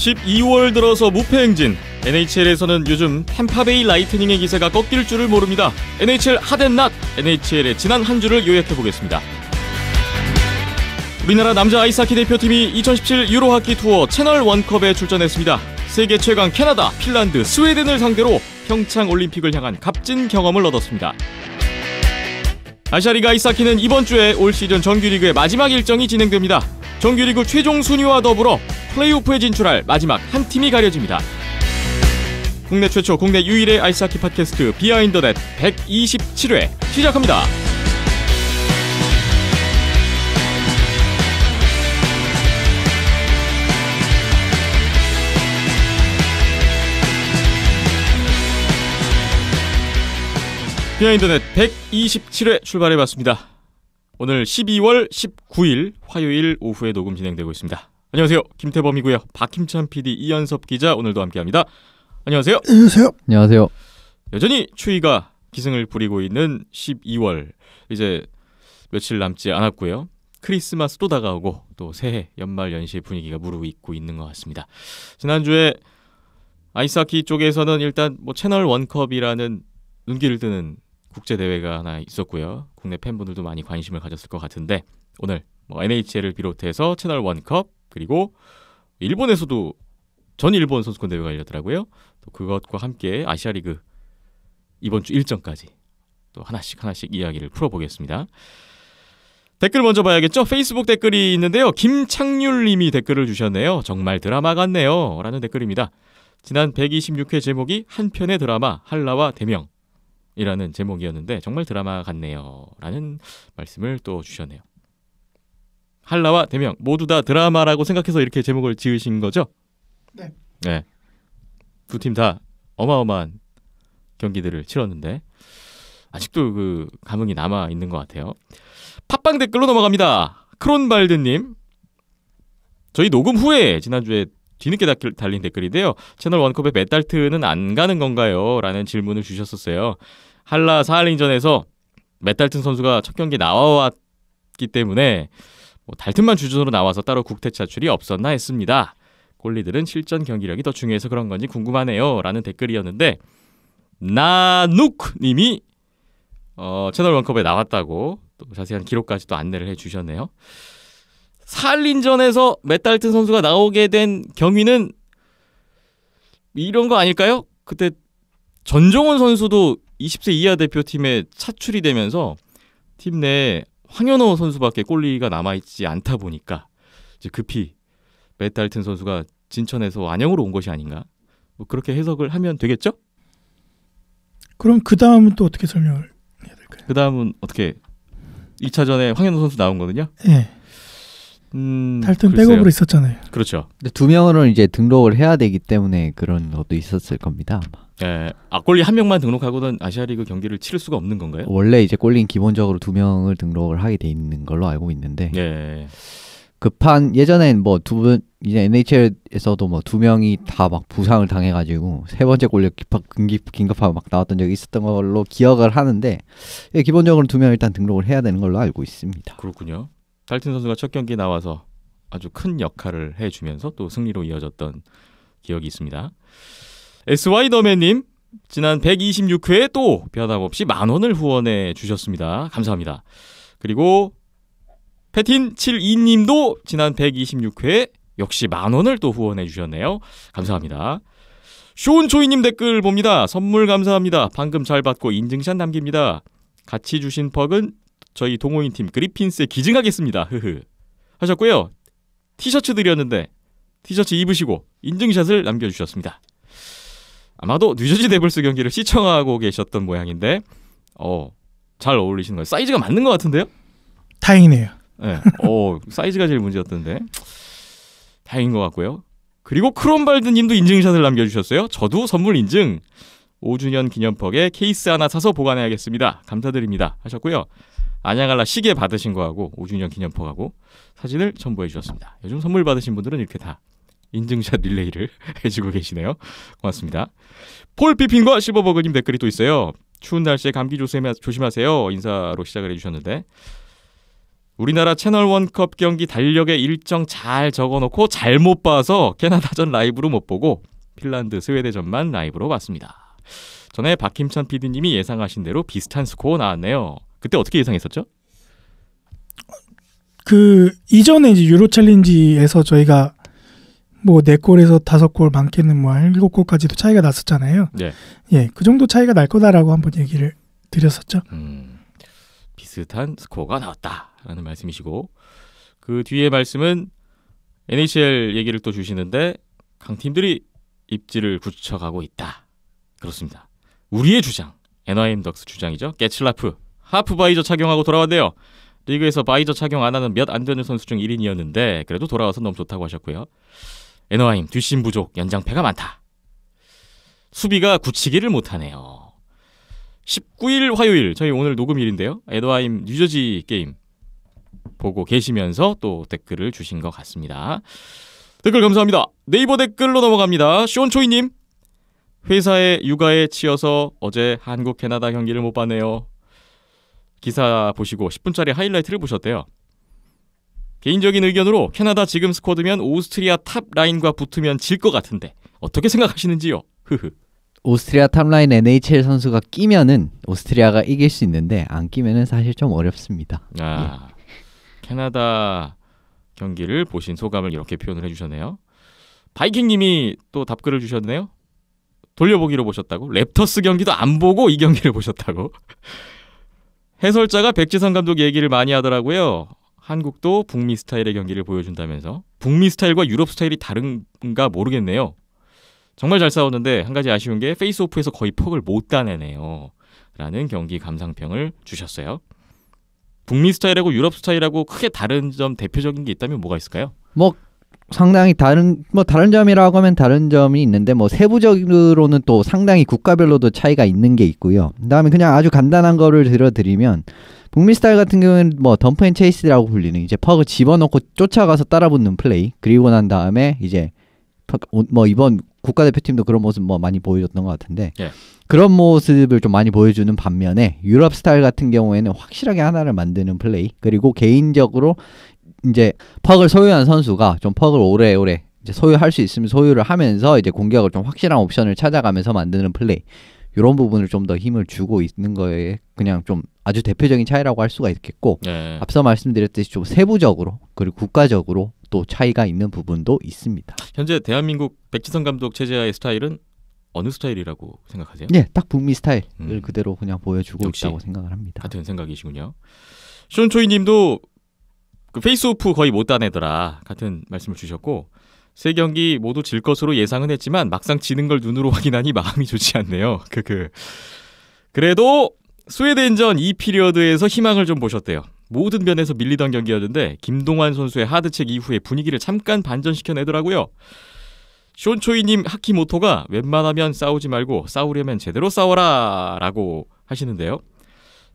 12월 들어서 무패 행진. NHL에서는 요즘 템파베이 라이트닝의 기세가 꺾일 줄을 모릅니다. NHL 핫앤낫, NHL의 지난 한 주를 요약해보겠습니다. 우리나라 남자 아이스하키 대표팀이 2017 유로하키 투어 채널 원컵에 출전했습니다. 세계 최강 캐나다, 핀란드, 스웨덴을 상대로 평창 올림픽을 향한 값진 경험을 얻었습니다. 아시아리그 아이스하키는 이번 주에 올 시즌 정규리그의 마지막 일정이 진행됩니다. 정규리그 최종 순위와 더불어 플레이오프에 진출할 마지막 한 팀이 가려집니다. 국내 최초, 국내 유일의 아이스하키 팟캐스트 비하인더넷 127회 시작합니다. 비하인더넷 127회 출발해봤습니다. 오늘 12월 19일 화요일 오후에 녹음 진행되고 있습니다. 안녕하세요, 김태범이고요. 박힘찬 PD, 이현섭 기자 오늘도 함께합니다. 안녕하세요. 안녕하세요. 안녕하세요. 여전히 추위가 기승을 부리고 있는 12월, 이제 며칠 남지 않았고요. 크리스마스도 다가오고 또 새해 연말 연시의 분위기가 무르익고 있는 것 같습니다. 지난주에 아이스하키 쪽에서는 일단 채널 원컵이라는 눈길을 뜨는 국제대회가 하나 있었고요. 국내 팬분들도 많이 관심을 가졌을 것 같은데, 오늘 NHL을 비롯해서 채널 원컵, 그리고 일본에서도 전 일본 선수권 대회가 열렸더라고요. 또 그것과 함께 아시아리그 이번 주 일정까지 또 하나씩 이야기를 풀어보겠습니다. 댓글 먼저 봐야겠죠? 페이스북 댓글이 있는데요. 김창률님이 댓글을 주셨네요. 정말 드라마 같네요 라는 댓글입니다. 지난 126회 제목이 한편의 드라마 한라와 대명 이라는 제목이었는데 정말 드라마 같네요 라는 말씀을 또 주셨네요. 한라와 대명 모두 다 드라마라고 생각해서 이렇게 제목을 지으신 거죠? 네. 두 팀 다 어마어마한 경기들을 치렀는데 아직도 그 감흥이 남아있는 것 같아요. 팟빵 댓글로 넘어갑니다. 크론발드님, 저희 녹음 후에 지난주에 뒤늦게 달린 댓글인데요. 채널 원컵에 맷달트는 안 가는 건가요? 라는 질문을 주셨었어요. 한라 4할인전에서 맷달튼 선수가 첫 경기에 나와왔기 때문에 달튼만 주전으로 나와서 따로 국대 차출이 없었나 했습니다. 골리들은 실전 경기력이 더 중요해서 그런 건지 궁금하네요 라는 댓글이었는데, 나누크님이 채널 원컵에 나왔다고 또 자세한 기록까지 또 안내를 해주셨네요. 4할인전에서 맷달튼 선수가 나오게 된 경위는 이런 거 아닐까요? 그때 전종원 선수도 20세 이하 대표팀에 차출이 되면서 팀 내에 황현호 선수밖에 골리가 남아있지 않다 보니까 이제 급히 맷달튼 선수가 진천에서 안영으로 온 것이 아닌가, 그렇게 해석을 하면 되겠죠? 그럼 그 다음은 또 어떻게 설명을 해야 될까요? 그 다음은 어떻게 2차전에 황현호 선수 나온 거든요? 네. 달튼 백업으로 있었잖아요. 그렇죠. 근데 두 명으로는 이제 등록을 해야 되기 때문에 그런 것도 있었을 겁니다, 아마. 예, 골리 한 명만 등록하고는 아시아리그 경기를 치를 수가 없는 건가요? 원래 이제 골린 기본적으로 두 명을 등록을 하게 돼 있는 걸로 알고 있는데, 예. 급한 예전엔 두 분 이제 NHL에서도 두 명이 다 막 부상을 당해가지고 세 번째 골력 긴급하게 막 나왔던 적이 있었던 걸로 기억을 하는데, 예, 기본적으로 두 명 일단 등록을 해야 되는 걸로 알고 있습니다. 그렇군요. 달튼 선수가 첫 경기에 나와서 아주 큰 역할을 해주면서 또 승리로 이어졌던 기억이 있습니다. SY더맨님, 지난 126회에 또 변함없이 10,000원을 후원해 주셨습니다. 감사합니다. 그리고 패틴72님도 지난 126회에 역시 10,000원을 또 후원해 주셨네요. 감사합니다. 쇼온초이님 댓글 봅니다. 선물 감사합니다. 방금 잘 받고 인증샷 남깁니다. 같이 주신 퍽은 저희 동호인 팀 그리핀스에 기증하겠습니다. 흐흐 하셨고요. 티셔츠 드렸는데 티셔츠 입으시고 인증샷을 남겨주셨습니다. 아마도 뉴저지 데블스 경기를 시청하고 계셨던 모양인데 잘 어울리시는 거예요. 사이즈가 맞는 것 같은데요? 다행이네요. 네. 사이즈가 제일 문제였던데 다행인 것 같고요. 그리고 크롬발드님도 인증샷을 남겨주셨어요. 저도 선물 인증 5주년 기념퍽에 케이스 하나 사서 보관해야겠습니다. 감사드립니다 하셨고요. 안양알라 시계 받으신 거하고 5주년 기념퍽하고 사진을 첨부해 주셨습니다. 요즘 선물 받으신 분들은 이렇게 다 인증샷 릴레이를 해주고 계시네요. 고맙습니다. 폴 피핀과 실버버그님 댓글이 또 있어요. 추운 날씨에 감기 조심하세요 인사로 시작을 해주셨는데, 우리나라 채널 원컵 경기 달력에 일정 잘 적어놓고 잘못 봐서 캐나다전 라이브로 못 보고 핀란드 스웨덴전만 라이브로 봤습니다. 전에 박힘찬 PD님이 예상하신 대로 비슷한 스코어 나왔네요. 그때 어떻게 예상했었죠? 그 이전에 이제 유로 챌린지에서 저희가 뭐 4골에서 5골 많게는 뭐 7골까지도 차이가 났었잖아요. 네. 예, 그 정도 차이가 날 거다라고 한번 얘기를 드렸었죠. 비슷한 스코어가 나왔다라는 말씀이시고 그 뒤에 말씀은 NHL 얘기를 또 주시는데 강팀들이 입지를 굳혀가고 있다. 그렇습니다. 우리의 주장, 애나하임 덕스 주장이죠. 게칠라프 하프 바이저 착용하고 돌아왔네요. 리그에서 바이저 착용 안 하는 몇 안 되는 선수 중 1인이었는데 그래도 돌아와서 너무 좋다고 하셨고요. 애나하임 뒷심 부족, 연장패가 많다. 수비가 굳히기를 못하네요. 19일 화요일, 저희 오늘 녹음일인데요. 애나하임 뉴저지 게임 보고 계시면서 또 댓글을 주신 것 같습니다. 댓글 감사합니다. 네이버 댓글로 넘어갑니다. 쇼온초이님, 회사에 육아에 치여서 어제 한국 캐나다 경기를 못 봤네요. 기사 보시고 10분짜리 하이라이트를 보셨대요. 개인적인 의견으로 캐나다 지금 스쿼드면 오스트리아 탑 라인과 붙으면 질 것 같은데 어떻게 생각하시는지요? 오스트리아 탑라인 NHL 선수가 끼면은 오스트리아가 이길 수 있는데 안 끼면은 사실 좀 어렵습니다. 캐나다 경기를 보신 소감을 이렇게 표현을 해주셨네요. 바이킹님이 또 답글을 주셨네요. 돌려보기로 보셨다고? 랩터스 경기도 안 보고 이 경기를 보셨다고? 해설자가 백지성 감독 얘기를 많이 하더라고요. 한국도 북미 스타일의 경기를 보여준다면서. 북미 스타일과 유럽 스타일이 다른가 모르겠네요. 정말 잘 싸웠는데 한 가지 아쉬운 게 페이스오프에서 거의 퍽을 못 따내네요. 라는 경기 감상평을 주셨어요. 북미 스타일하고 유럽 스타일하고 크게 다른 점, 대표적인 게 있다면 뭐가 있을까요? 뭐 상당히 다른 점이라고 하면 다른 점이 있는데 뭐 세부적으로는 또 상당히 국가별로도 차이가 있는 게 있고요. 그다음에 그냥 아주 간단한 거를 들어드리면 북미 스타일 같은 경우는 뭐 덤프 앤 체이스라고 불리는 이제 퍽을 집어넣고 쫓아가서 따라붙는 플레이, 그리고 난 다음에 이제 뭐 이번 국가대표팀도 그런 모습 뭐 많이 보여줬던 것 같은데 그런 모습을 좀 많이 보여주는 반면에 유럽 스타일 같은 경우에는 확실하게 하나를 만드는 플레이, 그리고 개인적으로 이제 퍽을 소유한 선수가 좀 퍽을 오래오래 이제 소유할 수 있으면 소유를 하면서 이제 공격을 좀 확실한 옵션을 찾아가면서 만드는 플레이, 이런 부분을 좀 더 힘을 주고 있는 거에 그냥 좀 아주 대표적인 차이라고 할 수가 있겠고, 앞서 말씀드렸듯이 좀 세부적으로 그리고 국가적으로 또 차이가 있는 부분도 있습니다. 현재 대한민국 백지성 감독 체제하의 스타일은 어느 스타일이라고 생각하세요? 네, 딱 북미 스타일을 그대로 그냥 보여주고 있다고 생각을 합니다. 같은 생각이시군요. 쇼온초이님도 그 페이스오프 거의 못 따내더라 같은 말씀을 주셨고, 세 경기 모두 질 것으로 예상은 했지만 막상 지는 걸 눈으로 확인하니 마음이 좋지 않네요. 그래도 스웨덴전 2피리어드에서 희망을 좀 보셨대요. 모든 면에서 밀리던 경기였는데 김동완 선수의 하드책 이후에 분위기를 잠깐 반전시켜내더라고요. 쇼온초이님 하키 모토가 웬만하면 싸우지 말고 싸우려면 제대로 싸워라 라고 하시는데요.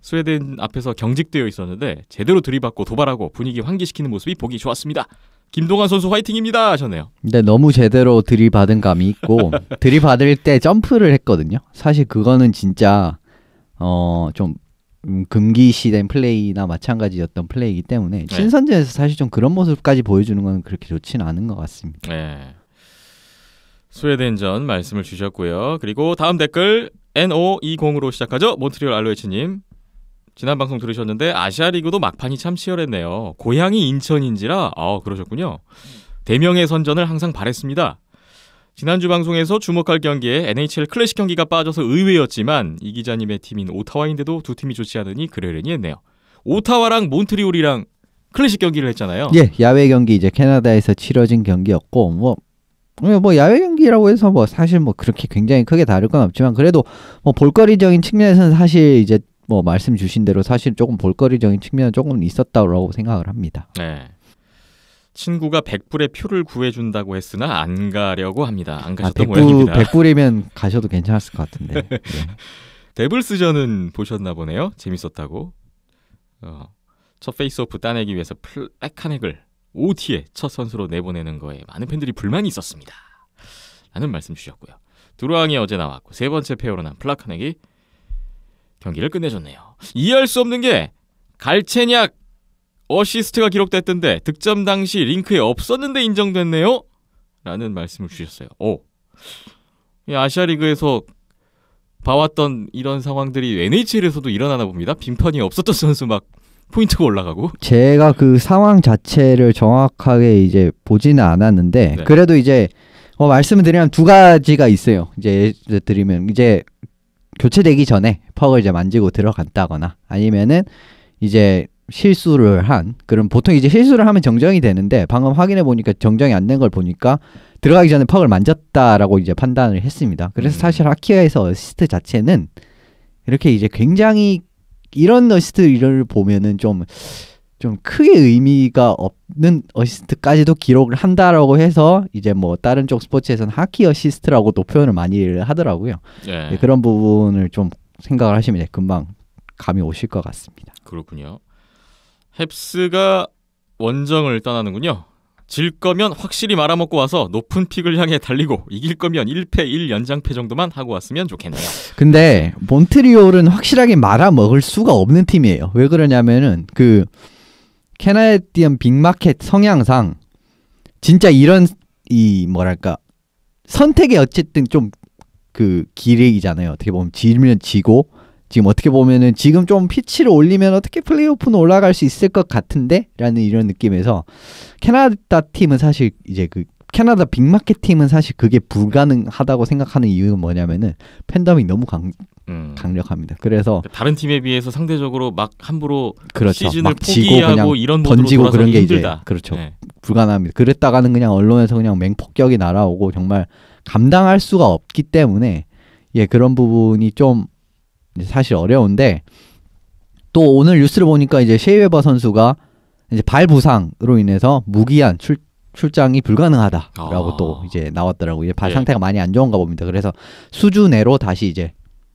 스웨덴 앞에서 경직되어 있었는데 제대로 들이받고 도발하고 분위기 환기시키는 모습이 보기 좋았습니다. 김동완 선수 화이팅입니다 하셨네요. 근데 너무 제대로 들이받은 감이 있고 들이받을 때 점프를 했거든요. 사실 그거는 진짜 좀 금기시된 플레이나 마찬가지였던 플레이이기 때문에 친선전에서 사실 좀 그런 모습까지 보여주는 건 그렇게 좋지는 않은 것 같습니다. 네. 스웨덴전 말씀을 주셨고요. 그리고 다음 댓글 NO20으로 시작하죠. 몬트리올 알로에츠님, 지난 방송 들으셨는데 아시아리그도 막판이 참 치열했네요. 고향이 인천인지라 그러셨군요. 대명의 선전을 항상 바랬습니다. 지난주 방송에서 주목할 경기에 NHL 클래식 경기가 빠져서 의외였지만 이 기자님의 팀인 오타와인데도 두 팀이 좋지 않으니 그러려니 했네요. 오타와랑 몬트리올이랑 클래식 경기를 했잖아요. 예, 야외 경기 이제 캐나다에서 치러진 경기였고 뭐 야외 경기라고 해서 뭐 사실 뭐 그렇게 굉장히 크게 다를 건 없지만 그래도 뭐 볼거리적인 측면에서는 사실 이제 뭐 말씀 주신 대로 사실 조금 볼거리적인 측면은 조금 있었다고 생각을 합니다. 네. 친구가 100불의 표를 구해준다고 했으나 안 가려고 합니다. 안 가셨던 모양입니다. 100불이면 가셔도 괜찮았을 것 같은데. 네. 데블스전은 보셨나 보네요. 재밌었다고. 첫 페이스오프 따내기 위해서 플래카넥을 OT에 첫 선수로 내보내는 거에 많은 팬들이 불만이 있었습니다. 라는 말씀 주셨고요. 두루왕이 어제 나왔고 세 번째 페어로 난 플라카넥이 경기를 끝내줬네요. 이해할 수 없는 게 갈체냐 어시스트가 기록됐던데 득점 당시 링크에 없었는데 인정됐네요. 라는 말씀을 주셨어요. 이 아시아리그에서 봐왔던 이런 상황들이 NHL에서도 일어나나 봅니다. 빈판이 없었던 선수 막 포인트가 올라가고. 제가 그 상황 자체를 정확하게 이제 보지는 않았는데 네. 그래도 이제 말씀을 드리면 두 가지가 있어요. 이제 예를 드리면 이제 교체되기 전에 퍽을 이제 만지고 들어갔다거나 아니면은 이제 실수를 한 그럼 보통 이제 실수를 하면 정정이 되는데 방금 확인해 보니까 정정이 안 된 걸 보니까 들어가기 전에 퍽을 만졌다라고 이제 판단을 했습니다. 그래서 사실 하키아에서 어시스트 자체는 이렇게 이제 굉장히 이런 어시스트를 보면은 좀 크게 의미가 없는 어시스트까지도 기록을 한다라고 해서 이제 뭐 다른 쪽 스포츠에서는 하키 어시스트라고도 표현을 많이 하더라고요. 예. 네, 그런 부분을 좀 생각을 하시면 이제 금방 감이 오실 것 같습니다. 그렇군요. 헵스가 원정을 떠나는군요. 질 거면 확실히 말아먹고 와서 높은 픽을 향해 달리고 이길 거면 1패 1연장패 정도만 하고 왔으면 좋겠네요. 근데 몬트리올은 확실하게 말아먹을 수가 없는 팀이에요. 왜 그러냐면은 그 캐나디언 빅마켓 성향상 진짜 이런 이 뭐랄까 선택이 어쨌든 좀 그 기레이잖아요. 어떻게 보면 지면 지고 지금 어떻게 보면은 지금 좀 피치를 올리면 어떻게 플레이오프는 올라갈 수 있을 것 같은데? 라는 이런 느낌에서 캐나다 팀은 사실 이제 그 캐나다 빅마켓 팀은 사실 그게 불가능하다고 생각하는 이유는 뭐냐면은 팬덤이 너무 강력합니다. 그래서 다른 팀에 비해서 상대적으로 막 함부로 그렇죠. 시즌을 막 지고 포기하고 그냥 이런 모드로 던지고 그런 게 힘들다. 이제 그렇죠. 네. 불가능합니다. 그랬다가는 그냥 언론에서 그냥 맹폭격이 날아오고 정말 감당할 수가 없기 때문에 그런 부분이 좀 사실 어려운데 또 오늘 뉴스를 보니까 이제 셰이웨버 선수가 이제 발 부상으로 인해서 무기한 출장이 불가능하다라고 또 이제 나왔더라고요. 발 상태가 많이 안 좋은가 봅니다. 그래서 수주 내로 다시 이제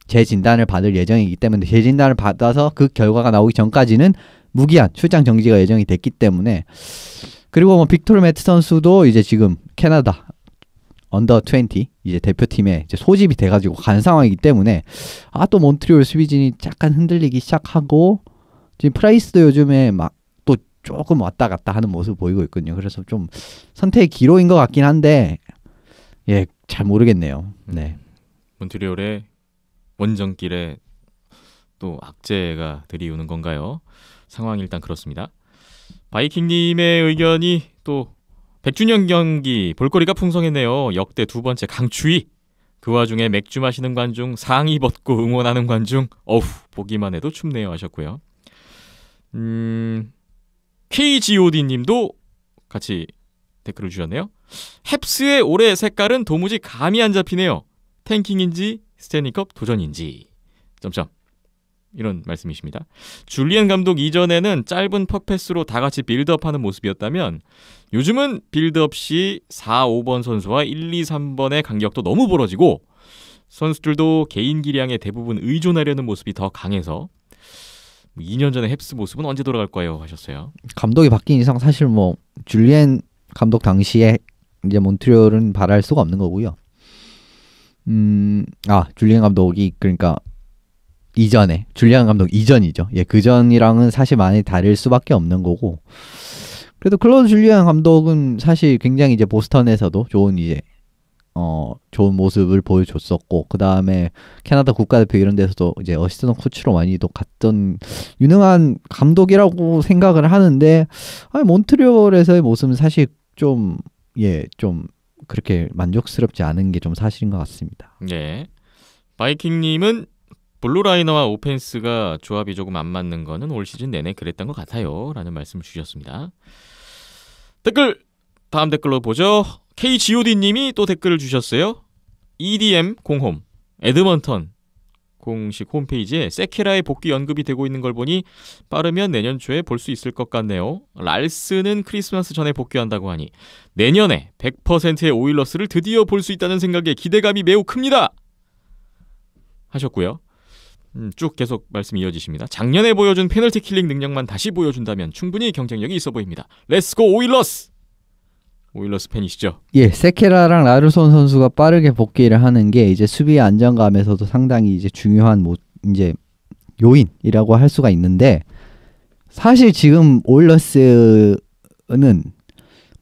재진단을 받을 예정이기 때문에 재진단을 받아서 그 결과가 나오기 전까지는 무기한 출장 정지가 예정이 됐기 때문에 그리고 뭐 빅토르 매트 선수도 이제 지금 캐나다 언더 20 이제 대표팀에 이제 소집이 돼가지고 간 상황이기 때문에 또 몬트리올 수비진이 약간 흔들리기 시작하고 지금 프라이스도 요즘에 막 또 조금 왔다 갔다 하는 모습을 보이고 있거든요. 그래서 좀 선택의 기로인 것 같긴 한데 잘 모르겠네요. 네. 몬트리올의 원정길에 또 악재가 들이우는 건가요? 상황이 일단 그렇습니다. 바이킹님의 의견이 또 100주년 경기 볼거리가 풍성했네요. 역대 두 번째 강추위. 그 와중에 맥주 마시는 관중, 상의 벗고 응원하는 관중. 보기만 해도 춥네요 하셨고요. KGOD님도 같이 댓글을 주셨네요. 헵스의 올해 색깔은 도무지 감이 안 잡히네요. 탱킹인지 스탠리컵 도전인지. 점점. 이런 말씀이십니다. 줄리엔 감독 이전에는 짧은 퍽패스로 다 같이 빌드업하는 모습이었다면 요즘은 빌드업 시 4, 5번 선수와 1, 2, 3번의 간격도 너무 벌어지고 선수들도 개인 기량에 대부분 의존하려는 모습이 더 강해서 2년 전의 헵스 모습은 언제 돌아갈까요? 하셨어요. 감독이 바뀐 이상 사실 뭐 줄리엔 감독 당시에 이제 몬트리올은 바랄 수가 없는 거고요. 줄리엔 감독이 그러니까 이전에 줄리안 감독 이전이죠. 그 전이랑은 사실 많이 다를 수밖에 없는 거고. 그래도 클로드 줄리안 감독은 사실 굉장히 이제 보스턴에서도 좋은 모습을 보여줬었고, 그 다음에 캐나다 국가대표 이런 데서도 이제 어시스턴트 코치로 많이도 갔던 유능한 감독이라고 생각을 하는데, 몬트리올에서의 모습은 사실 좀 그렇게 만족스럽지 않은 게 좀 사실인 것 같습니다. 네. 바이킹님은 블루라이너와 오펜스가 조합이 조금 안 맞는 거는 올 시즌 내내 그랬던 것 같아요. 라는 말씀을 주셨습니다. 다음 댓글로 보죠. KGOD님이 또 댓글을 주셨어요. EDM 공홈 에드먼턴 공식 홈페이지에 세케라의 복귀 언급이 되고 있는 걸 보니 빠르면 내년 초에 볼 수 있을 것 같네요. 랄스는 크리스마스 전에 복귀한다고 하니 내년에 100%의 오일러스를 드디어 볼 수 있다는 생각에 기대감이 매우 큽니다. 하셨고요. 쭉 계속 말씀 이어지십니다. 작년에 보여준 페널티 킬링 능력만 다시 보여준다면 충분히 경쟁력이 있어 보입니다. 렛츠고 오일러스! 오일러스 팬이시죠? 세케라랑 라르손 선수가 빠르게 복귀를 하는 게 이제 수비의 안정감에서도 상당히 이제 중요한 이제 요인이라고 할 수가 있는데, 사실 지금 오일러스는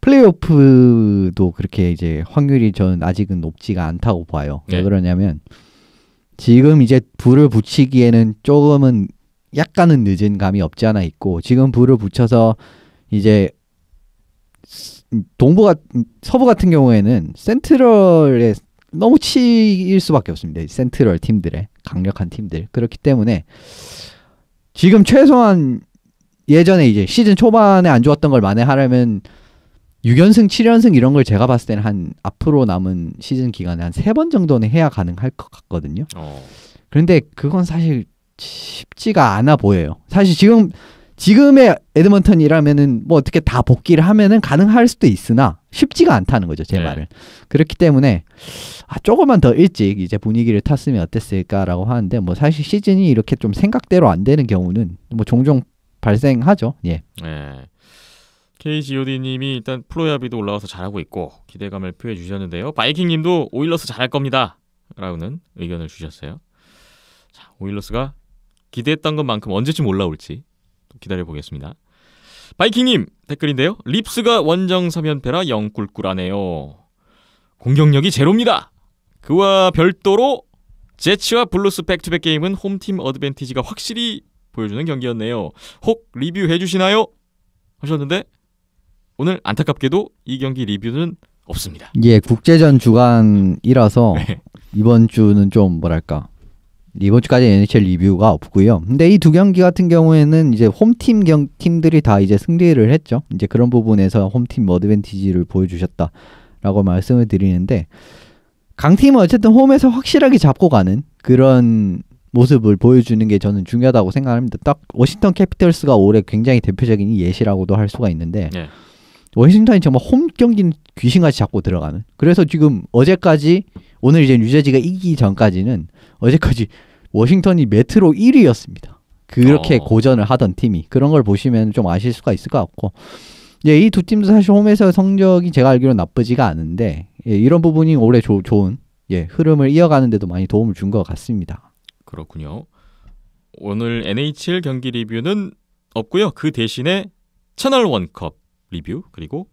플레이오프도 그렇게 이제 확률이 저는 아직은 높지가 않다고 봐요. 왜 네. 그러냐면 지금 이제 불을 붙이기에는 조금은 약간은 늦은 감이 없지 않아 있고 지금 불을 붙여서 이제 서부 같은 경우에는 센트럴에 너무 치일 수밖에 없습니다. 센트럴 팀들의 강력한 팀들. 그렇기 때문에 지금 최소한 예전에 이제 시즌 초반에 안 좋았던 걸 만회하려면 6연승, 7연승 이런 걸 제가 봤을 때는 한 앞으로 남은 시즌 기간에 한 3번 정도는 해야 가능할 것 같거든요. 그런데 그건 사실 쉽지가 않아 보여요. 사실 지금의 에드먼턴이라면은 뭐 어떻게 다 복귀를 하면은 가능할 수도 있으나 쉽지가 않다는 거죠, 제 말은. 그렇기 때문에 조금만 더 일찍 이제 분위기를 탔으면 어땠을까라고 하는데 뭐 사실 시즌이 이렇게 좀 생각대로 안 되는 경우는 뭐 종종 발생하죠. 예. 네. KGOD님이 일단 프로야비도 올라와서 잘하고 있고 기대감을 표해 주셨는데요. 바이킹님도 오일러스 잘할 겁니다. 라고는 의견을 주셨어요. 자, 오일러스가 기대했던 것만큼 언제쯤 올라올지 기다려보겠습니다. 바이킹님 댓글인데요. 립스가 원정 3연패라 영꿀꿀하네요. 공격력이 제로입니다. 그와 별도로 제츠와 블루스 백투백 게임은 홈팀 어드밴티지가 확실히 보여주는 경기였네요. 혹 리뷰해 주시나요? 하셨는데 오늘 안타깝게도 이 경기 리뷰는 없습니다. 예, 국제전 주간이라서 네. 이번 주는 좀 뭐랄까 이번 주까지 NHL 리뷰가 없고요. 근데 이 두 경기 같은 경우에는 이제 홈팀 팀들이 다 이제 승리를 했죠. 이제 그런 부분에서 홈팀 어드밴티지를 보여주셨다라고 말씀을 드리는데 강팀은 어쨌든 홈에서 확실하게 잡고 가는 그런 모습을 보여주는 게 저는 중요하다고 생각합니다. 딱 워싱턴 캐피털스가 올해 굉장히 대표적인 예시라고도 할 수가 있는데 네. 워싱턴이 정말 홈 경기는 귀신같이 잡고 들어가는. 그래서 지금 어제까지 오늘 이제 뉴저지가 이기기 전까지는 어제까지 워싱턴이 메트로 1위였습니다. 그렇게 고전을 하던 팀이. 그런 걸 보시면 좀 아실 수가 있을 것 같고 예, 이 두 팀도 사실 홈에서 성적이 제가 알기로는 나쁘지가 않은데 예, 이런 부분이 올해 좋은 예, 흐름을 이어가는 데도 많이 도움을 준 것 같습니다. 그렇군요. 오늘 NHL 경기 리뷰는 없고요. 그 대신에 채널 원컵 리뷰 그리고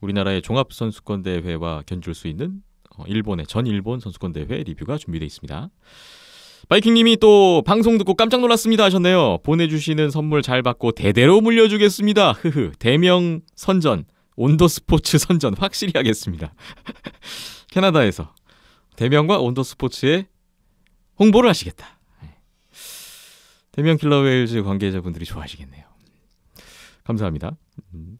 우리나라의 종합선수권대회와 견줄 수 있는 일본의 전일본 선수권대회 리뷰가 준비되어 있습니다. 바이킹님이 또 방송 듣고 깜짝 놀랐습니다 하셨네요. 보내주시는 선물 잘 받고 대대로 물려주겠습니다. 흐흐. 대명 선전 온도스포츠 선전 확실히 하겠습니다. 캐나다에서 대명과 온도스포츠에 홍보를 하시겠다. 대명 킬러웨일즈 관계자분들이 좋아하시겠네요. 감사합니다.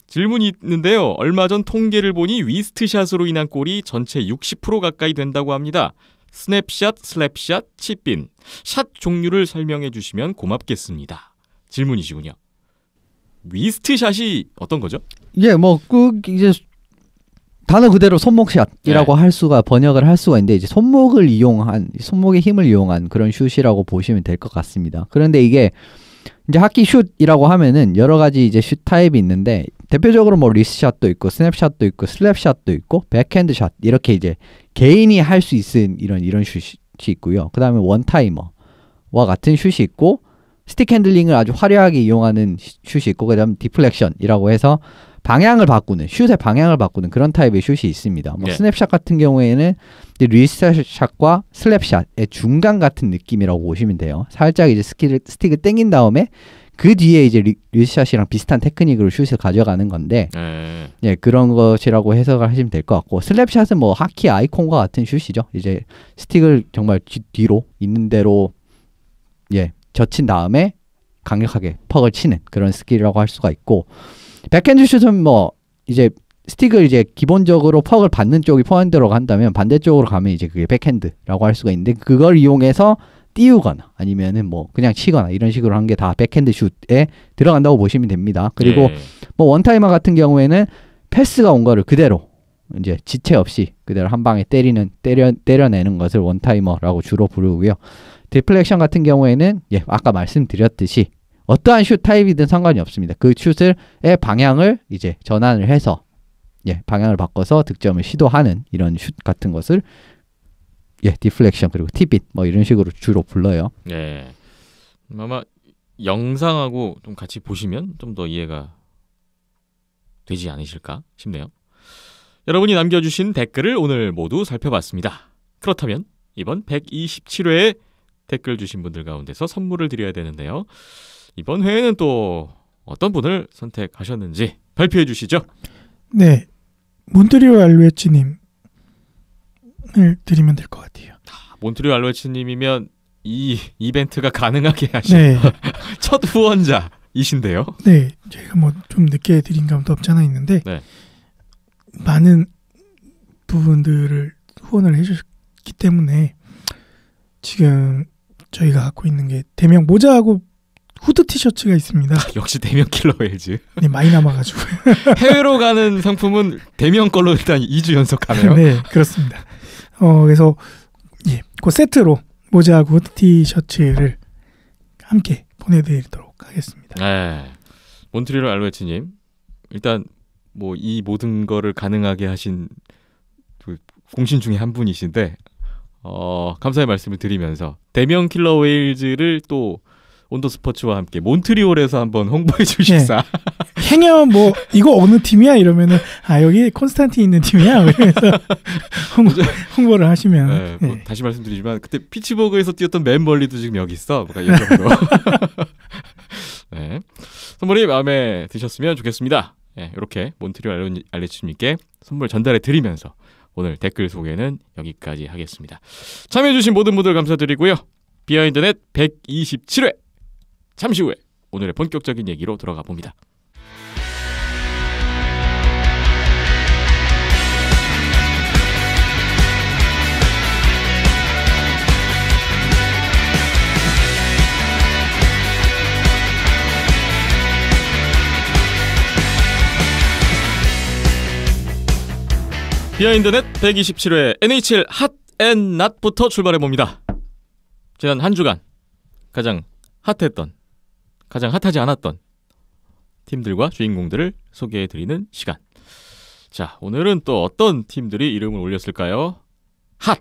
질문이 있는데요. 얼마 전 통계를 보니 위스트샷으로 인한 골이 전체 60% 가까이 된다고 합니다. 스냅샷, 슬랩샷, 칩빈, 샷 종류를 설명해 주시면 고맙겠습니다. 질문이시군요. 위스트샷이 어떤 거죠? 예, 뭐 이제 단어 그대로 손목샷이라고 네. 할 수가 번역을 할 수가 있는데 이제 손목의 힘을 이용한 그런 슛이라고 보시면 될 것 같습니다. 그런데 이게 이제 하키 슛이라고 하면은 여러 가지 이제 슛 타입이 있는데 대표적으로 뭐 리스트샷도 있고 스냅샷도 있고 슬랩샷도 있고 백핸드샷 이렇게 이제 개인이 할 수 있는 이런 슛이 있고요. 그다음에 원타이머와 같은 슛이 있고 스틱 핸들링을 아주 화려하게 이용하는 슛이 있고 그다음에 디플렉션이라고 해서 슛의 방향을 바꾸는 그런 타입의 슛이 있습니다. 뭐 네. 스냅샷 같은 경우에는 리스트샷과 슬랩샷의 중간 같은 느낌이라고 보시면 돼요. 살짝 이제 스틱을 당긴 다음에 그 뒤에 이제 리스트샷이랑 비슷한 테크닉으로 슛을 가져가는 건데 예, 그런 것이라고 해석을 하시면 될 것 같고 슬랩샷은 뭐 하키 아이콘과 같은 슛이죠. 이제 스틱을 정말 뒤로 있는 대로 예, 젖힌 다음에 강력하게 퍽을 치는 그런 스킬이라고 할 수가 있고 백핸드 슛은 뭐 이제 스틱을 이제 기본적으로 퍽을 받는 쪽이 포핸드로 간다면 반대쪽으로 가면 이제 그게 백핸드라고 할 수가 있는데 그걸 이용해서 띄우거나 아니면은 뭐 그냥 치거나 이런 식으로 한 게 다 백핸드 슛에 들어간다고 보시면 됩니다. 그리고 뭐 원타이머 같은 경우에는 패스가 온 거를 그대로 이제 지체 없이 그대로 한 방에 때려내는 것을 원타이머라고 주로 부르고요. 디플렉션 같은 경우에는 예, 아까 말씀드렸듯이 어떠한 슛 타입이든 상관이 없습니다. 그 슛의 방향을 이제 전환을 해서 예, 방향을 바꿔서 득점을 시도하는 이런 슛 같은 것을 예, 디플렉션 그리고 팁빗 뭐 이런 식으로 주로 불러요. 네. 아마 영상하고 좀 같이 보시면 좀 더 이해가 되지 않으실까 싶네요. 여러분이 남겨주신 댓글을 오늘 모두 살펴봤습니다. 그렇다면 이번 127회에 댓글 주신 분들 가운데서 선물을 드려야 되는데요. 이번 회에는 또 어떤 분을 선택하셨는지 발표해 주시죠. 네, 몬트리올 알루에치님을 드리면 될 것 같아요. 몬트리올 알루에치님이면 이 이벤트가 가능하게 하신 네, 첫 후원자이신데요. 네, 저희가 뭐 좀 늦게 드린 감도 없잖아 있는데 네. 많은 부분들을 후원을 해주셨기 때문에 지금 저희가 갖고 있는 게 대명 모자하고 후드 티셔츠가 있습니다. 역시 대명 킬러 웨일즈. 네, 많이 남아가지고. 해외로 가는 상품은 대명 걸로 일단 2주 연속 가네요. 네, 그렇습니다. 그래서 예, 그 세트로 모자하고 후드 티셔츠를 함께 보내드리도록 하겠습니다. 네. 몬트리올 알루에치님 일단 뭐 이 모든 거를 가능하게 하신 그 공신 중에 한 분이신데 감사의 말씀을 드리면서 대명 킬러 웨일즈를 또 온도 스포츠와 함께 몬트리올에서 한번 홍보해 주십사. 행여 뭐 이거 어느 팀이야 이러면은 여기 콘스탄틴 있는 팀이야 그래서 홍보를 하시면 네, 뭐 다시 말씀드리지만 그때 피츠버그에서 뛰었던 맨 멀리도 지금 여기 있어. 이 정도. 네. 선물이 마음에 드셨으면 좋겠습니다. 네, 이렇게 몬트리올 알루에치님께 선물 전달해 드리면서 오늘 댓글 소개는 여기까지 하겠습니다. 참여해주신 모든 분들 감사드리고요. 비하인드넷 127회 잠시 후에 오늘의 본격적인 얘기로 들어가 봅니다. 비하인드넷 127회 NHL 핫앤낫부터 출발해봅니다. 지난 한 주간 가장 핫했던, 가장 핫하지 않았던 팀들과 주인공들을 소개해드리는 시간. 자, 오늘은 또 어떤 팀들이 이름을 올렸을까요? 핫!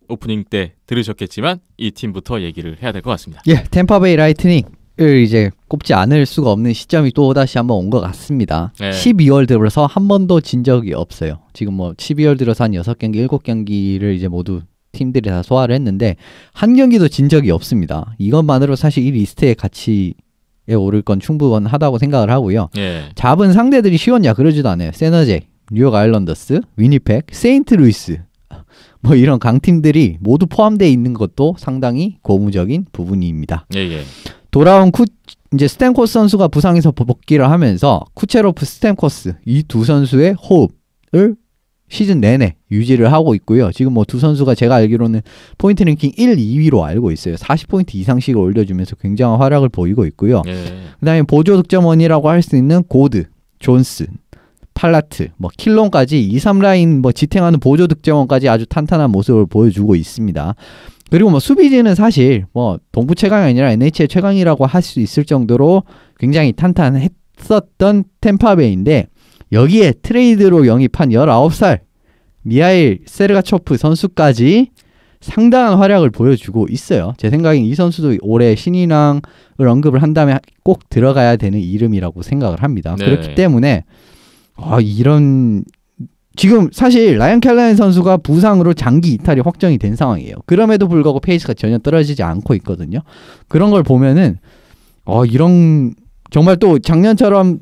오프닝 때 들으셨겠지만 이 팀부터 얘기를 해야 될 것 같습니다. 예, 템파베이 라이트닝을 이제 꼽지 않을 수가 없는 시점이 또 다시 한번 온 것 같습니다. 네. 12월 들어서 한 번도 진 적이 없어요. 지금 뭐 12월 들어서 한 6경기, 7경기를 이제 모두 팀들이 다 소화를 했는데 한 경기도 진 적이 없습니다. 이것만으로 사실 이 리스트의 가치에 오를 건 충분하다고 생각을 하고요. 예. 잡은 상대들이 쉬웠냐 그러지도 않아요. 세너제, 뉴욕 아일랜더스, 위니펙, 세인트루이스 뭐 이런 강팀들이 모두 포함되어 있는 것도 상당히 고무적인 부분입니다. 예. 돌아온 이제 스탬코스 선수가 부상에서 복귀를 하면서 쿠체로프, 스탬코스 이 두 선수의 호흡을 시즌 내내 유지를 하고 있고요. 지금 뭐 두 선수가 제가 알기로는 포인트 랭킹 1, 2위로 알고 있어요. 40포인트 이상씩을 올려주면서 굉장한 활약을 보이고 있고요. 예. 그 다음에 보조 득점원이라고 할 수 있는 고드, 존스, 팔라트, 뭐 킬론까지 2, 3라인 뭐 지탱하는 보조 득점원까지 아주 탄탄한 모습을 보여주고 있습니다. 그리고 뭐 수비진은 사실 뭐 동부 최강이 아니라 NHL 최강이라고 할 수 있을 정도로 굉장히 탄탄했었던 템파베이인데 여기에 트레이드로 영입한 19살 미하일 세르가초프 선수까지 상당한 활약을 보여주고 있어요. 제 생각엔 이 선수도 올해 신인왕을 언급을 한다면 꼭 들어가야 되는 이름이라고 생각을 합니다. 네. 그렇기 때문에 이런 지금 사실 라이언 캘라인 선수가 부상으로 장기 이탈이 확정이 된 상황이에요. 그럼에도 불구하고 페이스가 전혀 떨어지지 않고 있거든요. 그런 걸 보면은 이런 정말 또 작년처럼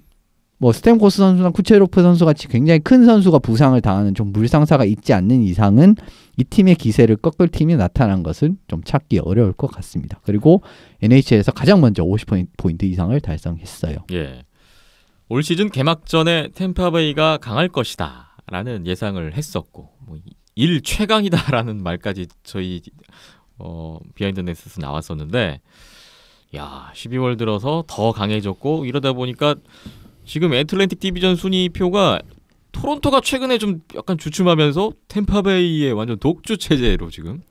뭐 스탬코스 선수나 쿠체로프 선수 같이 굉장히 큰 선수가 부상을 당하는 좀 물상사가 있지 않는 이상은 이 팀의 기세를 꺾을 팀이 나타난 것은 좀 찾기 어려울 것 같습니다. 그리고 NHL에서 가장 먼저 50포인트 이상을 달성했어요. 예. 올 시즌 개막전에 템파베이가 강할 것이다 라는 예상을 했었고 뭐 일 최강이다 라는 말까지 저희 비하인드넷에서 나왔었는데 야 12월 들어서 더 강해졌고 이러다 보니까 지금 애틀랜틱 디비전 순위표가 토론토가 최근에 좀 약간 주춤하면서 템파베이의 완전 독주 체제로 지금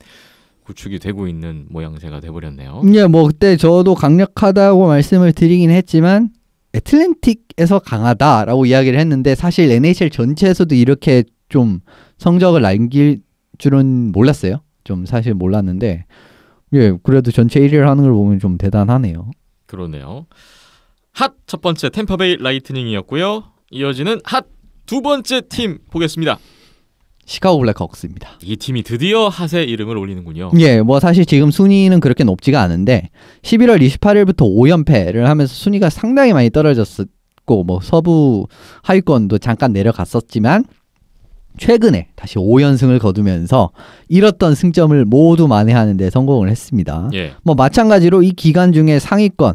구축이 되고 있는 모양새가 돼버렸네요. 예, 뭐 그때 저도 강력하다고 말씀을 드리긴 했지만 애틀랜틱에서 강하다라고 이야기를 했는데 사실 NHL 전체에서도 이렇게 좀 성적을 남길 줄은 몰랐어요. 좀 사실 몰랐는데 예, 그래도 전체 1위를 하는 걸 보면 좀 대단하네요. 그러네요. 핫 첫 번째 템파베이 라이트닝이었고요. 이어지는 핫 두 번째 팀 보겠습니다. 시카고 블랙호크스입니다. 이 팀이 드디어 핫의 이름을 올리는군요. 예, 뭐 사실 지금 순위는 그렇게 높지가 않은데 11월 28일부터 5연패를 하면서 순위가 상당히 많이 떨어졌었고 뭐 서부 하위권도 잠깐 내려갔었지만 최근에 다시 5연승을 거두면서 잃었던 승점을 모두 만회하는 데 성공을 했습니다. 예. 뭐 마찬가지로 이 기간 중에 상위권,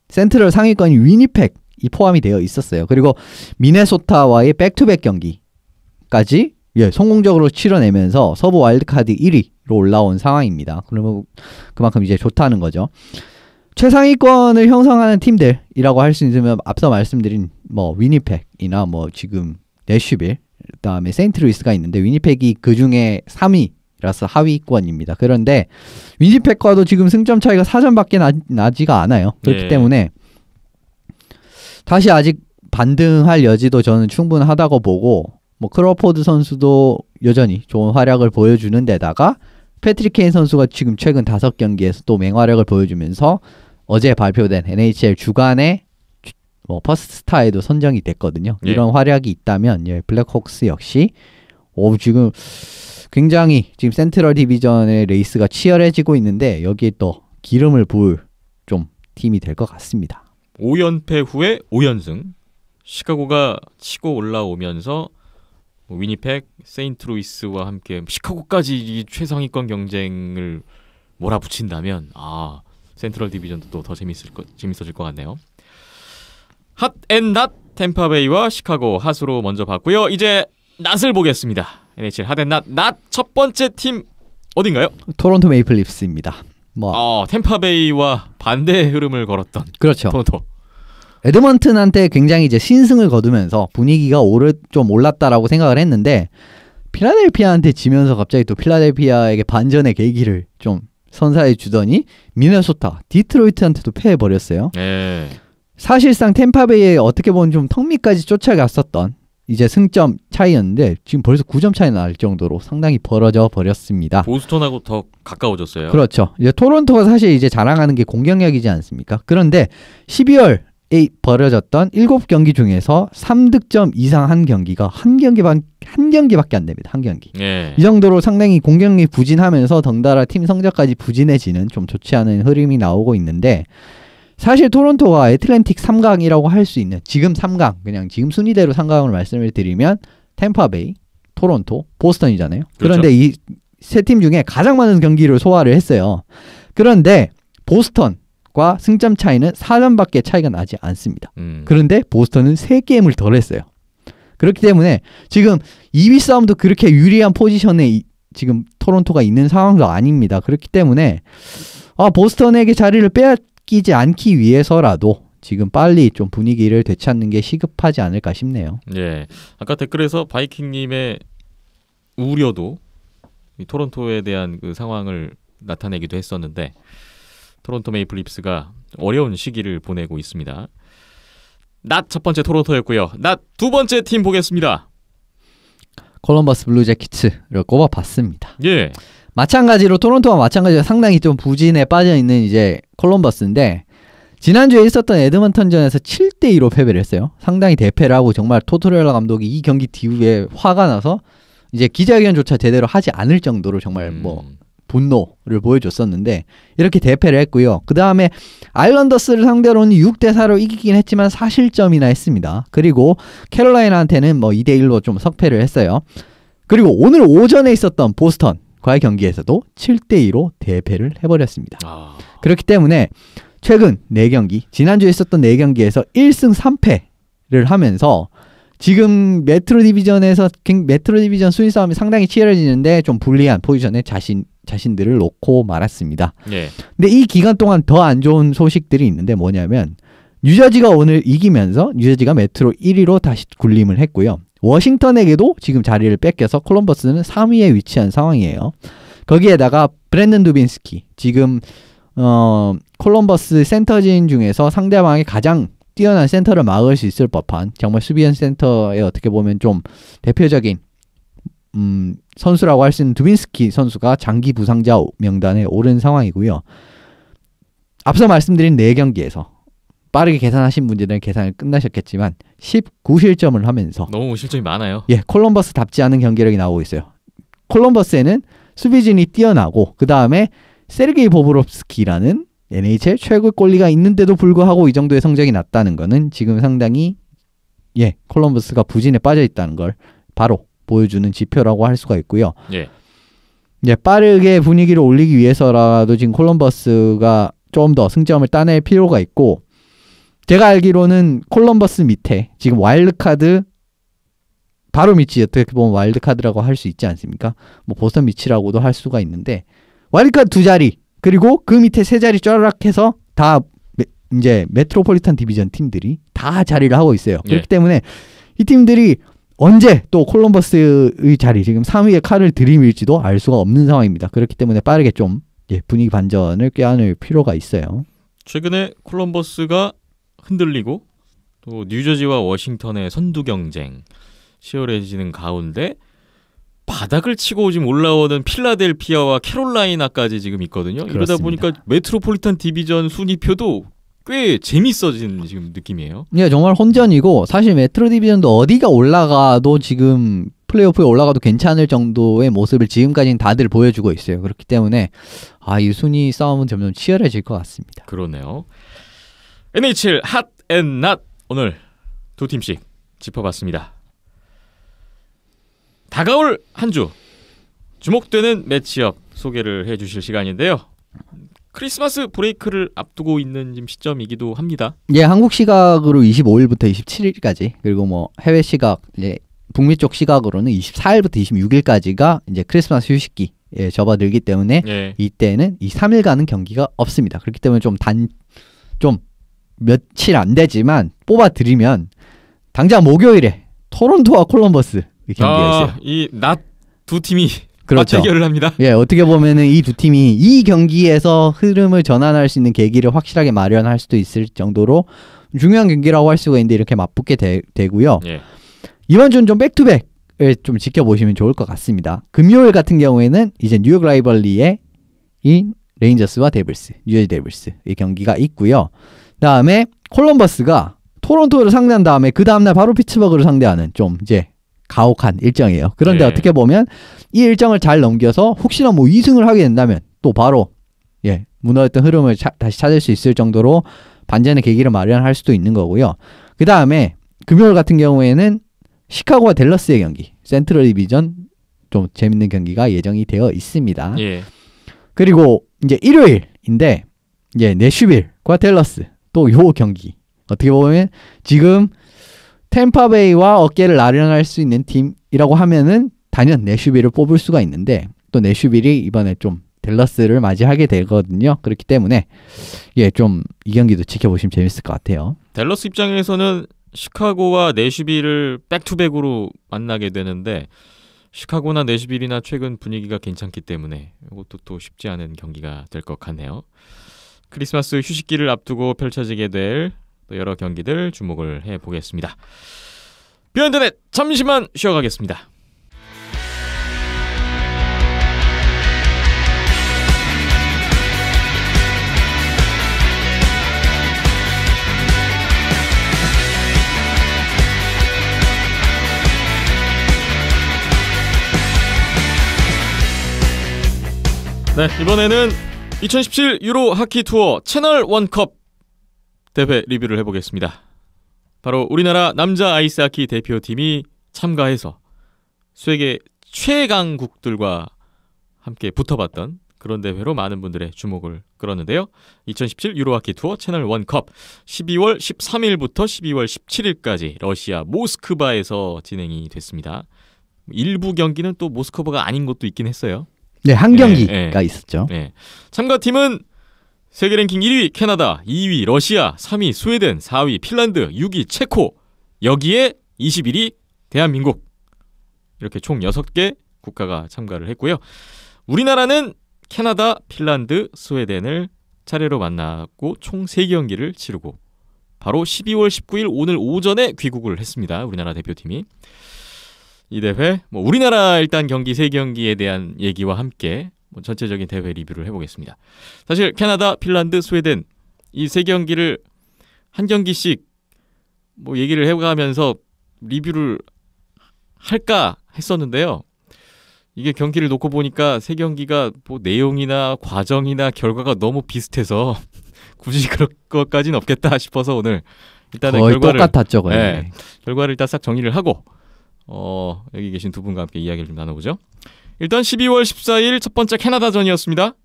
센트럴 상위권이 위니펙이 포함이 되어 있었어요. 그리고 미네소타와의 백투백 경기까지 성공적으로 치러내면서 서부 와일드카드 1위로 올라온 상황입니다. 그러면 그만큼 이제 좋다는 거죠. 최상위권을 형성하는 팀들이라고 할 수 있으면 앞서 말씀드린 뭐 위니펙이나 뭐 지금 내슈빌, 그다음에 세인트루이스가 있는데 위니펙이 그 중에 3위라서 하위권입니다. 그런데 위니펙과도 지금 승점 차이가 4점밖에 나지가 않아요. 그렇기 때문에 다시 아직 반등할 여지도 저는 충분하다고 보고 뭐 크로포드 선수도 여전히 좋은 활약을 보여주는 데다가 패트릭 케인 선수가 지금 최근 5경기에서 또 맹활약을 보여주면서 어제 발표된 NHL 주간의 뭐 퍼스트스타에도 선정이 됐거든요. 예. 이런 활약이 있다면 블랙호크스 역시 지금 굉장히 지금 센트럴 디비전의 레이스가 치열해지고 있는데 여기에 또 기름을 부을 좀 팀이 될 것 같습니다. 5연패 후에 5연승. 시카고가 치고 올라오면서 위니펙, 세인트루이스와 함께 시카고까지 이 최상위권 경쟁을 몰아붙인다면 센트럴 디비전도 또 더 재밌어질 것 같네요. 핫 앤 낫 템파베이와 시카고 핫으로 먼저 봤고요. 이제 낫을 보겠습니다. NHL 핫 앤 낫 첫 번째 팀 어딘가요? 토론토 메이플 립스입니다. 템파베이와 반대의 흐름을 걸었던 그렇죠. 토론토. 에드먼튼한테 굉장히 이제 신승을 거두면서 분위기가 좀 올랐다라고 생각을 했는데 필라델피아한테 지면서 갑자기 또 필라델피아에게 반전의 계기를 좀 선사해 주더니 미네소타, 디트로이트한테도 패해버렸어요. 네. 사실상 템파베이에 어떻게 보면 좀 턱밑까지 쫓아갔었던 이제 승점 차이였는데 지금 벌써 9점 차이 날 정도로 상당히 벌어져 버렸습니다. 보스턴하고 더 가까워졌어요. 그렇죠. 이제 토론토가 사실 이제 자랑하는 게 공격력이지 않습니까? 그런데 12월에 벌어졌던 7경기 중에서 3득점 이상 한 경기가 한 경기밖에 안 됩니다. 한 경기. 예. 이 정도로 상당히 공격력이 부진하면서 덩달아 팀 성적까지 부진해지는 좀 좋지 않은 흐름이 나오고 있는데 사실 토론토가 애틀랜틱 3강이라고 할 수 있는 지금 3강, 그냥 지금 순위대로 3강을 말씀을 드리면 템파베이, 토론토, 보스턴이잖아요. 그렇죠. 그런데 이 세 팀 중에 가장 많은 경기를 소화를 했어요. 그런데 보스턴과 승점 차이는 4점밖에 차이가 나지 않습니다. 그런데 보스턴은 3게임을 덜 했어요. 그렇기 때문에 지금 2위 싸움도 그렇게 유리한 포지션에 지금 토론토가 있는 상황도 아닙니다. 그렇기 때문에 보스턴에게 자리를 빼앗기지 않기 위해서라도 지금 빨리 좀 분위기를 되찾는 게 시급하지 않을까 싶네요. 예. 아까 댓글에서 바이킹님의 우려도 이 토론토에 대한 그 상황을 나타내기도 했었는데 토론토 메이플 립스가 어려운 시기를 보내고 있습니다. 낫 첫 번째 토론토였고요. 낫 두 번째 팀 보겠습니다. 콜럼버스 블루 재킷스를 꼽아봤습니다. 예. 마찬가지로 토론토와 마찬가지로 상당히 좀 부진에 빠져있는 이제 콜럼버스인데 지난주에 있었던 에드먼턴전에서 7대2로 패배를 했어요. 상당히 대패를 하고 정말 토토렐라 감독이 이 경기 뒤에 화가 나서 이제 기자회견조차 제대로 하지 않을 정도로 정말 분노를 보여줬었는데 이렇게 대패를 했고요. 그 다음에 아일랜더스를 상대로는 6대4로 이기긴 했지만 4실점이나 했습니다. 그리고 캐롤라이나한테는 2대1로 좀 석패를 했어요. 그리고 오늘 오전에 있었던 보스턴과의 경기에서도 7대2로 대패를 해버렸습니다. 그렇기 때문에 최근 4경기, 지난주에 있었던 4경기에서 1승 3패를 하면서 지금 메트로 디비전 순위 싸움이 상당히 치열해지는데 좀 불리한 포지션에 자신들을 놓고 말았습니다. 예. 근데 이 기간 동안 더 안 좋은 소식들이 있는데 뭐냐면 뉴저지가 오늘 이기면서 뉴저지가 메트로 1위로 다시 군림을 했고요. 워싱턴에게도 지금 자리를 뺏겨서 콜럼버스는 3위에 위치한 상황이에요. 거기에다가 브랜든 두빈스키, 지금 콜럼버스 센터진 중에서 상대방이 가장 뛰어난 센터를 막을 수 있을 법한 정말 수비형 센터에 어떻게 보면 좀 대표적인 선수라고 할 수 있는 두빈스키 선수가 장기 부상자 명단에 오른 상황이고요. 앞서 말씀드린 4경기에서 빠르게 계산하신 분들은 계산을 끝나셨겠지만 19실점을 하면서 너무 실점이 많아요. 예, 콜럼버스답지 않은 경기력이 나오고 있어요. 콜럼버스에는 수비진이 뛰어나고 그 다음에 세르게이 보브롭스키라는 NHL 최고의 골리가 있는데도 불구하고 이 정도의 성적이 났다는 거는 지금 상당히 콜럼버스가 부진에 빠져 있다는 걸 바로 보여주는 지표라고 할 수가 있고요. 예. 빠르게 분위기를 올리기 위해서라도 지금 콜럼버스가 좀 더 승점을 따낼 필요가 있고, 제가 알기로는 콜럼버스 밑에 지금 와일드카드 바로 밑이 어떻게 보면 와일드카드라고 할 수 있지 않습니까? 뭐 보스턴 밑이라고도 할 수가 있는데 와일드카드 2자리 그리고 그 밑에 3자리 쫘라락 해서 다 이제 메트로폴리탄 디비전 팀들이 다 자리를 하고 있어요. 그렇기 때문에 이 팀들이 언제 또 콜럼버스의 자리 지금 3위의 칼을 들이밀지도 알 수가 없는 상황입니다. 그렇기 때문에 빠르게 좀 분위기 반전을 꾀안을 필요가 있어요. 최근에 콜럼버스가 흔들리고 또 뉴저지와 워싱턴의 선두 경쟁 치열해지는 가운데 바닥을 치고 지금 올라오는 필라델피아와 캐롤라이나까지 지금 있거든요. 그렇습니다. 이러다 보니까 메트로폴리탄 디비전 순위표도 꽤 재밌어진 지금 느낌이에요. 예, 정말 혼전이고 사실 메트로 디비전도 어디가 올라가도 지금 플레이오프에 올라가도 괜찮을 정도의 모습을 지금까지는 다들 보여주고 있어요. 그렇기 때문에 이 순위 싸움은 점점 치열해질 것 같습니다. 그러네요. NHL 핫 앤 낫 오늘 두 팀씩 짚어봤습니다. 다가올 한 주 주목되는 매치업 소개를 해주실 시간인데요. 크리스마스 브레이크를 앞두고 있는 지금 시점이기도 합니다. 예, 한국 시각으로 25일부터 27일까지 그리고 뭐 해외 시각 북미 쪽 시각으로는 24일부터 26일까지가 이제 크리스마스 휴식기에 접어들기 때문에 이때는 이 3일간은 경기가 없습니다. 그렇기 때문에 좀 며칠 안 되지만 뽑아드리면 당장 목요일에 토론토와 콜럼버스 경기가 있어요. 이 낮 두 팀이 그렇죠. 맞대결을 합니다. 예, 어떻게 보면은 이 두 팀이 이 경기에서 흐름을 전환할 수 있는 계기를 확실하게 마련할 수도 있을 정도로 중요한 경기라고 할 수가 있는데 이렇게 맞붙게 되고요. 이번 주는 좀 백투백을 좀 지켜보시면 좋을 것 같습니다. 금요일 같은 경우에는 이제 뉴욕 라이벌리의 이 레인저스와 데블스, 뉴저지 데블스 이 경기가 있고요. 그다음에 콜럼버스가 토론토를 상대한 다음에 그 다음날 바로 피츠버그를 상대하는 좀 이제 가혹한 일정이에요. 그런데 어떻게 보면 이 일정을 잘 넘겨서 혹시나 뭐 2승을 하게 된다면 또 바로 무너졌던 흐름을 다시 찾을 수 있을 정도로 반전의 계기를 마련할 수도 있는 거고요. 그 다음에 금요일 같은 경우에는 시카고와 댈러스의 경기, 센트럴 디비전 좀 재밌는 경기가 예정이 되어 있습니다. 그리고 이제 일요일인데 내슈빌과 댈러스 또 요 경기 어떻게 보면 지금 템파베이와 어깨를 나란할 수 있는 팀이라고 하면은 단연 내슈빌을 뽑을 수가 있는데 또 내슈빌이 이번에 좀 댈러스를 맞이하게 되거든요. 그렇기 때문에 좀 이 경기도 지켜보시면 재밌을 것 같아요. 댈러스 입장에서는 시카고와 내슈빌을 백투백으로 만나게 되는데 시카고나 내슈빌이나 최근 분위기가 괜찮기 때문에 이것도 또 쉽지 않은 경기가 될 것 같네요. 크리스마스 휴식기를 앞두고 펼쳐지게 될 여러 경기들 주목을 해보겠습니다. 비하인드넷 잠시만 쉬어가겠습니다. 네, 이번에는 2017 유로 하키 투어 채널 1컵 대회 리뷰를 해보겠습니다. 바로 우리나라 남자 아이스하키 대표팀이 참가해서 세계 최강국들과 함께 붙어봤던 그런 대회로 많은 분들의 주목을 끌었는데요. 2017 유로하키 투어 채널 1컵 12월 13일부터 12월 17일까지 러시아 모스크바에서 진행이 됐습니다. 일부 경기는 또 모스크바가 아닌 곳도 있긴 했어요. 네, 한 경기가 있었죠. 참가팀은 세계 랭킹 1위 캐나다, 2위 러시아, 3위 스웨덴, 4위 핀란드, 6위 체코, 여기에 21위 대한민국. 이렇게 총 6개 국가가 참가를 했고요. 우리나라는 캐나다, 핀란드, 스웨덴을 차례로 만나고 총 3경기를 치르고 바로 12월 19일 오늘 오전에 귀국을 했습니다. 우리나라 대표팀이. 이 대회 우리나라 일단 경기 3경기에 대한 얘기와 함께 전체적인 대회 리뷰를 해보겠습니다. 사실 캐나다, 핀란드, 스웨덴 이 세 경기를 한 경기씩 뭐 얘기를 해가면서 리뷰를 할까 했었는데요. 이게 경기를 놓고 보니까 세 경기가 뭐 내용이나 과정이나 결과가 너무 비슷해서 굳이 그럴 것까지는 없겠다 싶어서 오늘 일단은 거의 결과를 똑같았죠. 거의. 네, 결과를 일단 싹 정리를 하고 여기 계신 두 분과 함께 이야기를 좀 나눠보죠. 일단 12월 14일 첫 번째 캐나다전이었습니다.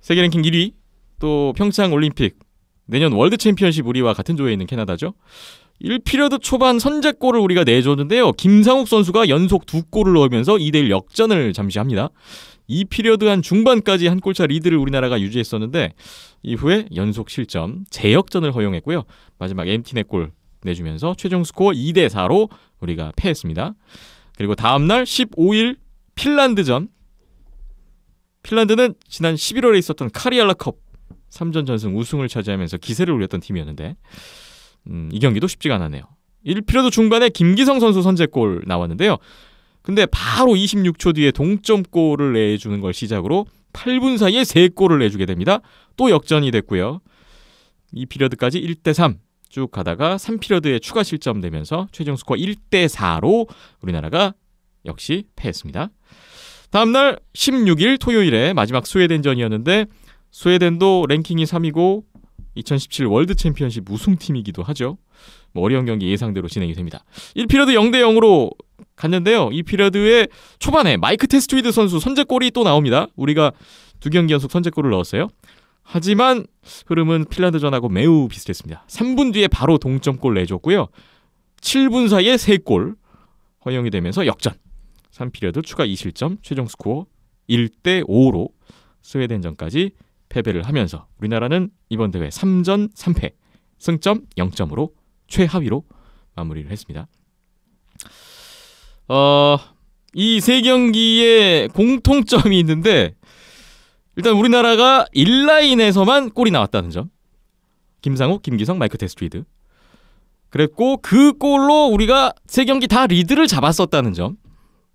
세계 랭킹 1위, 또 평창 올림픽, 내년 월드 챔피언십 우리와 같은 조에 있는 캐나다죠. 1피리어드 초반 선제골을 우리가 내줬는데요. 김상욱 선수가 연속 2골을 넣으면서 2대1 역전을 잠시 합니다. 2피리어드 한 중반까지 한 골차 리드를 우리나라가 유지했었는데 이후에 연속 실점, 재역전을 허용했고요. 마지막 엠티넷 골 내주면서 최종 스코어 2대4로 우리가 패했습니다. 그리고 다음날 15일 핀란드전. 핀란드는 지난 11월에 있었던 카리알라컵 3전 전승 우승을 차지하면서 기세를 올렸던 팀이었는데 이 경기도 쉽지가 않았네요. 1피리어드 중반에 김기성 선수 선제골 나왔는데요. 근데 바로 26초 뒤에 동점골을 내주는 걸 시작으로 8분 사이에 3골을 내주게 됩니다. 또 역전이 됐고요. 2피리어드까지 1대3 쭉 가다가 3피리어드에 추가 실점 되면서 최종 스코어 1대4로 우리나라가 역시 패했습니다. 다음날 16일 토요일에 마지막 스웨덴전이었는데 스웨덴도 랭킹이 3위고 2017 월드 챔피언십 우승팀이기도 하죠. 뭐 어려운 경기 예상대로 진행이 됩니다. 1피리어드 0대0으로 갔는데요. 2피리어드의 초반에 마이크 테스트위드 선수 선제골이 또 나옵니다. 우리가 2경기 연속 선제골을 넣었어요. 하지만 흐름은 핀란드전하고 매우 비슷했습니다. 3분 뒤에 바로 동점골 내줬고요. 7분 사이에 3골 허용이 되면서 역전. 3피리어드 추가 2실점, 최종 스코어 1대5로 스웨덴전까지 패배를 하면서 우리나라는 이번 대회 3전 3패, 승점 0점으로 최하위로 마무리를 했습니다. 이 세 경기에 공통점이 있는데 일단 우리나라가 1라인에서만 골이 나왔다는 점. 김상욱, 김기성, 마이크 테스트리드. 그랬고 그 골로 우리가 세 경기 다 리드를 잡았었다는 점.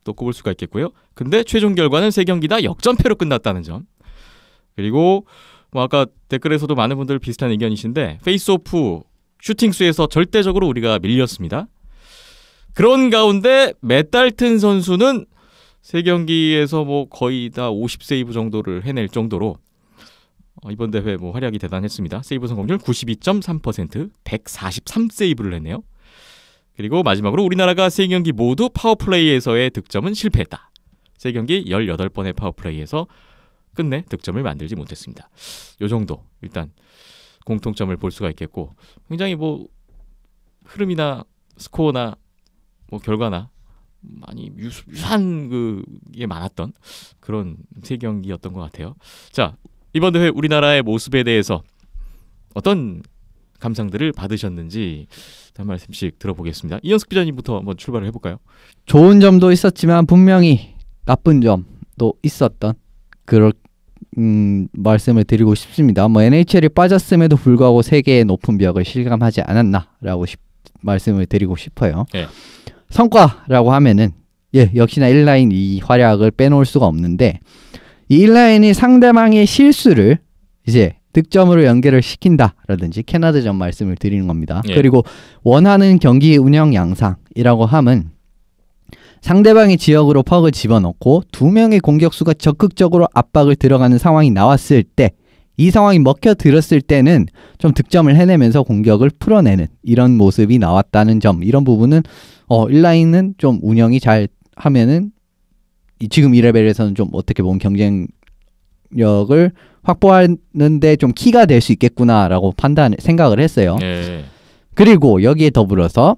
또 꼽을 수가 있겠고요. 근데 최종 결과는 세 경기 다 역전패로 끝났다는 점. 그리고 뭐 아까 댓글에서도 많은 분들 비슷한 의견이신데 페이스오프 슈팅수에서 절대적으로 우리가 밀렸습니다. 그런 가운데 맷달튼 선수는 세 경기에서 뭐 거의 다 50세이브 정도를 해낼 정도로 이번 대회 뭐 활약이 대단했습니다. 세이브 성공률 92.3%, 143세이브를 했네요. 그리고 마지막으로 우리나라가 세 경기 모두 파워플레이에서의 득점은 실패했다. 세 경기 18번의 파워플레이에서 끝내 득점을 만들지 못했습니다. 요 정도 일단 공통점을 볼 수가 있겠고 굉장히 뭐 흐름이나 스코어나 뭐 결과나 많이 유사한 그게 많았던 그런 세 경기였던 것 같아요. 자, 이번 대회 우리나라의 모습에 대해서 어떤 감상들을 받으셨는지 한 말씀씩 들어보겠습니다. 이현숙 기자님부터 한번 출발을 해볼까요? 좋은 점도 있었지만 분명히 나쁜 점도 있었던 그런 말씀을 드리고 싶습니다. 뭐 NHL이 빠졌음에도 불구하고 세계의 높은 벽을 실감하지 않았나라고 말씀을 드리고 싶어요. 네. 성과라고 하면은 역시나 1라인 이 활약을 빼놓을 수가 없는데 이 1라인이 상대방의 실수를 이제 득점으로 연결을 시킨다라든지 캐나다전 말씀을 드리는 겁니다. 예. 그리고 원하는 경기 운영 양상이라고 하면 상대방의 지역으로 퍽을 집어넣고 두 명의 공격수가 적극적으로 압박을 들어가는 상황이 나왔을 때 이 상황이 먹혀들었을 때는 좀 득점을 해내면서 공격을 풀어내는 이런 모습이 나왔다는 점, 이런 부분은 1라인은 좀 운영이 잘 하면은 지금 이 레벨에서는 좀 어떻게 보면 경쟁력을 확보하는데 좀 키가 될 수 있겠구나라고 생각을 했어요. 네. 그리고 여기에 더불어서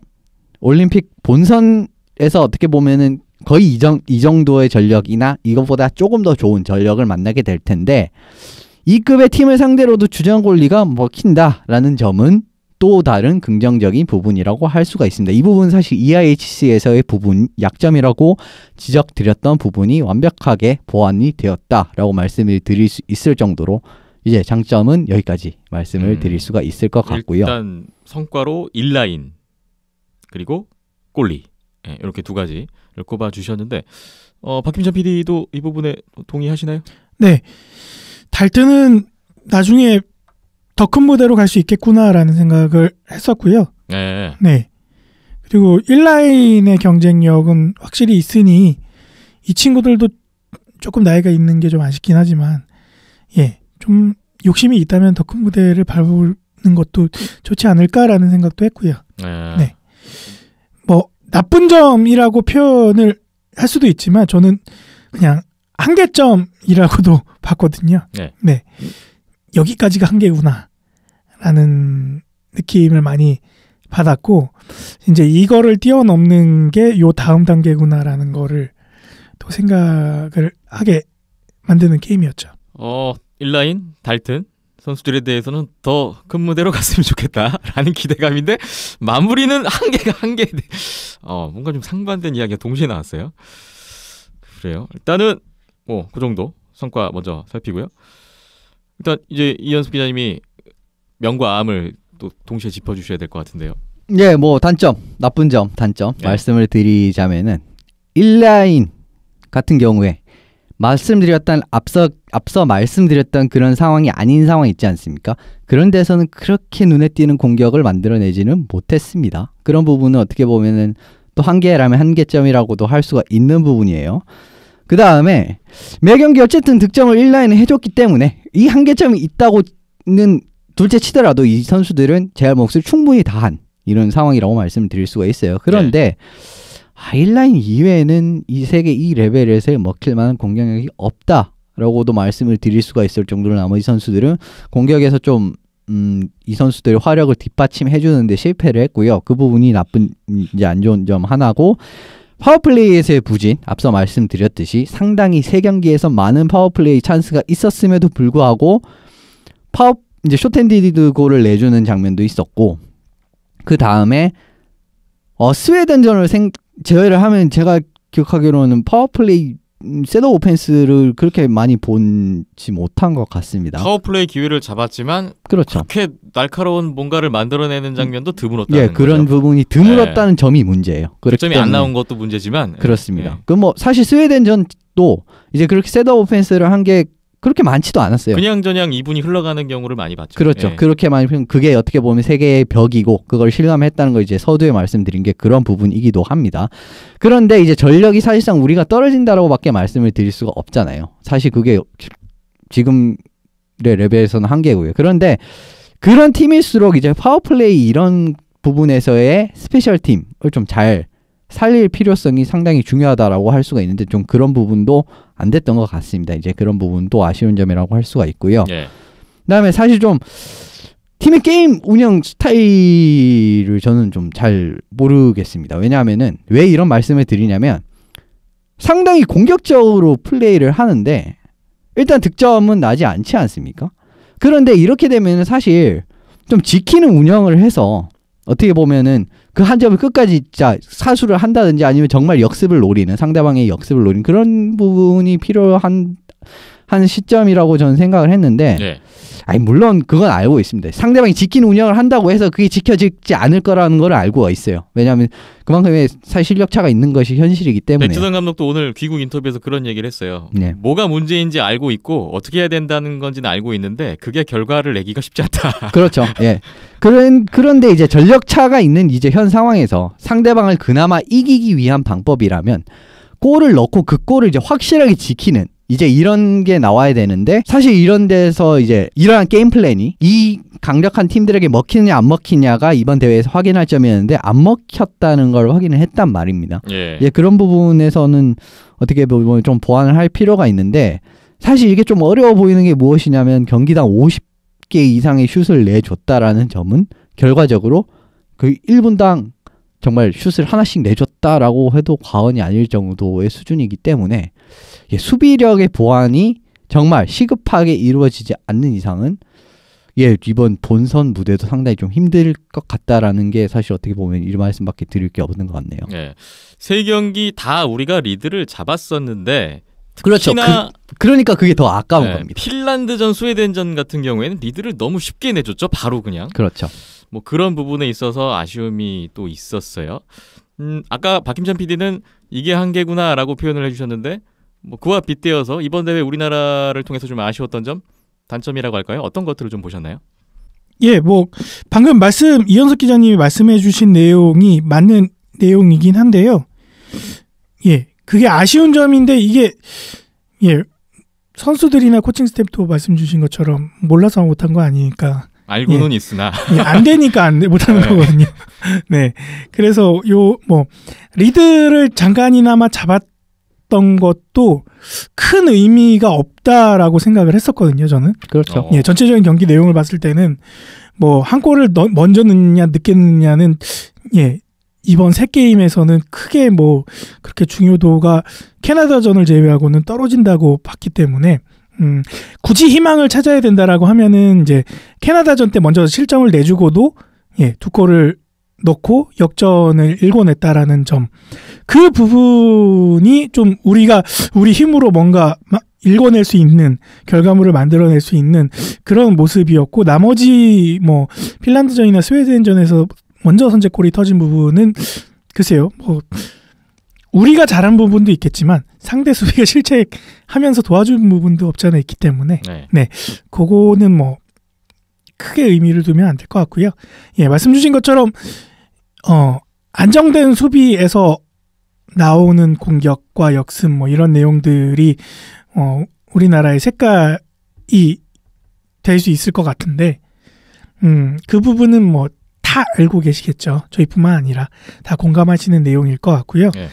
올림픽 본선에서 어떻게 보면은 거의 이 정도의 전력이나 이것보다 조금 더 좋은 전력을 만나게 될 텐데 이 급의 팀을 상대로도 주전 골리가 먹힌다라는 점은 또 다른 긍정적인 부분이라고 할 수가 있습니다. 이 부분 사실 EIHC에서의 부분 약점이라고 지적드렸던 부분이 완벽하게 보완이 되었다라고 말씀을 드릴 수 있을 정도로 이제 장점은 여기까지 말씀을 드릴 수가 있을 것 같고요. 일단 성과로 1라인 그리고 골리 이렇게 두 가지를 꼽아주셨는데 박김찬 PD도 이 부분에 동의하시나요? 네. 달튼은 나중에 더 큰 무대로 갈 수 있겠구나라는 생각을 했었고요. 네. 네. 그리고 1라인의 경쟁력은 확실히 있으니 이 친구들도 조금 나이가 있는 게 좀 아쉽긴 하지만 좀 욕심이 있다면 더 큰 무대를 밟는 것도 좋지 않을까라는 생각도 했고요. 네. 뭐 나쁜 점이라고 표현을 할 수도 있지만 저는 그냥 한계점이라고도 봤거든요. 네. 여기까지가 한계구나 라는 느낌을 많이 받았고 이제 이거를 뛰어넘는 게 요 다음 단계구나라는 거를 또 생각을 하게 만드는 게임이었죠. 1라인 달튼 선수들에 대해서는 더 큰 무대로 갔으면 좋겠다라는 기대감인데 마무리는 한계. 뭔가 좀 상반된 이야기가 동시에 나왔어요. 그래요. 일단은 그 정도 성과 먼저 살피고요. 일단 이제 이현숙 기자님이 명과 암을 또 동시에 짚어주셔야 될 것 같은데요. 네, 뭐 단점, 나쁜 점, 단점 말씀을 드리자면은 1라인 같은 경우에 앞서 말씀드렸던 그런 상황이 아닌 상황 있지 않습니까? 그런 데서는 그렇게 눈에 띄는 공격을 만들어내지는 못했습니다. 그런 부분은 어떻게 보면은 또 한계라면 한계점이라고도 할 수가 있는 부분이에요. 그 다음에 매 경기 어쨌든 득점을 1라인에 해줬기 때문에 이 한계점이 있다고는 둘째 치더라도 이 선수들은 제 몫을 충분히 다한 이런 상황이라고 말씀을 드릴 수가 있어요. 그런데 1라인 이외에는 이 세계 이 레벨에서 먹힐 만한 공격력이 없다라고도 말씀을 드릴 수가 있을 정도로 나머지 선수들은 공격에서 좀 이 선수들의 화력을 뒷받침해 주는데 실패를 했고요. 그 부분이 이제 안 좋은 점 하나고, 파워플레이에서의 부진, 앞서 말씀드렸듯이 상당히 3경기에서 많은 파워플레이 찬스가 있었음에도 불구하고 이제 숏핸디드 골을 내주는 장면도 있었고, 그 다음에 스웨덴전을 제외를 하면 제가 기억하기로는 파워플레이 셋업 오펜스를 그렇게 많이 보지 못한 것 같습니다. 파워플레이 기회를 잡았지만 그렇죠. 그렇게 날카로운 뭔가를 만들어내는 장면도 드물었다는 그런 거죠. 부분이 드물었다는 점이 문제예요. 득점이 안 나온 것도 문제지만 그렇습니다. 그럼 뭐 사실 스웨덴전도 이제 그렇게 셋업 오펜스를 한 게 그렇게 많지도 않았어요. 그냥저냥 2분이 흘러가는 경우를 많이 봤죠. 그렇죠. 그렇게 많이 그게 어떻게 보면 세계의 벽이고 그걸 실감했다는 걸 이제 서두에 말씀드린 게 그런 부분이기도 합니다. 그런데 이제 전력이 사실상 우리가 떨어진다라고밖에 말씀을 드릴 수가 없잖아요. 사실 그게 지금의 레벨에서는 한계고요. 그런데 그런 팀일수록 이제 파워플레이 이런 부분에서의 스페셜 팀을 좀 잘 살릴 필요성이 상당히 중요하다라고 할 수가 있는데 좀 그런 부분도 안 됐던 것 같습니다. 이제 그런 부분도 아쉬운 점이라고 할 수가 있고요. 그다음에 사실 좀 팀의 게임 운영 스타일을 저는 좀 잘 모르겠습니다. 왜냐하면은 왜 이런 말씀을 드리냐면 상당히 공격적으로 플레이를 하는데 일단 득점은 나지 않지 않습니까? 그런데 이렇게 되면은 사실 좀 지키는 운영을 해서 어떻게 보면은 그 한 점을 끝까지 진짜 사수를 한다든지 아니면 정말 역습을 노리는 상대방의 역습을 노리는 그런 부분이 필요한 시점이라고 저는 생각을 했는데 아니 물론 그건 알고 있습니다. 상대방이 지키는 운영을 한다고 해서 그게 지켜지지 않을 거라는 걸 알고 있어요. 왜냐하면 그만큼의 사실 실력 차가 있는 것이 현실이기 때문에. 백두산 감독도 오늘 귀국 인터뷰에서 그런 얘기를 했어요. 뭐가 문제인지 알고 있고 어떻게 해야 된다는 건지는 알고 있는데 그게 결과를 내기가 쉽지 않다. 그렇죠. 그런데 이제 전력 차가 있는 이제 현 상황에서 상대방을 그나마 이기기 위한 방법이라면 골을 넣고 그 골을 이제 확실하게 지키는 이제 이런 게 나와야 되는데 사실 이런 데서 이제 이러한 게임 플랜이 이 강력한 팀들에게 먹히느냐 안 먹히냐가 이번 대회에서 확인할 점이었는데 안 먹혔다는 걸 확인을 했단 말입니다. 그런 부분에서는 어떻게 보면 좀 보완을 할 필요가 있는데 사실 이게 좀 어려워 보이는 게 무엇이냐면 경기당 50개 이상의 슛을 내줬다라는 점은 결과적으로 그 1분당 정말 슛을 하나씩 내줬다라고 해도 과언이 아닐 정도의 수준이기 때문에 수비력의 보완이 정말 시급하게 이루어지지 않는 이상은 이번 본선 무대도 상당히 좀 힘들 것 같다라는 게 사실 어떻게 보면 이 말씀밖에 드릴 게 없는 것 같네요. 3경기 다 우리가 리드를 잡았었는데 그렇죠. 그러니까 그게 더 아까운 겁니다. 핀란드전, 스웨덴전 같은 경우에는 리드를 너무 쉽게 내줬죠. 바로 그냥. 그렇죠. 뭐 그런 부분에 있어서 아쉬움이 또 있었어요. 아까 박힘찬 PD는 이게 한계구나라고 표현을 해주셨는데 뭐 그와 빗대어서 이번 대회 우리나라를 통해서 좀 아쉬웠던 점, 단점이라고 할까요? 어떤 것들을 좀 보셨나요? 예, 뭐 방금 이현석 기자님이 말씀해주신 내용이 맞는 내용이긴 한데요. 예, 그게 아쉬운 점인데 이게 예 선수들이나 코칭 스태프도 말씀 주신 것처럼 몰라서 못한 거 아니니까. 알고는 있으나 예, 안 되니까 못하는 네. 거거든요. 네, 그래서 뭐 리드를 잠깐이나마 잡았던 것도 큰 의미가 없다라고 생각을 했었거든요. 저는. 그렇죠. 예, 전체적인 경기 내용을 봤을 때는 뭐 한 골을 먼저 넣느냐 늦게 넣느냐는 예 이번 세 게임에서는 크게 뭐 그렇게 중요도가 캐나다전을 제외하고는 떨어진다고 봤기 때문에 굳이 희망을 찾아야 된다라고 하면은 이제 캐나다전 때 먼저 실점을 내주고도 예, 2골을 넣고 역전을 일궈냈다라는 점, 그 부분이 좀 우리 힘으로 뭔가 일궈낼 수 있는 결과물을 만들어낼 수 있는 그런 모습이었고, 나머지 뭐 핀란드전이나 스웨덴전에서 먼저 선제골이 터진 부분은 글쎄요, 뭐 우리가 잘한 부분도 있겠지만 상대 수비가 실책하면서 도와준 부분도 없지 않아 있기 때문에 네, 그거는 뭐 크게 의미를 두면 안 될 것 같고요. 예, 말씀 주신 것처럼 안정된 수비에서 나오는 공격과 역습 뭐 이런 내용들이 우리나라의 색깔이 될 수 있을 것 같은데 그 부분은 뭐 다 알고 계시겠죠. 저희뿐만 아니라 다 공감하시는 내용일 것 같고요. 네.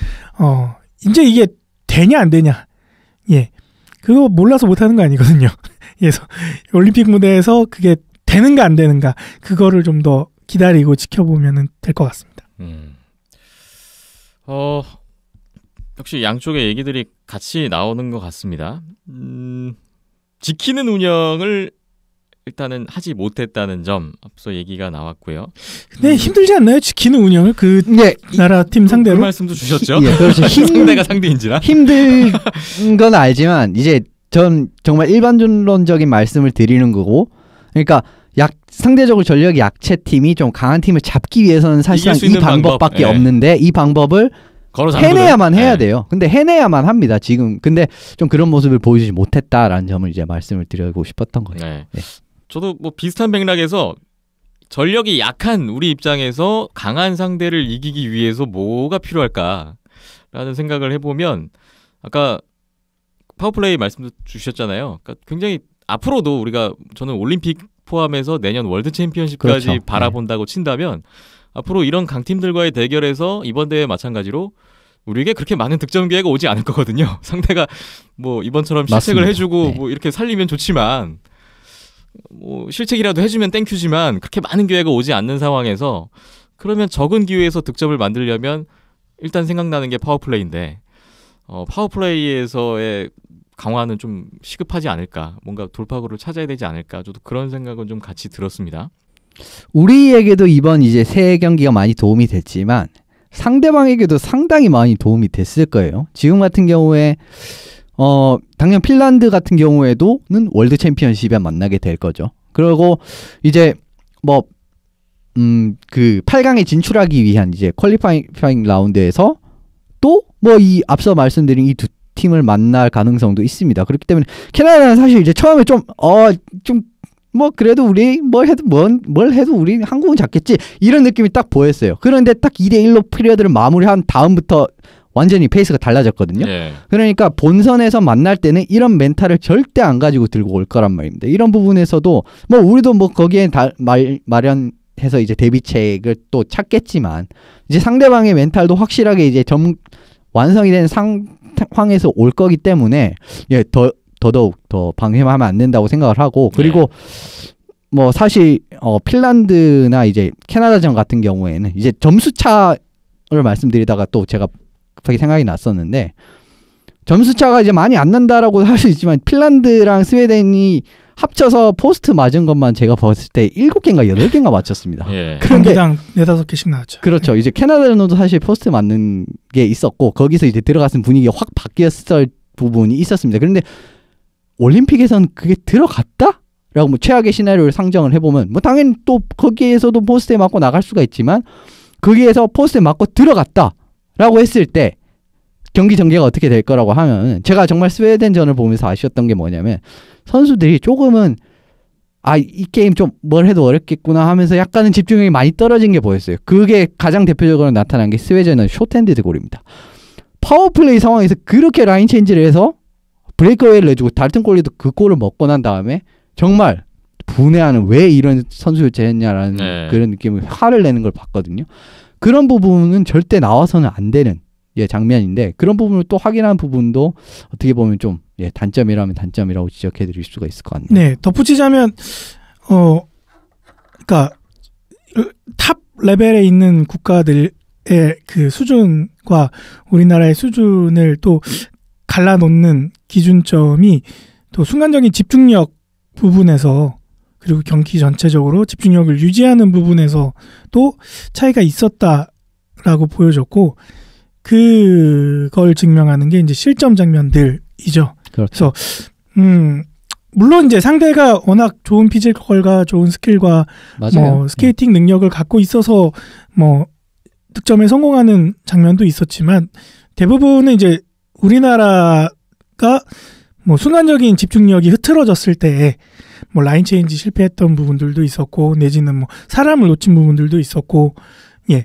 이제 이게 되냐 안 되냐, 예, 그거 몰라서 못하는 거 아니거든요. 그래서 올림픽 무대에서 그게 되는가 안 되는가, 그거를 좀 더 기다리고 지켜보면 될 것 같습니다. 역시 양쪽의 얘기들이 같이 나오는 것 같습니다. 지키는 운영을 일단은 하지 못했다는 점 앞서 얘기가 나왔고요. 근데 힘들지 않나요? 지키는 운영을 그 나라 팀 상대로? 그 말씀도 주셨죠. 예, 그렇죠. 상대가 상대인지라. 힘든 건 알지만 이제 전 정말 일반론적인 말씀을 드리는 거고, 그러니까 상대적으로 전력이 약체 팀이 좀 강한 팀을 잡기 위해서는 사실은 이길 수 이 있는 방법밖에 방법, 없는데 이 방법을 해내야만 해야 돼요. 근데 해내야만 합니다. 지금 근데 좀 그런 모습을 보여주지 못했다라는 점을 이제 말씀을 드리고 싶었던 거예요. 네. 네. 저도 뭐 비슷한 맥락에서 전력이 약한 우리 입장에서 강한 상대를 이기기 위해서 뭐가 필요할까라는 생각을 해보면, 아까 파워플레이 말씀도 주셨잖아요. 그러니까 굉장히 앞으로도 우리가, 저는 올림픽 포함해서 내년 월드 챔피언십까지 그렇죠. 바라본다고 친다면 앞으로 이런 강팀들과의 대결에서 이번 대회 마찬가지로 우리에게 그렇게 많은 득점 기회가 오지 않을 거거든요. 상대가 뭐 이번처럼 실책을 맞습니다. 해주고 네. 뭐 이렇게 살리면 좋지만, 뭐 실책이라도 해주면 땡큐지만 그렇게 많은 기회가 오지 않는 상황에서, 그러면 적은 기회에서 득점을 만들려면 일단 생각나는 게 파워플레이인데, 파워플레이에서의 강화는 좀 시급하지 않을까, 뭔가 돌파구를 찾아야 되지 않을까, 저도 그런 생각은 좀 같이 들었습니다. 우리에게도 이번 이제 새 경기가 많이 도움이 됐지만 상대방에게도 상당히 많이 도움이 됐을 거예요. 지금 같은 경우에 당연 핀란드 같은 경우에도는 월드 챔피언십에 만나게 될 거죠. 그리고 이제 뭐 그 8강에 진출하기 위한 이제 퀄리파잉 라운드에서 또 뭐 이 앞서 말씀드린 이 두 팀을 만날 가능성도 있습니다. 그렇기 때문에 캐나다는 사실 이제 처음에 좀 뭐 그래도 우리 뭘 해도 우리 한국은 잡겠지 이런 느낌이 딱 보였어요. 그런데 딱 2대1로 피리어드를 마무리한 다음부터 완전히 페이스가 달라졌거든요. 예. 그러니까 본선에서 만날 때는 이런 멘탈을 절대 안 가지고 들고 올 거란 말입니다. 이런 부분에서도 뭐 우리도 뭐 거기에 마련해서 이제 대비책을 또 찾겠지만, 이제 상대방의 멘탈도 확실하게 이제 완성이 된 상황에서 올 거기 때문에 예, 더더욱 더 방심하면 안 된다고 생각을 하고, 그리고 뭐 사실 핀란드나 이제 캐나다전 같은 경우에는 이제 점수 차를 말씀드리다가 또 제가 갑자기 생각이 났었는데, 점수 차가 이제 많이 안 난다라고 할 수 있지만 핀란드랑 스웨덴이 합쳐서 포스트 맞은 것만 제가 봤을 때 7개인가 8개인가 맞췄습니다. 예. 그런데 경기당 4-5개씩 나왔죠. 그렇죠. 이제 캐나다전도 사실 포스트 맞는 게 있었고 거기서 이제 들어갔으면 분위기가 확 바뀌었을 부분이 있었습니다. 그런데 올림픽에서는 그게 들어갔다? 라고 뭐 최악의 시나리오를 상정을 해보면 뭐 당연히 또 거기에서도 포스트에 맞고 나갈 수가 있지만, 거기에서 포스트에 맞고 들어갔다 라고 했을 때 경기 전개가 어떻게 될 거라고 하면, 제가 정말 스웨덴전을 보면서 아쉬웠던 게 뭐냐면 선수들이 조금은 이 게임 좀 뭘 해도 어렵겠구나 하면서 약간은 집중력이 많이 떨어진 게 보였어요. 그게 가장 대표적으로 나타난 게 스웨저는 숏핸디드 골입니다. 파워플레이 상황에서 그렇게 라인 체인지를 해서 브레이크웨이를 내주고 달튼 콜리도 그 골을 먹고 난 다음에 정말 분해하는 왜 이런 선수 교체했냐라는 그런 느낌을 화를 내는 걸 봤거든요. 그런 부분은 절대 나와서는 안 되는 장면인데 그런 부분을 또 확인한 부분도 어떻게 보면 좀 단점이라면 단점이라고 지적해드릴 수가 있을 것 같네요. 네, 덧붙이자면 그러니까 탑 레벨에 있는 국가들의 그 수준과 우리나라의 수준을 또 갈라놓는 기준점이 또 순간적인 집중력 부분에서 그리고 경기 전체적으로 집중력을 유지하는 부분에서 또 차이가 있었다라고 보여졌고 그걸 증명하는 게 이제 실점 장면들이죠. 그렇죠. 그래서 물론 이제 상대가 워낙 좋은 피지컬과 좋은 스킬과 뭐 스케이팅 능력을 갖고 있어서 뭐 득점에 성공하는 장면도 있었지만 대부분은 이제 우리나라가 뭐 순간적인 집중력이 흐트러졌을 때 뭐 라인 체인지 실패했던 부분들도 있었고 내지는 뭐 사람을 놓친 부분들도 있었고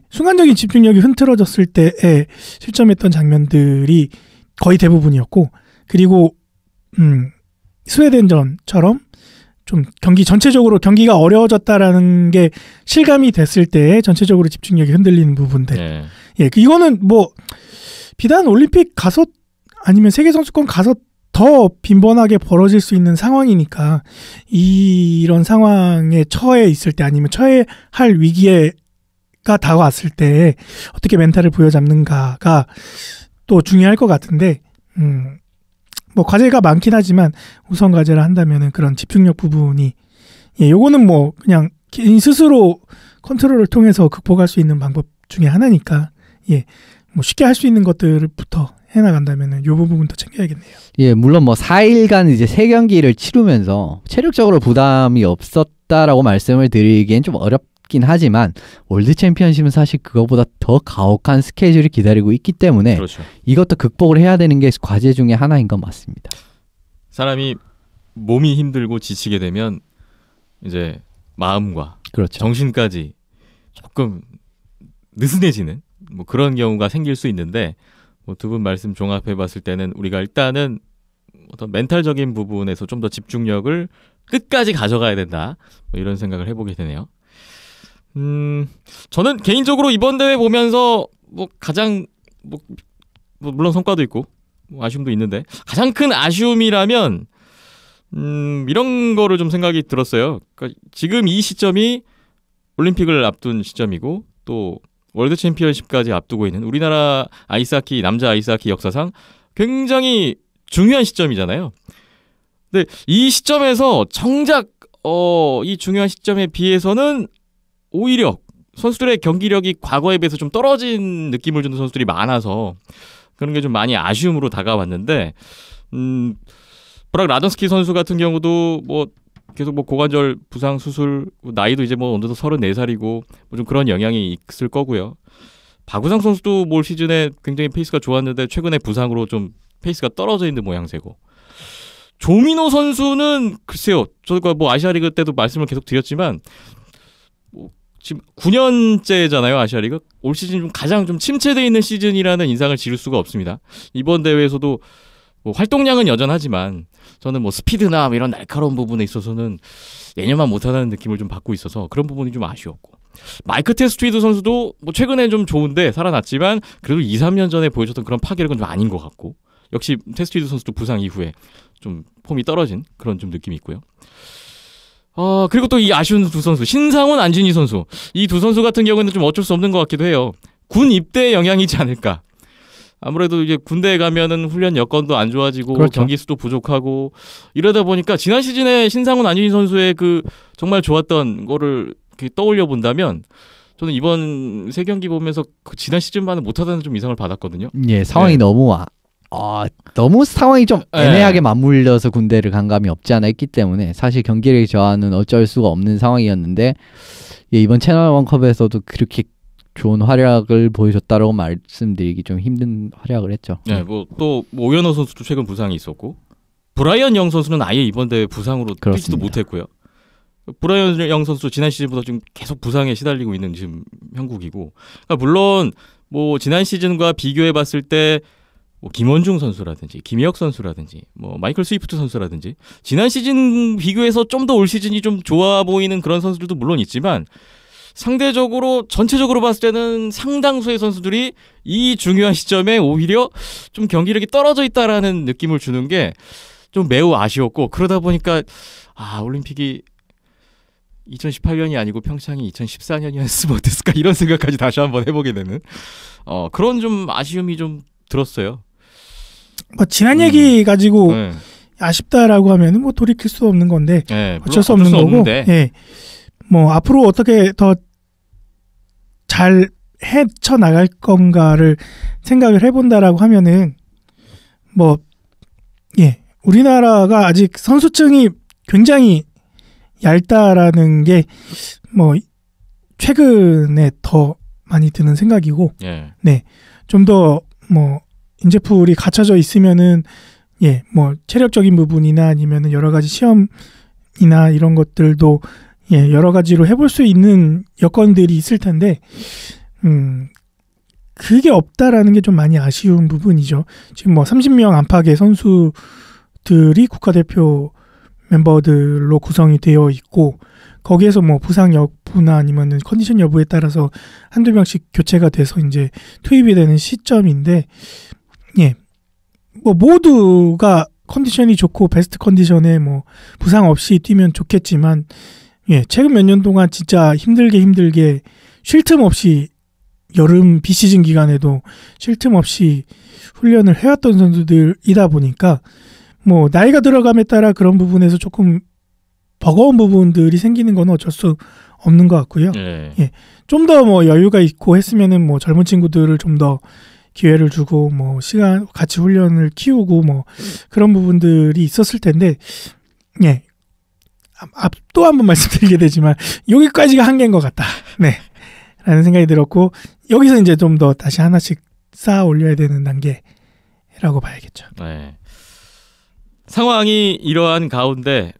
순간적인 집중력이 흐트러졌을 때에 실점했던 장면들이 거의 대부분이었고 그리고 스웨덴전처럼 좀 경기 전체적으로 경기가 어려워졌다라는 게 실감이 됐을 때 전체적으로 집중력이 흔들리는 부분들. 이거는 뭐 비단 올림픽 가서 아니면 세계 선수권 가서 더 빈번하게 벌어질 수 있는 상황이니까 이런 상황에 처해 있을 때 아니면 처해할 위기가 다가왔을 때 어떻게 멘탈을 부여잡는가가 또 중요할 것 같은데 뭐 과제가 많긴 하지만 우선 과제를 한다면은 그런 집중력 부분이 요거는 뭐 그냥 개인 스스로 컨트롤을 통해서 극복할 수 있는 방법 중에 하나니까 뭐 쉽게 할 수 있는 것들부터 해나간다면은 요 부분도 챙겨야겠네요. 물론 뭐 4일간 이제 3경기를 치르면서 체력적으로 부담이 없었다라고 말씀을 드리기엔 좀 어렵긴 하지만 월드 챔피언십은 사실 그거보다 더 가혹한 스케줄이 기다리고 있기 때문에 그렇죠. 이것도 극복을 해야 되는 게 과제 중에 하나인 건 맞습니다. 사람이 몸이 힘들고 지치게 되면 이제 마음과 그렇죠. 정신까지 조금 느슨해지는 뭐 그런 경우가 생길 수 있는데 뭐 두 분 말씀 종합해봤을 때는 우리가 일단은 어떤 멘탈적인 부분에서 좀 더 집중력을 끝까지 가져가야 된다 뭐 이런 생각을 해보게 되네요. 저는 개인적으로 이번 대회 보면서 뭐 가장 뭐 물론 성과도 있고 뭐 아쉬움도 있는데 가장 큰 아쉬움이라면 이런 거를 좀 생각이 들었어요. 그러니까 지금 이 시점이 올림픽을 앞둔 시점이고 또 월드 챔피언십까지 앞두고 있는 우리나라 아이스하키 남자 아이스하키 역사상 굉장히 중요한 시점이잖아요. 근데 이 시점에서 정작 이 중요한 시점에 비해서는 오히려 선수들의 경기력이 과거에 비해서 좀 떨어진 느낌을 주는 선수들이 많아서 그런 게 좀 많이 아쉬움으로 다가왔는데 브락 라던스키 선수 같은 경우도 뭐 계속 뭐 고관절 부상 수술 나이도 이제 뭐 어느덧 34살이고 뭐 좀 그런 영향이 있을 거고요. 박우상 선수도 올 시즌에 굉장히 페이스가 좋았는데 최근에 부상으로 좀 페이스가 떨어져 있는 모양새고 조민호 선수는 글쎄요. 저희가 뭐 아시아리그 때도 말씀을 계속 드렸지만 뭐 지금 9년째잖아요. 아시아리그. 올 시즌 좀 가장 좀 침체되어 있는 시즌이라는 인상을 지울 수가 없습니다. 이번 대회에서도 뭐 활동량은 여전하지만 저는 뭐 스피드나 이런 날카로운 부분에 있어서는 예년만 못하다는 느낌을 좀 받고 있어서 그런 부분이 좀 아쉬웠고 마이크 테스트리드 선수도 뭐 최근에 좀 좋은데 살아났지만 그래도 2, 3년 전에 보여줬던 그런 파괴력은 좀 아닌 것 같고 역시 테스트리드 선수도 부상 이후에 좀 폼이 떨어진 그런 좀 느낌이 있고요. 그리고 또 이 아쉬운 두 선수 신상훈, 안진희 선수 이 두 선수 같은 경우에는 좀 어쩔 수 없는 것 같기도 해요. 군 입대의 영향이지 않을까. 아무래도 이제 군대에 가면은 훈련 여건도 안 좋아지고 그렇죠. 경기 수도 부족하고 이러다 보니까 지난 시즌에 신상훈, 안진희 선수의 그 정말 좋았던 거를 떠올려 본다면 저는 이번 세 경기 보면서 그 지난 시즌만은 못하다는 좀 이상을 받았거든요. 상황이 너무 너무 상황이 좀 애매하게 맞물려서 군대를 간 감이 없지 않아 있기 때문에 사실 경기력의 저하는 어쩔 수가 없는 상황이었는데 이번 채널 1컵에서도 그렇게 좋은 활약을 보여줬다라고 말씀드리기 좀 힘든 활약을 했죠. 뭐 또 오연호 선수도 최근 부상이 있었고 브라이언 영 선수는 아예 이번 대회 부상으로 뛰지도 못했고요. 브라이언 선수 지난 시즌보다 좀 계속 부상에 시달리고 있는 지금 형국이고, 그러니까 물론 뭐 지난 시즌과 비교해봤을 때 뭐 김원중 선수라든지 김희혁 선수라든지 뭐 마이클 스위프트 선수라든지 지난 시즌 비교해서 좀 더 올 시즌이 좀 좋아 보이는 그런 선수들도 물론 있지만, 상대적으로 전체적으로 봤을 때는 상당수의 선수들이 이 중요한 시점에 오히려 좀 경기력이 떨어져 있다라는 느낌을 주는 게 좀 매우 아쉬웠고, 그러다 보니까 올림픽이 2018년이 아니고 평창이 2014년이었으면 어땠을까 이런 생각까지 다시 한번 해보게 되는 그런 좀 아쉬움이 좀 들었어요. 뭐 지난 얘기 가지고 아쉽다라고 하면은 뭐 돌이킬 수 없는 건데 어쩔 수 없는 거고, 뭐 앞으로 어떻게 더 잘 헤쳐 나갈 건가를 생각을 해본다라고 하면은 뭐 우리나라가 아직 선수층이 굉장히 얇다라는 게 뭐 최근에 더 많이 드는 생각이고, 좀 더 뭐 인재풀이 갖춰져 있으면은 뭐 체력적인 부분이나 아니면은 여러 가지 시험이나 이런 것들도 여러 가지로 해볼 수 있는 여건들이 있을 텐데, 그게 없다라는 게 좀 많이 아쉬운 부분이죠. 지금 뭐 30명 안팎의 선수들이 국가대표 멤버들로 구성이 되어 있고, 거기에서 뭐 부상 여부나 아니면은 컨디션 여부에 따라서 한두 명씩 교체가 돼서 이제 투입이 되는 시점인데, 뭐 모두가 컨디션이 좋고 베스트 컨디션에 뭐 부상 없이 뛰면 좋겠지만, 최근 몇 년 동안 진짜 힘들게 쉴 틈 없이 여름 비시즌 기간에도 쉴 틈 없이 훈련을 해왔던 선수들이다 보니까 뭐 나이가 들어감에 따라 그런 부분에서 조금 버거운 부분들이 생기는 건 어쩔 수 없는 것 같고요. 좀 더 뭐 여유가 있고 했으면은 뭐 젊은 친구들을 좀 더 기회를 주고 뭐 시간 같이 훈련을 키우고 뭐 그런 부분들이 있었을 텐데, 또 한 번 말씀드리게 되지만 여기까지가 한계인 것 같다. 라는 생각이 들었고, 여기서 이제 좀 더 다시 하나씩 쌓아 올려야 되는 단계라고 봐야겠죠. 상황이 이러한 가운데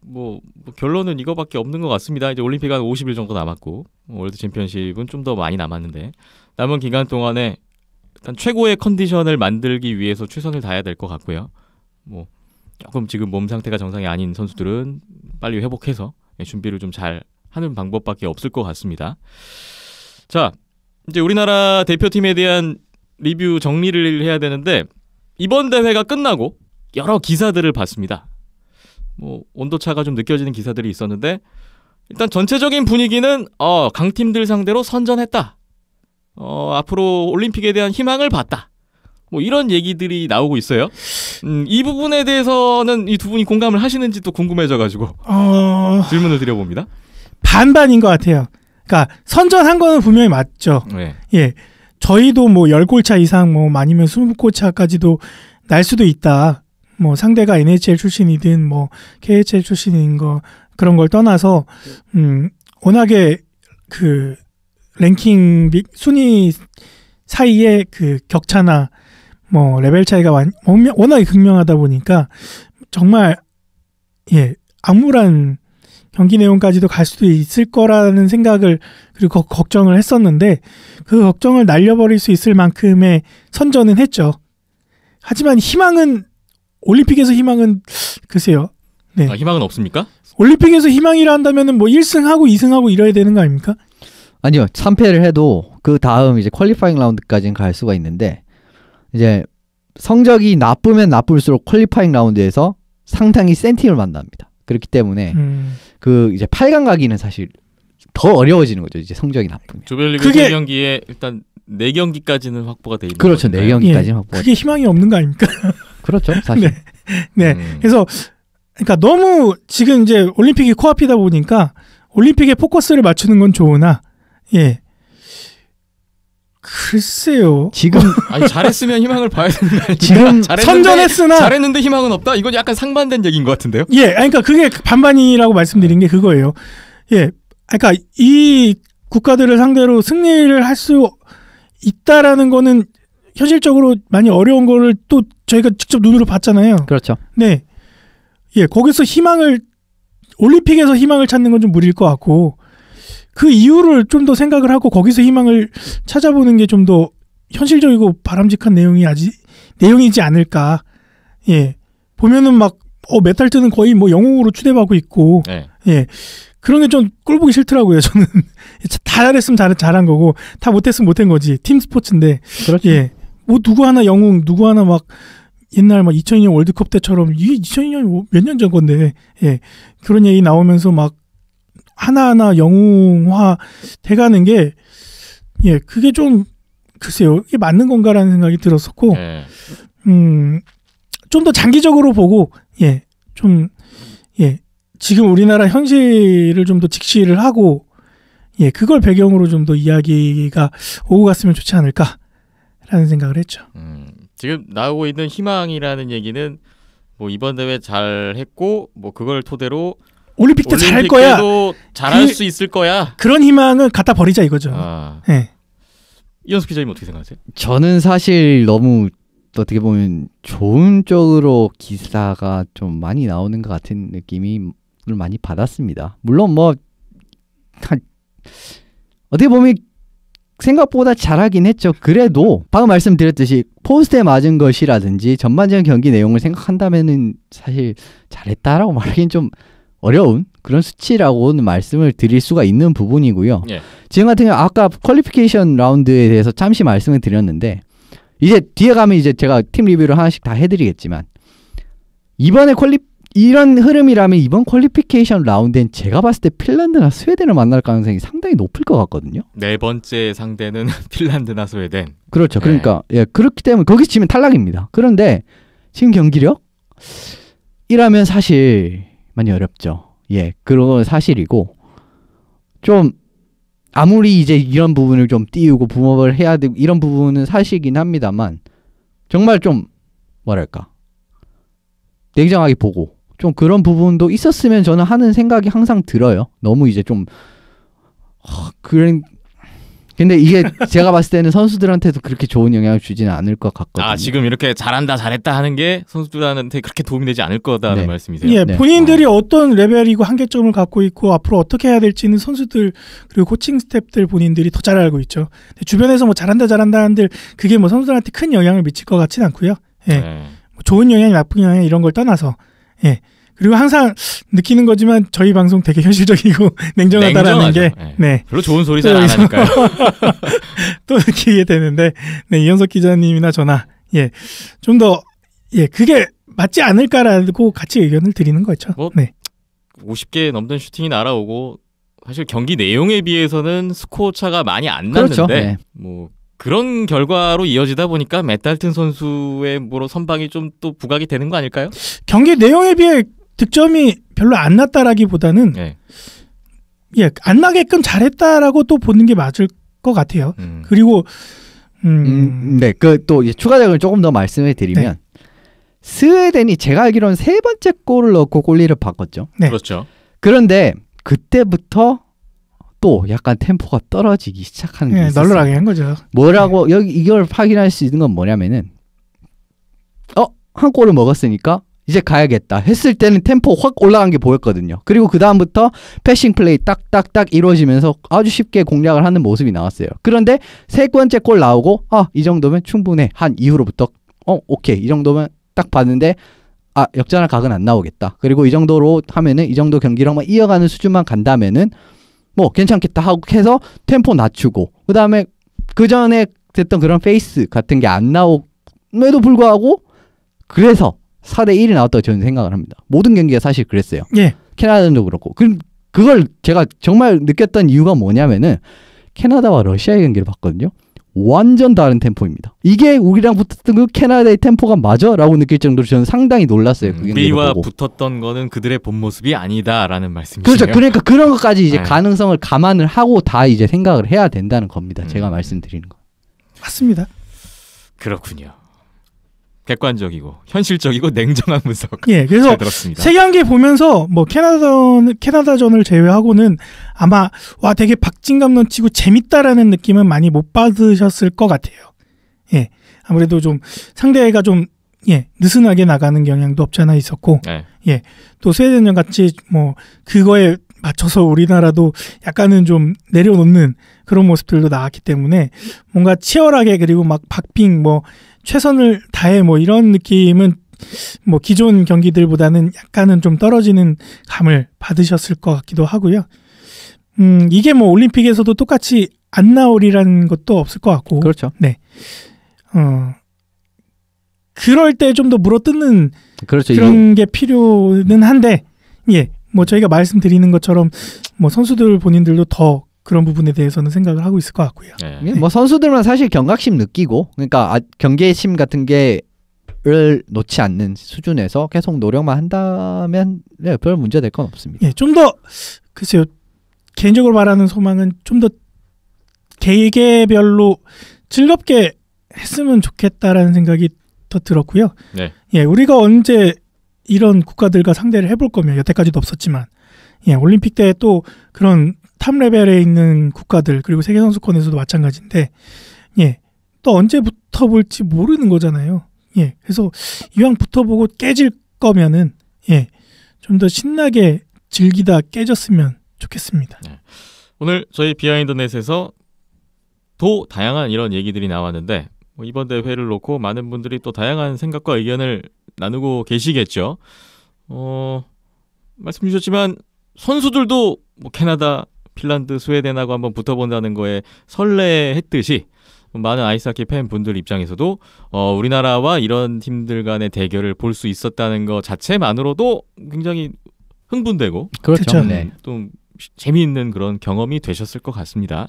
뭐 결론은 이거밖에 없는 것 같습니다. 이제 올림픽 한 50일 정도 남았고 월드 챔피언십은 좀 더 많이 남았는데, 남은 기간 동안에 일단 최고의 컨디션을 만들기 위해서 최선을 다해야 될 것 같고요. 뭐 조금 지금 몸 상태가 정상이 아닌 선수들은 빨리 회복해서 준비를 좀 잘 하는 방법밖에 없을 것 같습니다. 자, 이제 우리나라 대표팀에 대한 리뷰 정리를 해야 되는데, 이번 대회가 끝나고 여러 기사들을 봤습니다. 뭐 온도차가 좀 느껴지는 기사들이 있었는데, 일단 전체적인 분위기는 강팀들 상대로 선전했다. 앞으로 올림픽에 대한 희망을 봤다. 뭐 이런 얘기들이 나오고 있어요. 이 부분에 대해서는 이 두 분이 공감을 하시는지 또 궁금해져가지고 질문을 드려봅니다. 반반인 것 같아요. 그러니까 선전한 거는 분명히 맞죠. 저희도 뭐 10골차 이상 뭐 아니면 20골차까지도 날 수도 있다. 뭐 상대가 NHL 출신이든 뭐 KHL 출신인 거 그런 걸 떠나서 워낙에 그 랭킹 순위 사이에 그 격차나 뭐 레벨 차이가 워낙에 극명하다 보니까 정말 암울한 경기 내용까지도 갈 수도 있을 거라는 생각을, 그리고 걱정을 했었는데, 그 걱정을 날려버릴 수 있을 만큼의 선전은 했죠. 하지만 올림픽에서 희망은 글쎄요. 희망은 없습니까? 올림픽에서 희망이라 한다면은 뭐 1승하고 2승하고 이래야 되는 거 아닙니까? 아니요. 3패를 해도 그 다음 이제 퀄리파잉 라운드까지는 갈 수가 있는데, 이제 성적이 나쁘면 나쁠수록 퀄리파잉 라운드에서 상당히 센 팀을 만납니다. 그렇기 때문에 그 이제 8강 가기는 사실 더 어려워지는 거죠. 이제 성적이 나쁘면. 조별리그 3경기에 일단 4경기까지는 확보가 돼 있는 거죠. 그렇죠. 4경기까지는 확보가. 그게 희망이 없는 거 아닙니까? 그렇죠. 사실. 그래서 그러니까 너무 지금 이제 올림픽이 코앞이다 보니까 올림픽에 포커스를 맞추는 건 좋으나 글쎄요. 지금 아니 잘했으면 희망을 봐야 되는 거 아닙니까? 지금 선전했으나 잘했는데 희망은 없다? 이건 약간 상반된 얘기인 것 같은데요? 그러니까 그게 반반이라고 말씀드린 게 그거예요. 그러니까 이 국가들을 상대로 승리를 할 수 있다라는 거는 현실적으로 많이 어려운 거를 또 저희가 직접 눈으로 봤잖아요. 그렇죠. 거기서 희망을 올림픽에서 희망을 찾는 건 좀 무리일 것 같고 그 이유를 좀 더 생각을 하고 거기서 희망을 찾아보는 게 좀 더 현실적이고 바람직한 내용이지 않을까. 예. 보면은 막 메탈트는 거의 뭐 영웅으로 추대받고 있고 네. 예. 그런 게 좀 꼴보기 싫더라고요. 저는 다 잘했으면 잘한 거고 다 못했으면 못한 거지. 팀 스포츠인데. 그렇죠. 예. 뭐 누구 하나 영웅, 누구 하나 막 옛날 막 2002년 월드컵 때처럼 이게 2002년 몇 년 전 건데. 예. 그런 얘기 나오면서 막 하나하나 영웅화 돼가는 게 예, 그게 좀 글쎄요. 이게 맞는 건가라는 생각이 들었었고. 네. 좀 더 장기적으로 보고 예. 좀 예. 지금 우리나라 현실을 좀 더 직시를 하고 예, 그걸 배경으로 좀 더 이야기가 오고 갔으면 좋지 않을까라는 생각을 했죠. 지금 나오고 있는 희망이라는 얘기는 뭐 이번 대회 잘했고 뭐 그걸 토대로 올림픽 때 잘할 거야. 잘할 수 있을 거야. 그런 희망은 갖다 버리자 이거죠. 예. 이현수 기자님 어떻게 생각하세요? 저는 사실 너무 어떻게 보면 좋은 쪽으로 기사가 좀 많이 나오는 것 같은 느낌이 많이 받았습니다. 물론 뭐 어떻게 보면 생각보다 잘하긴 했죠. 그래도 방금 말씀드렸듯이 포스트에 맞은 것이라든지 전반적인 경기 내용을 생각한다면은 사실 잘했다라고 말하기는 좀 어려운 그런 수치라고는 말씀을 드릴 수가 있는 부분이고요. 예. 지금 같은 경우 아까 퀄리피케이션 라운드에 대해서 잠시 말씀을 드렸는데 이제 뒤에 가면 이제 제가 팀 리뷰를 하나씩 다 해드리겠지만 이번에 이런 흐름이라면 이번 퀄리피케이션 라운드엔 제가 봤을 때 핀란드나 스웨덴을 만날 가능성이 상당히 높을 것 같거든요. 네 번째 상대는 핀란드나 스웨덴. 그렇죠. 네. 그러니까 예, 그렇기 때문에 거기서 지면 탈락입니다. 그런데 지금 경기력? 이라면 사실 많이 어렵죠. 예, 그건 사실이고 좀 아무리 이제 이런 부분을 좀 띄우고 붐업을 해야 되고 이런 부분은 사실이긴 합니다만 정말 좀 뭐랄까 냉정하게 보고 좀 그런 부분도 있었으면 저는 하는 생각이 항상 들어요. 너무 이제 좀 근데 이게 제가 봤을 때는 선수들한테도 그렇게 좋은 영향을 주지는 않을 것 같거든요. 지금 이렇게 잘했다 하는 게 선수들한테 그렇게 도움이 되지 않을 거다는 네. 말씀이세요? 예, 네. 본인들이 어떤 레벨이고 한계점을 갖고 있고 앞으로 어떻게 해야 될지는 선수들 그리고 코칭 스태프들 본인들이 더 잘 알고 있죠. 주변에서 뭐 잘한다 하는들 그게 뭐 선수들한테 큰 영향을 미칠 것 같지는 않고요. 예, 네. 뭐 좋은 영향, 나쁜 영향 이런 걸 떠나서 예. 그리고 항상 느끼는 거지만 저희 방송 되게 현실적이고 냉정하다라는 게 네. 네. 별로 좋은 소리 잘 안 하니까요. 또 느끼게 되는데 네, 이현석 기자님이나 저나 예, 좀 더 예, 그게 맞지 않을까라고 같이 의견을 드리는 거죠. 뭐, 네. 50개 넘는 슈팅이 날아오고 사실 경기 내용에 비해서는 스코어 차가 많이 안 그렇죠. 났는데 네. 뭐 그런 결과로 이어지다 보니까 맷 달튼 선수의 뭐로 선방이 좀 또 부각이 되는 거 아닐까요? 경기 내용에 비해 득점이 별로 안 났다라기보다는 네. 예, 안 나게끔 잘했다라고 또 보는 게 맞을 것 같아요. 그리고 네, 그 또 추가적으로 조금 더 말씀을 드리면 네. 스웨덴이 제가 알기로는 세 번째 골을 넣고 골리를 바꿨죠. 네. 그렇죠. 그런데 그때부터 또 약간 템포가 떨어지기 시작하는 게 예, 있었어요. 널널하게 한 거죠. 뭐라고 여기 이걸 확인할 수 있는 건 뭐냐면은 한 골을 먹었으니까 이제 가야겠다 했을 때는 템포 확 올라간 게 보였거든요. 그리고 그 다음부터 패싱 플레이 딱딱딱 이루어지면서 아주 쉽게 공략을 하는 모습이 나왔어요. 그런데 세 번째 골 나오고 이 정도면 충분해 한 이후로부터 오케이 이 정도면 딱 봤는데 역전할 각은 안 나오겠다. 그리고 이 정도로 하면은 이 정도 경기력만 이어가는 수준만 간다면은 뭐 괜찮겠다 하고 해서 템포 낮추고 그 다음에 그 전에 됐던 그런 페이스 같은 게 안 나옴에도 불구하고 그래서 4대1이 나왔다고 저는 생각을 합니다. 모든 경기가 사실 그랬어요. 예. 캐나다도 그렇고. 그걸 제가 정말 느꼈던 이유가 뭐냐면은 캐나다와 러시아의 경기를 봤거든요. 완전 다른 템포입니다. 이게 우리랑 붙었던 그 캐나다의 템포가 맞아? 라고 느낄 정도로 저는 상당히 놀랐어요. 그 경기를 우리와 보고. 붙었던 거는 그들의 본 모습이 아니다라는 말씀이시네요. 그렇죠. 그러니까 그런 것까지 이제 네. 가능성을 감안을 하고 다 이제 생각을 해야 된다는 겁니다. 제가 말씀드리는 거. 맞습니다. 그렇군요. 객관적이고 현실적이고 냉정한 분석. 예, 그래서 잘 들었습니다. 세 경기 보면서 뭐 캐나다전을 제외하고는 아마 되게 박진감 넘치고 재밌다라는 느낌은 많이 못 받으셨을 것 같아요. 예, 아무래도 좀 상대가 좀 느슨하게 나가는 경향도 없지 않아 있었고, 네. 또 스웨덴전 같이 뭐 그거에 맞춰서 우리나라도 약간은 좀 내려놓는 그런 모습들도 나왔기 때문에 뭔가 치열하게, 그리고 막 박빙 뭐 최선을 다해 뭐 이런 느낌은 뭐 기존 경기들보다는 약간은 좀 떨어지는 감을 받으셨을 것 같기도 하고요. 이게 뭐 올림픽에서도 똑같이 안 나오리라는 것도 없을 것 같고. 그렇죠. 네. 그럴 때 좀 더 물어뜯는 그렇죠. 그런 게 필요는 한데, 뭐 저희가 말씀드리는 것처럼 뭐 선수들 본인들도 더 그런 부분에 대해서는 생각을 하고 있을 것 같고요. 네. 뭐 선수들만 사실 경각심 느끼고, 그러니까 경계심 같은 게를 놓지 않는 수준에서 계속 노력만 한다면 별 문제 될 건 없습니다. 좀 더 글쎄요, 개인적으로 말하는 소망은 좀 더 개개별로 즐겁게 했으면 좋겠다라는 생각이 더 들었고요. 네. 우리가 언제 이런 국가들과 상대를 해볼 거면, 여태까지도 없었지만, 올림픽 때 또 그런 탑 레벨에 있는 국가들, 그리고 세계 선수권에서도 마찬가지인데, 또 언제 붙어볼지 모르는 거잖아요. 그래서 이왕 붙어보고 깨질 거면은, 좀 더 신나게 즐기다 깨졌으면 좋겠습니다. 네. 오늘 저희 비하인드 넷에서 또 다양한 이런 얘기들이 나왔는데, 뭐 이번 대회를 놓고 많은 분들이 또 다양한 생각과 의견을 나누고 계시겠죠. 말씀 주셨지만 선수들도 뭐 캐나다, 핀란드, 스웨덴하고 한번 붙어본다는 거에 설레했듯이, 많은 아이스하키 팬분들 입장에서도 우리나라와 이런 팀들 간의 대결을 볼 수 있었다는 것 자체만으로도 굉장히 흥분되고, 그렇죠. 네. 좀 재미있는 그런 경험이 되셨을 것 같습니다.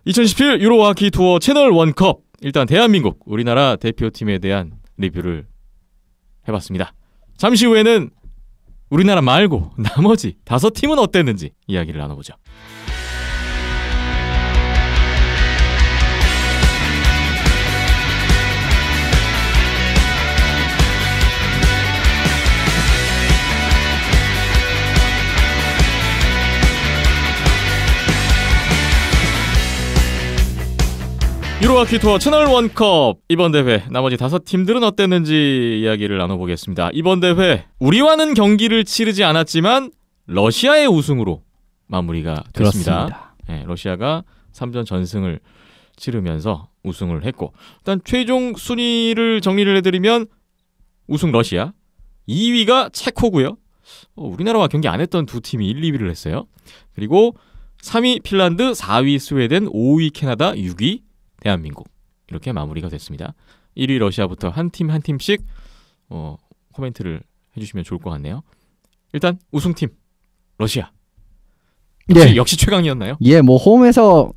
2017 유로하키 투어 채널 원컵, 일단 대한민국 우리나라 대표팀에 대한 리뷰를 해봤습니다. 잠시 후에는 우리나라 말고 나머지 5팀은 어땠는지 이야기를 나눠보죠. 유로하키 투어 채널 원컵, 이번 대회 나머지 5팀들은 어땠는지 이야기를 나눠보겠습니다. 이번 대회 우리와는 경기를 치르지 않았지만 러시아의 우승으로 마무리가 됐습니다. 네, 러시아가 3전 전승을 치르면서 우승을 했고, 일단 최종 순위를 정리를 해드리면 우승 러시아, 2위가 체코고요. 우리나라와 경기 안 했던 두 팀이 1, 2위를 했어요. 그리고 3위 핀란드, 4위 스웨덴, 5위 캐나다, 6위 대한민국, 이렇게 마무리가 됐습니다. 1위 러시아부터 한 팀 한 팀씩 코멘트를 해주시면 좋을 것 같네요. 일단 우승팀 러시아, 역시 최강이었나요? 뭐 홈에서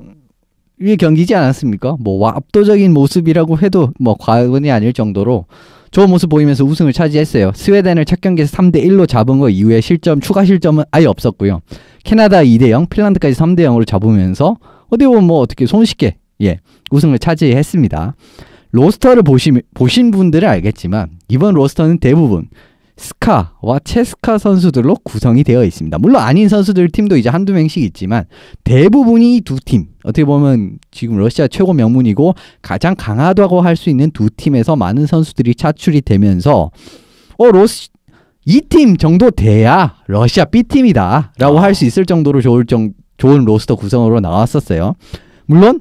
이 경기지 않았습니까? 뭐 압도적인 모습이라고 해도 뭐 과언이 아닐 정도로 좋은 모습 보이면서 우승을 차지했어요. 스웨덴을 첫 경기에서 3대1로 잡은 거 이후에 추가 실점은 아예 없었고요. 캐나다 2대0, 핀란드까지 3대0으로 잡으면서 어디 보면 뭐 어떻게 손쉽게 우승을 차지했습니다. 로스터를 보신 분들은 알겠지만 이번 로스터는 대부분 스카와 체스카 선수들로 구성이 되어 있습니다. 물론 아닌 선수들 팀도 이제 한두 명씩 있지만 대부분이 두 팀, 어떻게 보면 지금 러시아 최고 명문이고 가장 강하다고 할 수 있는 두 팀에서 많은 선수들이 차출이 되면서 이 팀 정도 돼야 러시아 B팀이다 라고 할 수 있을 정도로 좋은 로스터 구성으로 나왔었어요. 물론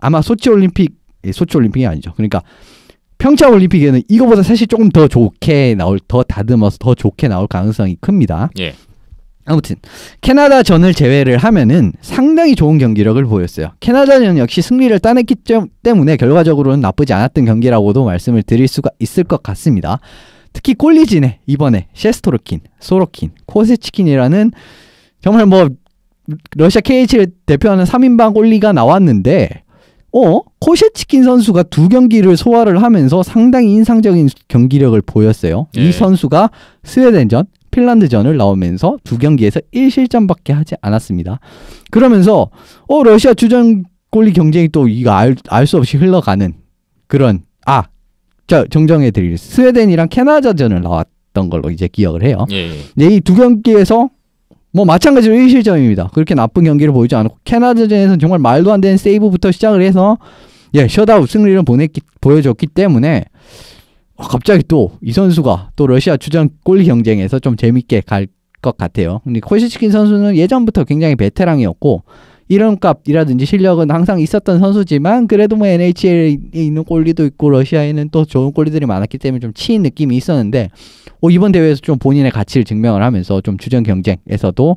아마 소치올림픽이 아니죠. 그러니까 평창올림픽에는 이거보다 사실 조금 더 다듬어서 더 좋게 나올 가능성이 큽니다. 아무튼 캐나다전을 제외를 하면은 상당히 좋은 경기력을 보였어요. 캐나다전 역시 승리를 따냈기 때문에 결과적으로는 나쁘지 않았던 경기라고도 말씀을 드릴 수가 있을 것 같습니다. 특히 골리진에 이번에 셰스토르킨, 소로킨, 코세치킨이라는 정말 뭐 러시아 KH를 대표하는 3인방 골리가 나왔는데 코세치킨 선수가 2경기를 소화를 하면서 상당히 인상적인 경기력을 보였어요. 이 선수가 스웨덴전, 핀란드전을 나오면서 2경기에서 1실점밖에 하지 않았습니다. 그러면서 러시아 주전 골리 경쟁이 또 이거 알 수 없이 흘러가는 그런 정정해드릴 스웨덴이랑 캐나다전을 나왔던 걸로 이제 기억을 해요. 이 2경기에서 뭐 마찬가지로 1실점입니다. 그렇게 나쁜 경기를 보이지 않았고 캐나다전에서는 정말 말도 안 되는 세이브부터 시작을 해서 셧아웃 승리를 보여줬기 때문에 갑자기 또 이 선수가 또 러시아 주전 골리 경쟁에서 좀 재밌게 갈 것 같아요. 근데 코시치킨 선수는 예전부터 굉장히 베테랑이었고 이름값이라든지 실력은 항상 있었던 선수지만 그래도 뭐 NHL에 있는 골리도 있고 러시아에는 또 좋은 골리들이 많았기 때문에 좀 치인 느낌이 있었는데 이번 대회에서 좀 본인의 가치를 증명을 하면서 좀 주전 경쟁에서도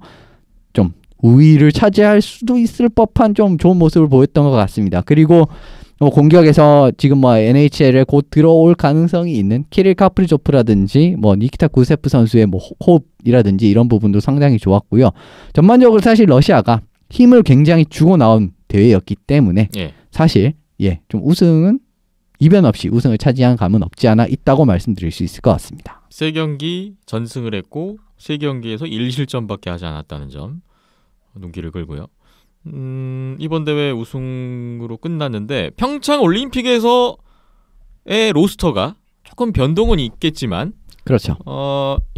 좀 우위를 차지할 수도 있을 법한 좀 좋은 모습을 보였던 것 같습니다. 그리고 공격에서 지금 뭐 NHL에 곧 들어올 가능성이 있는 키릴 카프리조프라든지 뭐 니키타 구세프 선수의 뭐 호흡이라든지 이런 부분도 상당히 좋았고요. 전반적으로 사실 러시아가 힘을 굉장히 주고 나온 대회였기 때문에 사실 좀 우승은 이변 없이 우승을 차지한 감은 없지 않아 있다고 말씀드릴 수 있을 것 같습니다. 3경기 전승을 했고 3경기에서 1실점밖에 하지 않았다는 점 눈길을 끌고요. 이번 대회 우승으로 끝났는데 평창 올림픽에서의 로스터가 조금 변동은 있겠지만 그렇죠.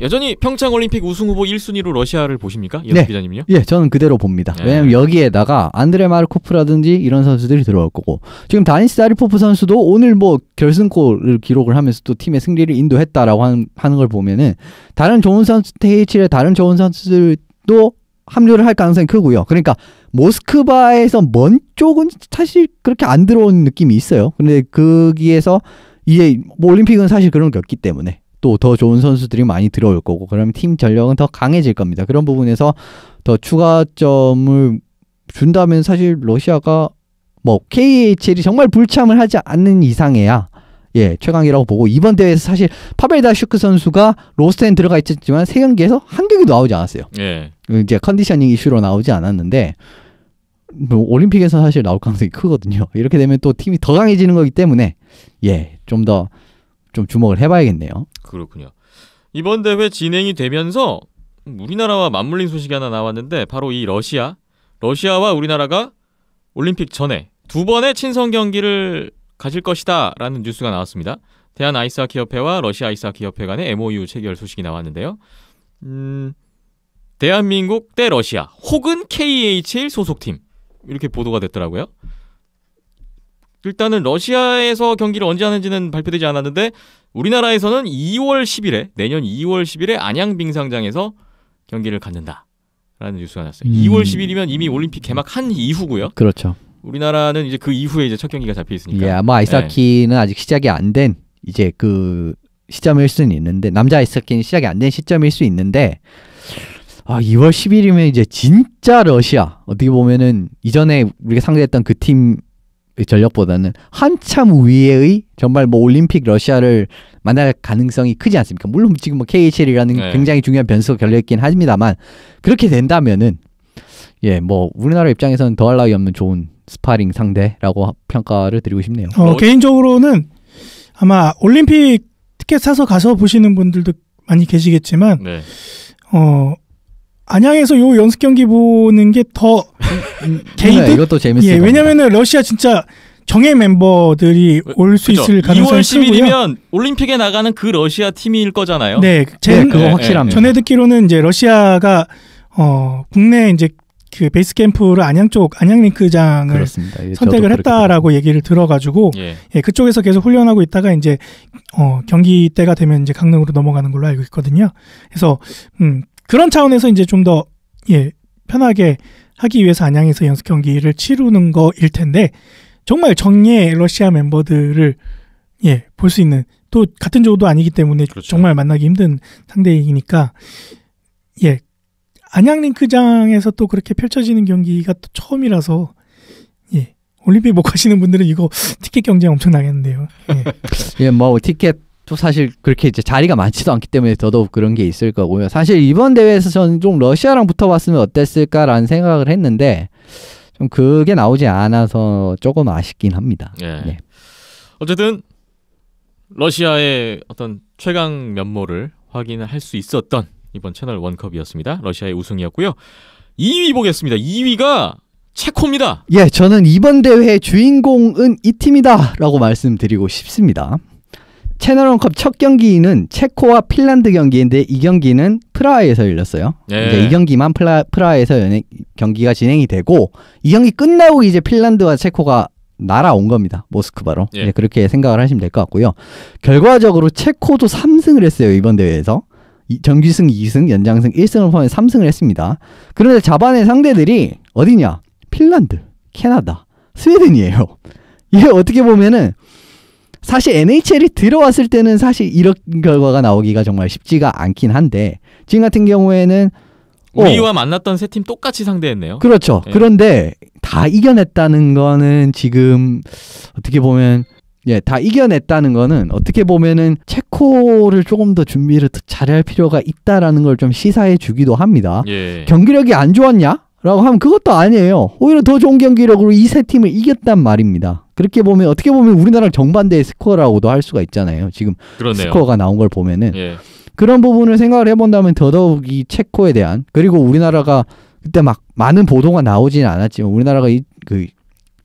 여전히 평창 올림픽 우승 후보 1순위로 러시아를 보십니까? 이현 기자님요? 예, 저는 그대로 봅니다. 왜냐하면 여기에다가 안드레 마르코프라든지 이런 선수들이 들어올 거고 지금 다니스 자리포프 선수도 오늘 뭐 결승골을 기록을 하면서 또 팀의 승리를 인도했다라고 하는 걸 보면은 다른 좋은 선수 THL의 다른 좋은 선수들도 합류를 할 가능성이 크고요. 그러니까 모스크바에서 먼 쪽은 사실 그렇게 안 들어온 느낌이 있어요. 근데 거기에서 이게 뭐 올림픽은 사실 그런 게 없기 때문에 또 더 좋은 선수들이 많이 들어올 거고 그러면 팀 전력은 더 강해질 겁니다. 그런 부분에서 더 추가점을 준다면 사실 러시아가 뭐 KHL이 정말 불참을 하지 않는 이상해야 최강이라고 보고 이번 대회에서 사실 파벨 다슈크 선수가 로스터에 들어가 있었지만 3경기에서 한 경기도 나오지 않았어요. 이제 컨디셔닝 이슈로 나오지 않았는데 뭐 올림픽에서 사실 나올 가능성이 크거든요. 이렇게 되면 또 팀이 더 강해지는 거기 때문에 좀 더 좀 주목을 해봐야겠네요. 그렇군요. 이번 대회 진행이 되면서 우리나라와 맞물린 소식이 하나 나왔는데 바로 이 러시아와 우리나라가 올림픽 전에 2번의 친선 경기를 가질 것이다 라는 뉴스가 나왔습니다. 대한아이스하키협회와 러시아 아이스하키협회 간의 MOU 체결 소식이 나왔는데요. 대한민국 대 러시아 혹은 KHL 소속팀 이렇게 보도가 됐더라고요. 일단은 러시아에서 경기를 언제 하는지는 발표되지 않았는데 우리나라에서는 2월 10일에 내년 2월 10일에 안양빙상장에서 경기를 갖는다라는 뉴스가 났어요. 2월 10일이면 이미 올림픽 개막한 이후고요. 그렇죠. 우리나라는 이제 그 이후에 이제 첫 경기가 잡혀 있으니까. 아마 아이스하키는 아직 시작이 안 된 이제 그 시점일 수는 있는데 남자 아이스하키는 시작이 안 된 시점일 수 있는데 2월 10일이면 이제 진짜 러시아 어떻게 보면은 이전에 우리가 상대했던 그 팀 전력보다는 한참 위에의 정말 뭐 올림픽 러시아를 만날 가능성이 크지 않습니까? 물론 지금 뭐 KHL이라는 굉장히 중요한 변수가 걸려있긴 합니다만 그렇게 된다면은 뭐 우리나라 입장에서는 더할 나위 없는 좋은 스파링 상대라고 평가를 드리고 싶네요. 개인적으로는 아마 올림픽 티켓 사서 가서 보시는 분들도 많이 계시겠지만 안양에서 요 연습 경기 보는 게 더 개인들 이것도 재밌어요. 왜냐면은 러시아 진짜 정예 멤버들이 올 수 있을 가능성이 2월 10일이면 올림픽에 나가는 그 러시아 팀일 거잖아요. 그거 확실합니다. 전에 듣기로는 이제 러시아가 국내 이제 그 베이스 캠프를 안양 링크장을 선택을 했다라고 얘기를 들어가지고 그쪽에서 계속 훈련하고 있다가 이제 경기 때가 되면 이제 강릉으로 넘어가는 걸로 알고 있거든요. 그래서 그런 차원에서 이제 좀 더 편하게 하기 위해서 안양에서 연습 경기를 치르는 거일 텐데 정말 정예 러시아 멤버들을 볼 수 있는 또 같은 조도 아니기 때문에 정말 만나기 힘든 상대이니까 안양 링크장에서 또 그렇게 펼쳐지는 경기가 또 처음이라서 올림픽 못 가시는 분들은 이거 티켓 경쟁 엄청 나겠는데요. 뭐 티켓도 사실 그렇게 이제 자리가 많지도 않기 때문에 더더욱 그런 게 있을 거고요. 사실 이번 대회에서 저는 좀 러시아랑 붙어봤으면 어땠을까라는 생각을 했는데 좀 그게 나오지 않아서 조금 아쉽긴 합니다. 어쨌든 러시아의 어떤 최강 면모를 확인할 수 있었던 이번 채널 원컵이었습니다. 러시아의 우승이었고요. 2위 보겠습니다. 2위가 체코입니다. 저는 이번 대회의 주인공은 이 팀이다 라고 말씀드리고 싶습니다. 채널 원컵 첫 경기는 체코와 핀란드 경기인데 이 경기는 프라하에서 열렸어요. 이제 이 경기만 프라하에서 경기가 진행이 되고 이 경기 끝나고 이제 핀란드와 체코가 날아온 겁니다. 모스크바로. 예. 이제 그렇게 생각을 하시면 될 것 같고요. 결과적으로 체코도 3승을 했어요. 이번 대회에서. 정규승 2승, 연장승 1승을 포함해 3승을 했습니다. 그런데 자반의 상대들이 어디냐? 핀란드, 캐나다, 스웨덴이에요. 이게 어떻게 보면은 사실 NHL이 들어왔을 때는 사실 이런 결과가 나오기가 정말 쉽지가 않긴 한데 지금 같은 경우에는 우리와 만났던 세 팀 똑같이 상대했네요. 그렇죠. 예. 그런데 다 이겨냈다는 거는 지금 어떻게 보면 다 이겨냈다는 거는 어떻게 보면은 체코를 조금 더 준비를 더 잘할 필요가 있다라는 걸 좀 시사해 주기도 합니다. 예. 경기력이 안 좋았냐? 라고 하면 그것도 아니에요. 오히려 더 좋은 경기력으로 이 세 팀을 이겼단 말입니다. 그렇게 보면 어떻게 보면 우리나라랑 정반대의 스코어라고도 할 수가 있잖아요. 지금 그러네요. 스코어가 나온 걸 보면은 예. 그런 부분을 생각을 해본다면 더더욱 이 체코에 대한 그리고 우리나라가 그때 막 많은 보도가 나오지는 않았지만 우리나라가 그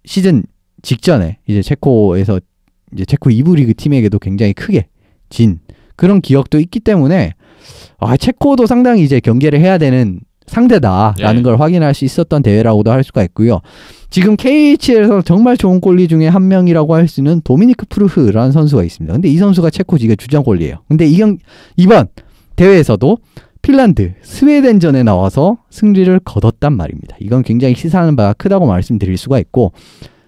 시즌 직전에 이제 체코에서 이제 체코 2부 리그 팀에게도 굉장히 크게 진 그런 기억도 있기 때문에 체코도 상당히 이제 경계를 해야 되는 상대다라는 예. 걸 확인할 수 있었던 대회라고도 할 수가 있고요. 지금 KHL에서 정말 좋은 골리 중에 한 명이라고 할 수 있는 도미니크 프루흐라는 선수가 있습니다. 근데 이 선수가 체코 지금 주전 골리예요. 근데 이번 대회에서도 핀란드, 스웨덴전에 나와서 승리를 거뒀단 말입니다. 이건 굉장히 시사하는 바가 크다고 말씀드릴 수가 있고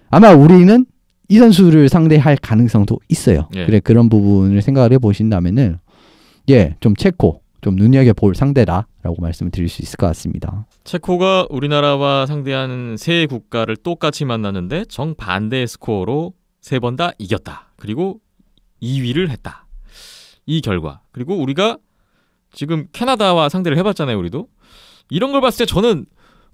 아마 우리는 이 선수를 상대할 가능성도 있어요. 예. 그래 그런 부분을 생각을 해보신다면은 좀 체코 좀 눈여겨볼 상대다라고 말씀을 드릴 수 있을 것 같습니다. 체코가 우리나라와 상대하는 세 국가를 똑같이 만났는데 정반대의 스코어로 세 번 다 이겼다. 그리고 2위를 했다. 이 결과. 그리고 우리가 지금 캐나다와 상대를 해봤잖아요. 우리도. 이런 걸 봤을 때 저는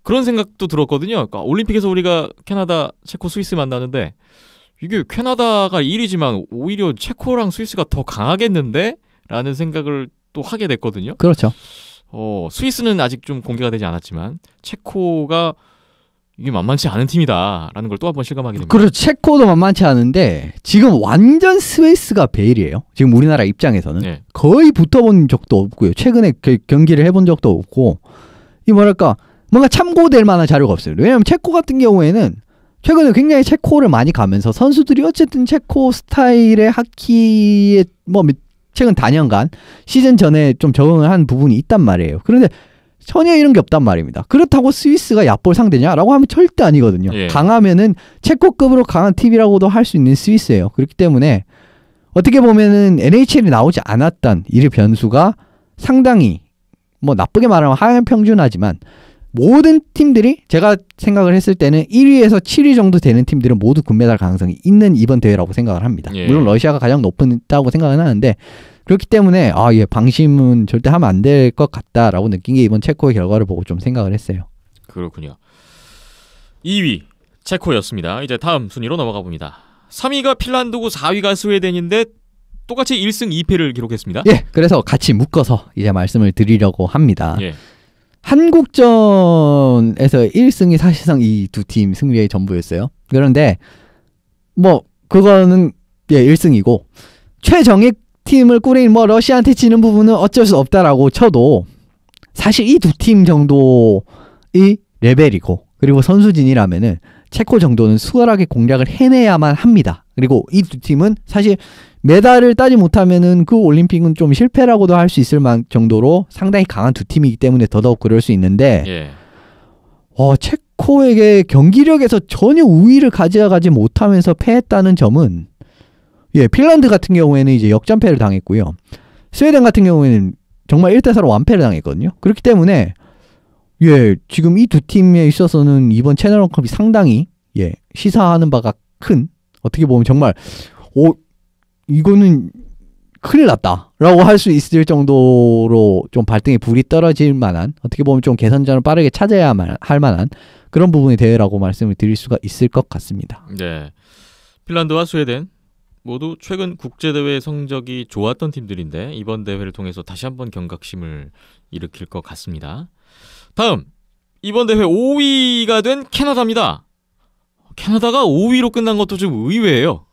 그런 생각도 들었거든요. 그러니까 올림픽에서 우리가 캐나다, 체코, 스위스 만나는데 이게 캐나다가 1위지만 오히려 체코랑 스위스가 더 강하겠는데? 라는 생각을 또 하게 됐거든요. 그렇죠. 스위스는 아직 좀 공개가 되지 않았지만 체코가 이게 만만치 않은 팀이다라는 걸 또 한 번 실감하게 됩니다. 그리고 체코도 만만치 않은데 지금 완전 스위스가 베일이에요. 지금 우리나라 입장에서는 네. 거의 붙어본 적도 없고요. 최근에 경기를 해본 적도 없고 이 뭐랄까 뭔가 참고될 만한 자료가 없어요. 왜냐하면 체코 같은 경우에는 최근에 굉장히 체코를 많이 가면서 선수들이 어쨌든 체코 스타일의 하키에 최근 단연간 시즌 전에 좀 적응을 한 부분이 있단 말이에요. 그런데 전혀 이런 게 없단 말입니다. 그렇다고 스위스가 얕볼 상대냐라고 하면 절대 아니거든요. 예. 강하면은 체코급으로 강한 팀이라고도 할 수 있는 스위스예요. 그렇기 때문에 어떻게 보면은 NHL이 나오지 않았던 이 변수가 상당히 나쁘게 말하면 하향 평준하지만 모든 팀들이 제가 생각을 했을 때는 1위에서 7위 정도 되는 팀들은 모두 금메달 가능성이 있는 이번 대회라고 생각을 합니다. 예. 물론 러시아가 가장 높다고 생각은 하는데 그렇기 때문에 방심은 절대 하면 안 될 것 같다라고 느낀 게 이번 체코의 결과를 보고 좀 생각을 했어요. 그렇군요. 2위 체코였습니다. 이제 다음 순위로 넘어가 봅니다. 3위가 핀란드고 4위가 스웨덴인데 똑같이 1승 2패를 기록했습니다. 예, 그래서 같이 묶어서 이제 말씀을 드리려고 합니다. 예. 한국전에서 1승이 사실상 이 두 팀 승리의 전부였어요. 그런데 그거는 1승이고 최정예 팀을 꾸린 러시아한테 지는 부분은 어쩔 수 없다라고 쳐도 사실 이 두 팀 정도의 레벨이고 그리고 선수진이라면은 체코 정도는 수월하게 공략을 해내야만 합니다. 그리고 이 두 팀은 사실 메달을 따지 못하면은 그 올림픽은 좀 실패라고도 할 수 있을 정도로 상당히 강한 두 팀이기 때문에 더더욱 그럴 수 있는데 예. 체코에게 경기력에서 전혀 우위를 가져가지 못하면서 패했다는 점은 핀란드 같은 경우에는 이제 역전패를 당했고요. 스웨덴 같은 경우에는 정말 1대4로 완패를 당했거든요. 그렇기 때문에 지금 이 두 팀에 있어서는 이번 채널원컵이 상당히 시사하는 바가 큰 어떻게 보면 정말 이거는 큰일 났다라고 할 수 있을 정도로 좀 발등에 불이 떨어질 만한 어떻게 보면 좀 개선점을 빠르게 찾아야 할 만한 그런 부분의 대회라고 말씀을 드릴 수가 있을 것 같습니다. 네. 핀란드와 스웨덴 모두 최근 국제대회 성적이 좋았던 팀들인데 이번 대회를 통해서 다시 한번 경각심을 일으킬 것 같습니다. 다음 이번 대회 5위가 된 캐나다입니다. 캐나다가 5위로 끝난 것도 좀 의외예요.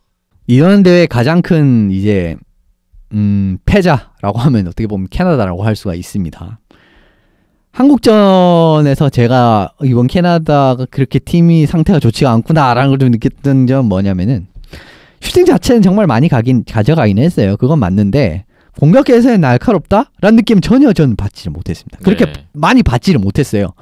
이번 대회 가장 큰 이제 패자라고 하면 어떻게 보면 캐나다라고 할 수가 있습니다. 한국전에서 제가 이번 캐나다가 그렇게 팀이 상태가 좋지가 않구나라는 걸 좀 느꼈던 점은 뭐냐면은 슈팅 자체는 정말 많이 가져가긴 했어요. 그건 맞는데 공격에서는 날카롭다라는 느낌 전혀 저는 받지를 못했습니다. 그렇게 네. 많이 받지를 못했어요.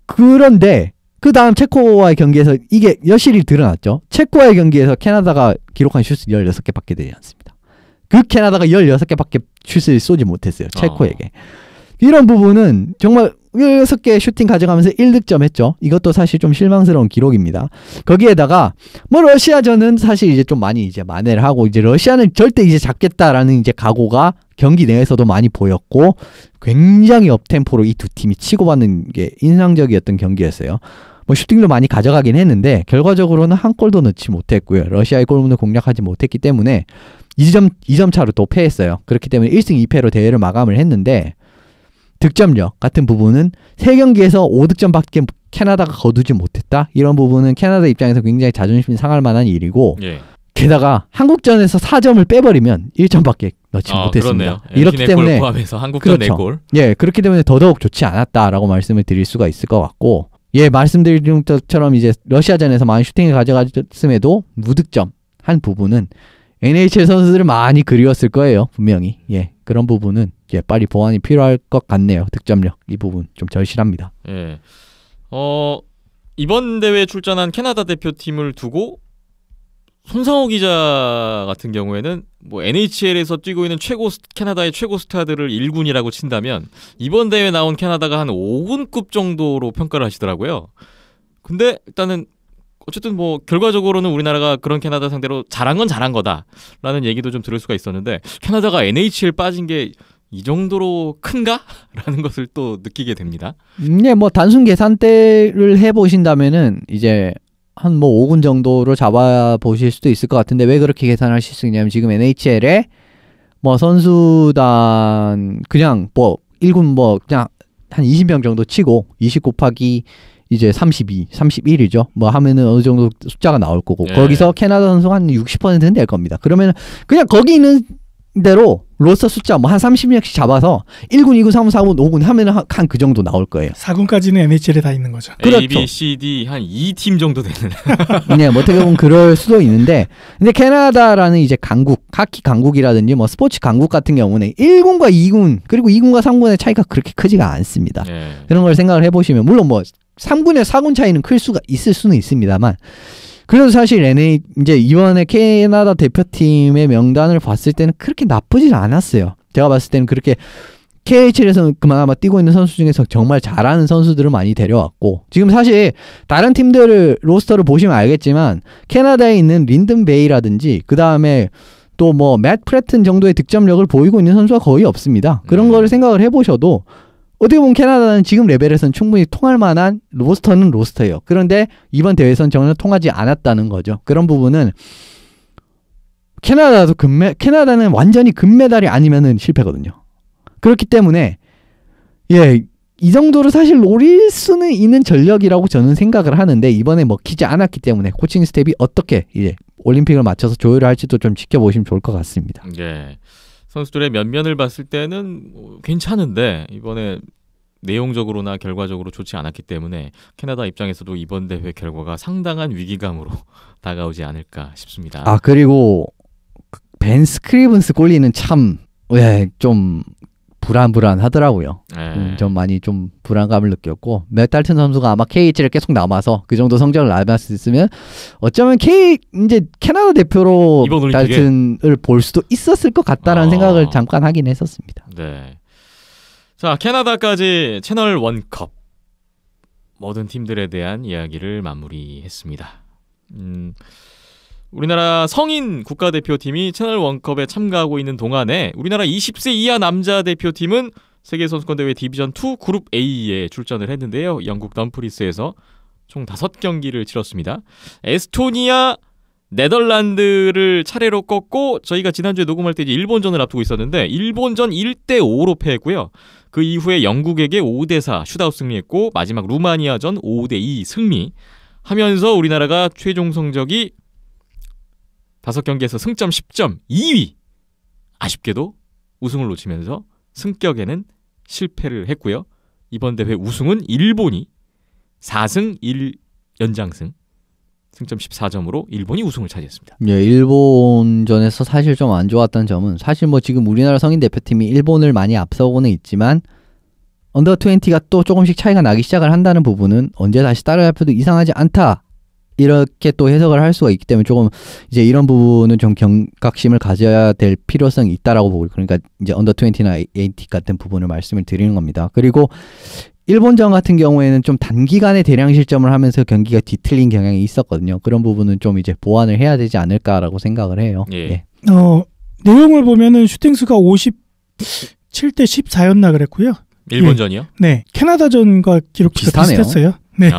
그런데 그 다음 체코와의 경기에서 이게 여실히 드러났죠. 체코와의 경기에서 캐나다가 기록한 슛이 16개밖에 되지 않습니다. 그 캐나다가 16개밖에 슛을 쏘지 못했어요. 체코에게. 이런 부분은 정말 16개 슈팅 가져가면서 1득점 했죠. 이것도 사실 좀 실망스러운 기록입니다. 거기에다가 뭐 러시아전은 사실 이제 좀 많이 이제 만회를 하고 이제 러시아는 절대 이제 잡겠다라는 이제 각오가 경기 내에서도 많이 보였고 굉장히 업템포로 이 두 팀이 치고받는 게 인상적이었던 경기였어요. 뭐 슈팅도 많이 가져가긴 했는데 결과적으로는 한 골도 넣지 못했고요. 러시아의 골문을 공략하지 못했기 때문에 2점 차로 또 패했어요. 그렇기 때문에 1승 2패로 대회를 마감을 했는데 득점력 같은 부분은 3경기에서 5득점밖에 캐나다가 거두지 못했다. 이런 부분은 캐나다 입장에서 굉장히 자존심이 상할 만한 일이고 예. 게다가 한국전에서 4점을 빼버리면 1점밖에 넣지 못했습니다. 그렇네요. 이렇기 때문에 포함해서 한국전 그렇죠. 4골. 예, 그렇기 때문에 더더욱 좋지 않았다라고 말씀을 드릴 수가 있을 것 같고 예, 말씀드린 것처럼 이제 러시아전에서 많은 슈팅을 가져갔음에도 무득점 한 부분은 NHL 선수들을 많이 그리웠을 거예요. 분명히. 예, 그런 부분은 예, 빨리 보완이 필요할 것 같네요. 득점력 이 부분 좀 절실합니다. 예. 이번 대회에 출전한 캐나다 대표팀을 두고 손상호 기자 같은 경우에는 뭐 NHL에서 뛰고 있는 캐나다의 최고 스타들을 1군이라고 친다면 이번 대회에 나온 캐나다가 한 5군급 정도로 평가를 하시더라고요. 근데 일단은 어쨌든 뭐 결과적으로는 우리나라가 그런 캐나다 상대로 잘한 건 잘한 거다라는 얘기도 좀 들을 수가 있었는데 캐나다가 NHL 빠진 게 이 정도로 큰가? 라는 것을 또 느끼게 됩니다. 네, 뭐 단순 계산대를 해보신다면은 이제 한 뭐 5군 정도로 잡아 보실 수도 있을 것 같은데 왜 그렇게 계산하실 수 있냐면 지금 NHL에 뭐 선수단 그냥 뭐 1군 뭐 그냥 한 20명 정도 치고 20 곱하기 이제 32, 31이죠. 뭐 하면은 어느 정도 숫자가 나올 거고 네. 거기서 캐나다 선수가 한 60%는 될 겁니다. 그러면 그냥 거기 있는 대로 로스터 숫자 뭐 한 30명씩 잡아서 1군, 2군, 3군, 4군, 5군 하면은 한 그 정도 나올 거예요. 4군까지는 NHL에 다 있는 거죠. A, 그렇죠. B, C, D 한 2팀 정도 되는. 네, 뭐 어떻게 보면 그럴 수도 있는데 근데 캐나다라는 이제 강국, 하키 강국이라든지 뭐 스포츠 강국 같은 경우는 1군과 2군 그리고 2군과 3군의 차이가 그렇게 크지가 않습니다. 예. 그런 걸 생각을 해보시면 물론 뭐 3군에 4군 차이는 클 수가 있을 수는 있습니다만 그래도 사실 이제 이번에 캐나다 대표팀의 명단을 봤을 때는 그렇게 나쁘진 않았어요. 제가 봤을 때는 그렇게 KHL에서 그나마 뛰고 있는 선수 중에서 정말 잘하는 선수들을 많이 데려왔고 지금 사실 다른 팀들을 로스터를 보시면 알겠지만 캐나다에 있는 린든 베이라든지 그 다음에 또 뭐 맷 프레튼 정도의 득점력을 보이고 있는 선수가 거의 없습니다. 그런 거를 생각을 해보셔도 어떻게 보면 캐나다는 지금 레벨에서는 충분히 통할 만한 로스터는 로스터예요. 그런데 이번 대회에서는 전혀 통하지 않았다는 거죠. 그런 부분은 캐나다는 완전히 금메달이 아니면은 실패거든요. 그렇기 때문에 예, 이 정도로 사실 노릴 수는 있는 전력이라고 저는 생각을 하는데 이번에 먹히지 않았기 때문에 코칭 스텝이 어떻게 이제 올림픽을 맞춰서 조율을 할지도 좀 지켜보시면 좋을 것 같습니다. 예. 선수들의 면면을 봤을 때는 뭐 괜찮은데 이번에 내용적으로나 결과적으로 좋지 않았기 때문에 캐나다 입장에서도 이번 대회 결과가 상당한 위기감으로 다가오지 않을까 싶습니다. 아 그리고 벤 스크리븐스 골리는 참 좀 불안하더라고요. 좀 많이 좀 불안감을 느꼈고 맷 달튼 선수가 아마 KH를 계속 남아서 그 정도 성적을 남았으면 어쩌면 이제 캐나다 대표로 이번 올림픽에? 달튼을 볼 수도 있었을 것 같다라는 생각을 잠깐 하긴 했었습니다. 네. 자, 캐나다까지 채널 원컵 모든 팀들에 대한 이야기를 마무리했습니다. 우리나라 성인 국가대표팀이 채널 원컵에 참가하고 있는 동안에 우리나라 20세 이하 남자 대표팀은 세계선수권대회 디비전2 그룹 A에 출전을 했는데요. 영국 덤프리스에서 총 5경기를 치렀습니다. 에스토니아, 네덜란드를 차례로 꺾고 저희가 지난주에 녹음할 때 이제 일본전을 앞두고 있었는데 일본전 1대5로 패했고요. 그 이후에 영국에게 5대4 슛아웃 승리했고 마지막 루마니아전 5대2 승리하면서 우리나라가 최종 성적이 5경기에서 승점 10점 2위. 아쉽게도 우승을 놓치면서 승격에는 실패를 했고요. 이번 대회 우승은 일본이 4승 1연장승 승점 14점으로 일본이 우승을 차지했습니다. 예, 일본전에서 사실 좀 안 좋았던 점은 사실 뭐 지금 우리나라 성인 대표팀이 일본을 많이 앞서고는 있지만 언더 20가 또 조금씩 차이가 나기 시작을 한다는 부분은 언제 다시 따라잡혀도 이상하지 않다. 이렇게 또 해석을 할 수가 있기 때문에 조금 이제 이런 부분은 좀 경각심을 가져야 될 필요성이 있다라고 보고 그러니까 이제 언더 20나 80 같은 부분을 말씀을 드리는 겁니다. 그리고 일본전 같은 경우에는 좀 단기간에 대량 실점을 하면서 경기가 뒤틀린 경향이 있었거든요. 그런 부분은 좀 이제 보완을 해야 되지 않을까라고 생각을 해요. 예. 예. 내용을 보면은 슈팅수가 57대 14였나 그랬고요. 일본전이요? 네, 캐나다전과 기록 비슷하네요. 비슷했어요. 네.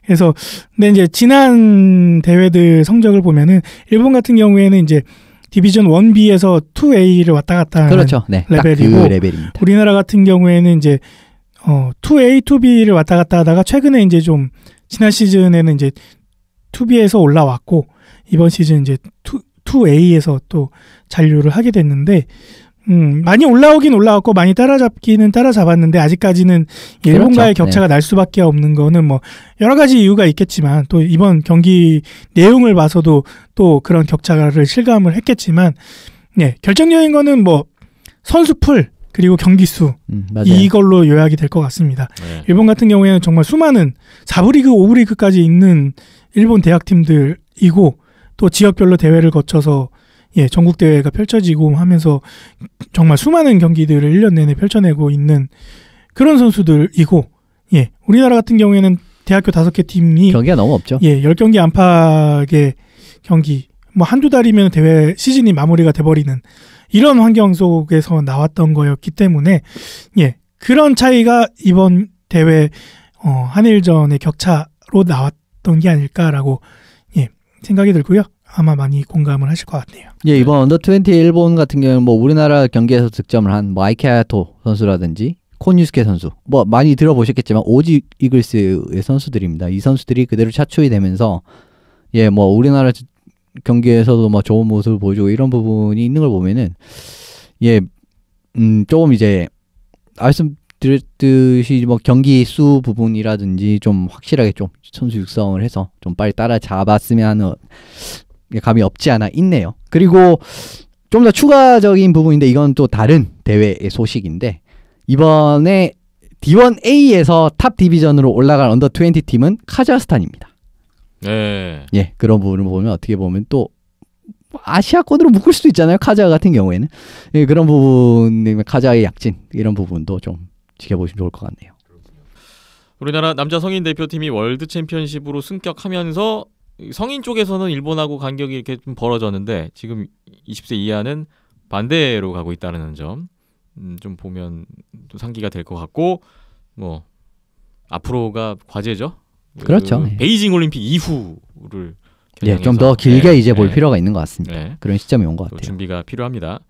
그래서 근데 이제 지난 대회들 성적을 보면은 일본 같은 경우에는 이제 디비전 1B에서 2A를 왔다 갔다 하는 그렇죠. 네, 레벨이고 딱 그 레벨입니다. 우리나라 같은 경우에는 이제 2A, 2B를 왔다 갔다 하다가 최근에 이제 좀 지난 시즌에는 이제 2B에서 올라왔고 이번 시즌 이제 2A에서 또 잔류를 하게 됐는데 많이 올라오긴 올라왔고 많이 따라잡기는 따라잡았는데 아직까지는 일본과의 그렇죠. 격차가 날 수밖에 없는 거는 뭐 여러 가지 이유가 있겠지만 또 이번 경기 내용을 봐서도 또 그런 격차를 실감을 했겠지만 네, 결정적인 거는 뭐 선수풀 그리고 경기수 맞아요. 이걸로 요약이 될 것 같습니다. 네. 일본 같은 경우에는 정말 수많은 4부 리그, 5부 리그까지 있는 일본 대학팀들이고 또 지역별로 대회를 거쳐서 전국 대회가 펼쳐지고 하면서 정말 수많은 경기들을 1년 내내 펼쳐내고 있는 그런 선수들이고 우리나라 같은 경우에는 대학교 5개 팀이 경기가 너무 없죠. 10경기 안팎의 경기 뭐 한두 달이면 대회 시즌이 마무리가 돼버리는 이런 환경 속에서 나왔던 거였기 때문에 그런 차이가 이번 대회 한일전의 격차로 나왔던 게 아닐까라고 생각이 들고요. 아마 많이 공감을 하실 것 같네요. 이번 언더 20 일본 같은 경우는 뭐 우리나라 경기에서 득점을 한 뭐 아이케아토 선수라든지 콘유스케 선수 뭐 많이 들어보셨겠지만 오지 이글스의 선수들입니다. 이 선수들이 그대로 차출이 되면서 뭐 우리나라 경기에서도 뭐 좋은 모습을 보여주고 이런 부분이 있는 걸 보면은 조금 이제 말씀드렸듯이 뭐 경기 수 부분이라든지 좀 확실하게 좀 선수 육성을 해서 좀 빨리 따라잡았으면 하는 감이 없지 않아 있네요. 그리고 좀 더 추가적인 부분인데 이건 또 다른 대회의 소식인데 이번에 D1A에서 탑 디비전으로 올라갈 언더 20 팀은 카자흐스탄입니다. 네. 그런 부분을 보면 어떻게 보면 또 아시아권으로 묶을 수도 있잖아요. 카자흐 같은 경우에는 그런 부분, 카자흐의 약진 이런 부분도 좀 지켜보시면 좋을 것 같네요. 우리나라 남자 성인 대표팀이 월드 챔피언십으로 승격하면서 성인 쪽에서는 일본하고 간격이 이렇게 좀 벌어졌는데 지금 20세 이하는 반대로 가고 있다는 점 좀 보면 또 상기가 될 것 같고 뭐 앞으로가 과제죠. 그렇죠. 베이징 올림픽 이후를 좀 더 길게 이제 볼 필요가 있는 것 같습니다. 그런 시점이 온 것 같아요. 준비가 필요합니다.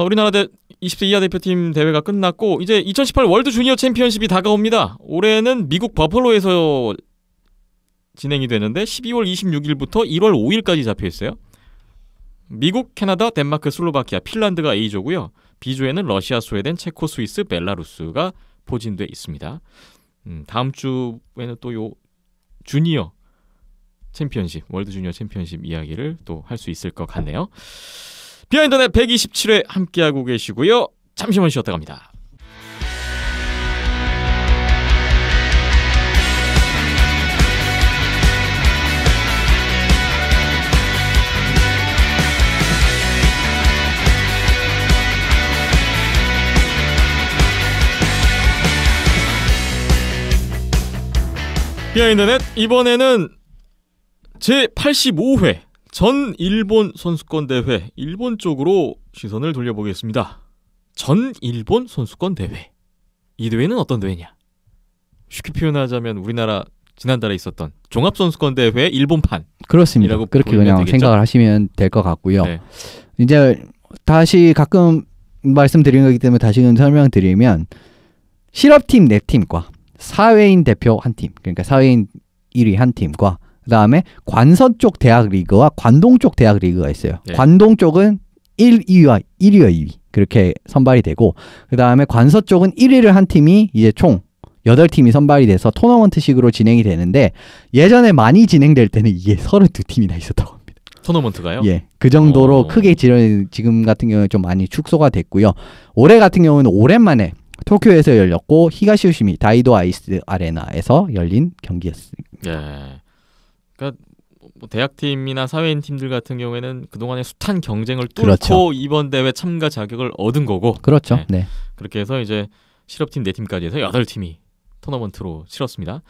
우리나라 20세 이하 대표팀 대회가 끝났고 이제 2018 월드 주니어 챔피언십이 다가옵니다. 올해는 미국 버펄로에서 진행이 되는데 12월 26일부터 1월 5일까지 잡혀 있어요. 미국, 캐나다, 덴마크, 슬로바키아, 핀란드가 A조고요. B조에는 러시아, 스웨덴, 체코, 스위스, 벨라루스가 포진돼 있습니다. 다음 주에는 또 요 주니어 챔피언십, 월드 주니어 챔피언십 이야기를 또 할 수 있을 것 같네요. 비하인드넷 127회 함께하고 계시고요. 잠시만 쉬었다 갑니다. 비하인드넷 이번에는 제85회 전 일본 선수권 대회 일본 쪽으로 시선을 돌려보겠습니다. 전 일본 선수권 대회. 이 대회는 어떤 대회냐? 쉽게 표현하자면 우리나라 지난달에 있었던 종합선수권 대회 일본판. 그렇습니다. 그렇게 그냥 되겠죠? 생각을 하시면 될 것 같고요. 이제 다시 가끔 말씀드리는 거기 때문에 다시금 설명드리면 실업팀 4팀과 사회인 대표 한 팀, 그러니까 사회인 1위 한 팀과 그 다음에 관서 쪽 대학 리그와 관동 쪽 대학 리그가 있어요. 관동 쪽은 1위와 2위. 그렇게 선발이 되고 그 다음에 관서 쪽은 1위를 한 팀이 이제 총 8팀이 선발이 돼서 토너먼트식으로 진행이 되는데 예전에 많이 진행될 때는 이게 32팀이나 있었다고 합니다. 토너먼트가요? 예, 그 정도로 크게 지금 같은 경우는 좀 많이 축소가 됐고요. 올해 같은 경우는 오랜만에 도쿄에서 열렸고 히가시오시미 다이도 아이스 아레나에서 열린 경기였습니다. 예. 그러니까 뭐 대학팀이나 사회인 팀들 같은 경우에는 그동안의 숱한 경쟁을 뚫고 그렇죠. 이번 대회 참가 자격을 얻은 거고 그렇죠. 네. 그렇게 해서 이제 실업팀 4팀까지 해서 8팀이 토너먼트로 치렀습니다.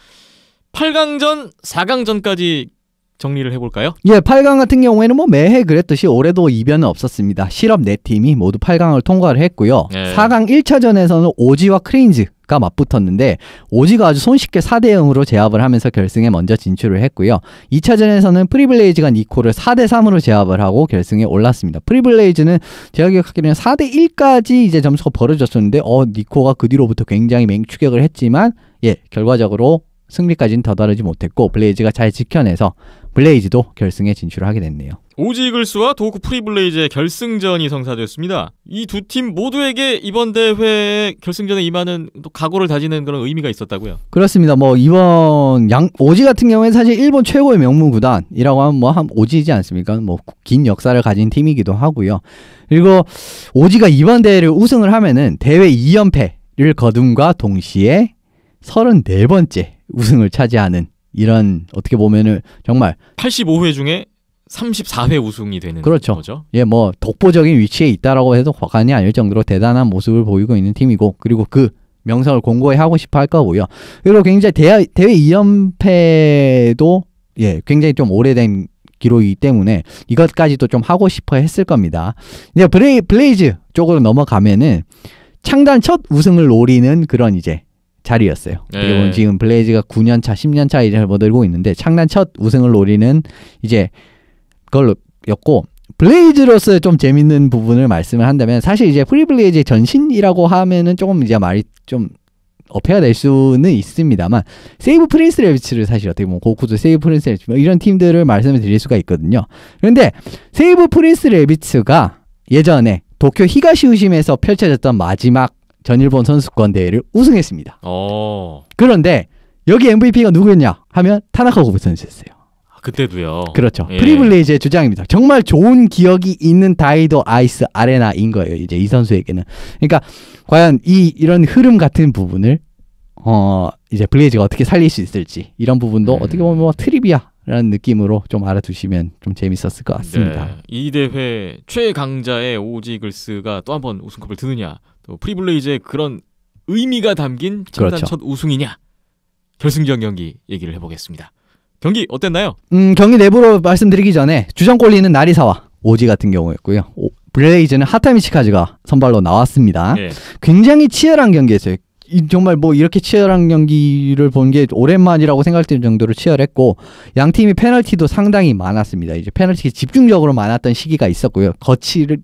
8강전, 4강전까지 정리를 해볼까요? 예, 8강 같은 경우에는 뭐 매해 그랬듯이 올해도 이변은 없었습니다. 실업 4팀이 모두 8강을 통과를 했고요. 네. 4강 1차전에서는 오지와 크레인즈가 맞붙었는데 오지가 아주 손쉽게 4대0으로 제압을 하면서 결승에 먼저 진출을 했고요. 2차전에서는 프리블레이즈가 니코를 4대3으로 제압을 하고 결승에 올랐습니다. 프리블레이즈는 제가 기억하기로는 4대1까지 이제 점수가 벌어졌었는데 니코가 그 뒤로부터 굉장히 맹추격을 했지만 예, 결과적으로 승리까지는 더다르지 못했고 블레이즈가 잘 지켜내서 블레이즈도 결승에 진출을 하게 됐네요. 오지 이글스와 도호쿠 프리블레이즈의 결승전이 성사되었습니다. 이 두 팀 모두에게 이번 대회 결승전에 임하는 또 각오를 다지는 그런 의미가 있었다고요? 그렇습니다. 뭐 이번 오지 같은 경우에는 사실 일본 최고의 명문 구단이라고 하면 뭐 한 오지이지 않습니까? 뭐 긴 역사를 가진 팀이기도 하고요. 그리고 오지가 이번 대회를 우승을 하면은 대회 2연패를 거둠과 동시에 34번째 우승을 차지하는 이런 어떻게 보면은 정말 85회 중에 34회 우승이 되는 그렇죠. 거죠. 예, 뭐 독보적인 위치에 있다라고 해도 과언이 아닐 정도로 대단한 모습을 보이고 있는 팀이고 그리고 그 명성을 공고히 하고 싶어 할 거고요. 그리고 굉장히 대회 2연패도 예, 굉장히 좀 오래된 기록이기 때문에 이것까지도 좀 하고 싶어 했을 겁니다. 이제 블레이즈 쪽으로 넘어가면은 창단 첫 우승을 노리는 그런 이제 자리였어요. 그리고 지금 블레이즈가 9년차, 10년차 이제 접어들고 있는데 창단 첫 우승을 노리는 이제 그걸로였고 블레이즈로서의 좀 재밌는 부분을 말씀을 한다면 사실 이제 프리블레이즈의 전신이라고 하면은 조금 이제 말이 좀 어폐가 될 수는 있습니다만 세이브 프린스 레비츠를 사실 어떻게 보면 고쿠도 세이브 프린스 레비츠 뭐 이런 팀들을 말씀을 드릴 수가 있거든요. 그런데 세이브 프린스 레비츠가 예전에 도쿄 히가시우심에서 펼쳐졌던 마지막 전일본 선수권 대회를 우승했습니다. 그런데 여기 MVP가 누구였냐 하면 타나카 고부 선수였어요. 그때도요. 그렇죠. 예. 프리블레이즈의 주장입니다. 정말 좋은 기억이 있는 다이도 아이스 아레나인 거예요. 이제 이 선수에게는. 그러니까 과연 이런 흐름 같은 부분을 이제 블레이즈가 어떻게 살릴 수 있을지 이런 부분도 어떻게 보면 뭐 트리비아라는 느낌으로 좀 알아두시면 좀 재밌었을 것 같습니다. 네. 이 대회 최강자의 오지 이글스가 또 한 번 우승컵을 드느냐 또 프리블레이즈의 그런 의미가 담긴 창단 그렇죠. 첫 우승이냐 결승전 경기 얘기를 해보겠습니다. 경기 어땠나요? 경기 내부로 말씀드리기 전에 주전골리는 나리사와 오지 같은 경우였고요. 블레이즈는 하타미 치카즈가 선발로 나왔습니다. 예. 굉장히 치열한 경기였어요. 정말 뭐 이렇게 치열한 경기를 본 게 오랜만이라고 생각될 정도로 치열했고 양 팀이 페널티도 상당히 많았습니다. 이제 페널티 집중적으로 많았던 시기가 있었고요.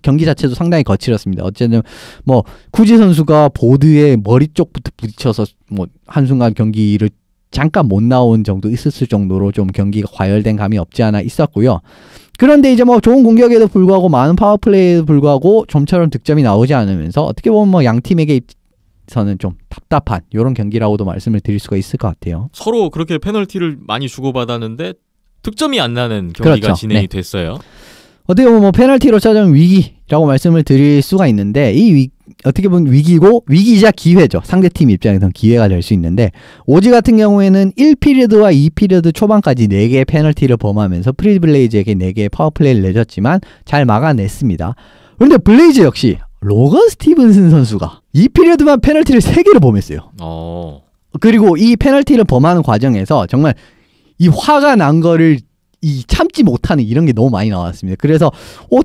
경기 자체도 상당히 거칠었습니다. 어쨌든 뭐 쿠지 선수가 보드에 머리 쪽부터 부딪혀서 뭐 한순간 경기를 잠깐 못 나온 정도 있었을 정도로 좀 경기가 과열된 감이 없지 않아 있었고요. 그런데 이제 뭐 좋은 공격에도 불구하고 많은 파워플레이에도 불구하고 좀처럼 득점이 나오지 않으면서 어떻게 보면 뭐 양 팀에게 서는 좀 답답한 이런 경기라고도 말씀을 드릴 수가 있을 것 같아요. 서로 그렇게 페널티를 많이 주고받았는데 득점이 안 나는 경기가 그렇죠. 진행이 네. 됐어요. 어떻게 보면 뭐 페널티로 찾아온 위기라고 말씀을 드릴 수가 있는데 어떻게 보면 위기이자 기회죠. 상대팀 입장에서는 기회가 될 수 있는데 오지 같은 경우에는 1피리어드와 2피리어드 초반까지 4개의 페널티를 범하면서 프리블레이즈에게 4개의 파워플레이를 내줬지만 잘 막아냈습니다. 그런데 블레이즈 역시 로건 스티븐슨 선수가 2피리어드만 페널티를 3개를 범했어요. 그리고 이 페널티를 범하는 과정에서 정말 이 화가 난 거를 참지 못하는 이런 게 너무 많이 나왔습니다. 그래서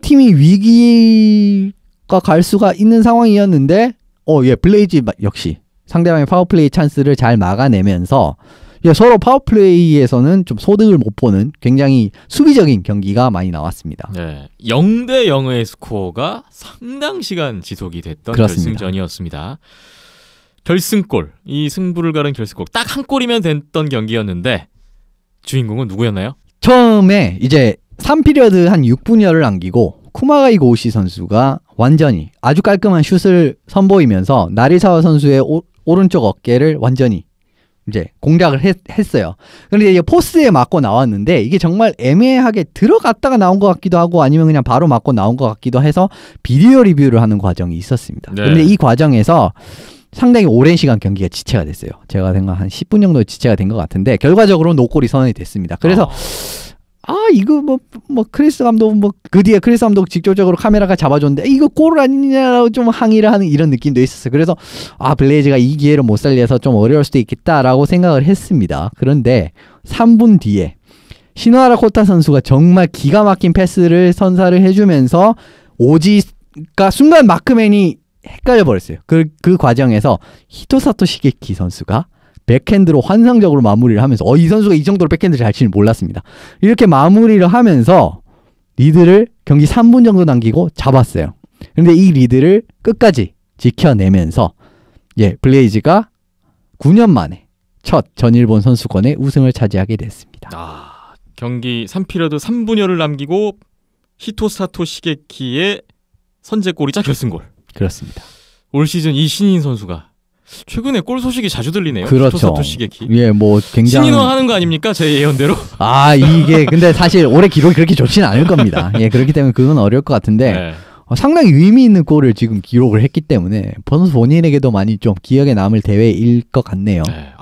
팀이 위기가 갈 수가 있는 상황이었는데 블레이즈 역시 상대방의 파워플레이 찬스를 잘 막아내면서 서로 파워플레이에서는 좀 소득을 못 보는 굉장히 수비적인 경기가 많이 나왔습니다. 네, 0대0의 스코어가 상당 시간 지속이 됐던 그렇습니다. 결승전이었습니다. 결승골, 이 승부를 가른 결승골 딱 한 골이면 됐던 경기였는데 주인공은 누구였나요? 처음에 이제 3피리어드 한 6분여를 남기고 쿠마가이 고우시 선수가 완전히 아주 깔끔한 슛을 선보이면서 나리사와 선수의 오른쪽 어깨를 완전히 이제 공략을 했어요. 그런데 이제 포스에 맞고 나왔는데 이게 정말 애매하게 들어갔다가 나온 것 같기도 하고 아니면 그냥 바로 맞고 나온 것 같기도 해서 비디오 리뷰를 하는 과정이 있었습니다. 네. 근데 이 과정에서 상당히 오랜 시간 경기가 지체가 됐어요. 제가 생각 한 10분 정도 지체가 된 것 같은데 결과적으로 노골이 선언이 됐습니다. 그래서 이거 뭐 크리스 감독 그 뒤에 크리스 감독 직접적으로 카메라가 잡아줬는데 이거 골 아니냐라고 좀 항의를 하는 이런 느낌도 있었어요. 그래서 블레이즈가 이 기회를 못 살려서 좀 어려울 수도 있겠다라고 생각을 했습니다. 그런데 3분 뒤에 시노하라 코타 선수가 정말 기가 막힌 패스를 선사를 해주면서 오지가 순간 마크맨이 헷갈려 버렸어요. 그 과정에서 히토사토 시게키 선수가 백핸드로 환상적으로 마무리를 하면서 이 선수가 이 정도로 백핸드를 잘 치는 몰랐습니다. 이렇게 마무리를 하면서 리드를 경기 3분 정도 남기고 잡았어요. 그런데 이 리드를 끝까지 지켜내면서 블레이즈가 9년 만에 첫 전일본 선수권의 우승을 차지하게 됐습니다. 경기 3피리어드 3분여를 남기고 히토사토 시게키의 선제골이자 결승골. 그렇습니다. 올 시즌 이 신인 선수가 최근에 골 소식이 자주 들리네요. 그렇죠. 히토사토 시게키. 뭐 굉장히 신인화하는 거 아닙니까? 제 예언대로. 이게 근데 사실 올해 기록이 그렇게 좋지는 않을 겁니다. 그렇기 때문에 그건 어려울 것 같은데 네. 상당히 의미 있는 골을 지금 기록을 했기 때문에 선수 본인에게도 많이 좀 기억에 남을 대회일 것 같네요. 네.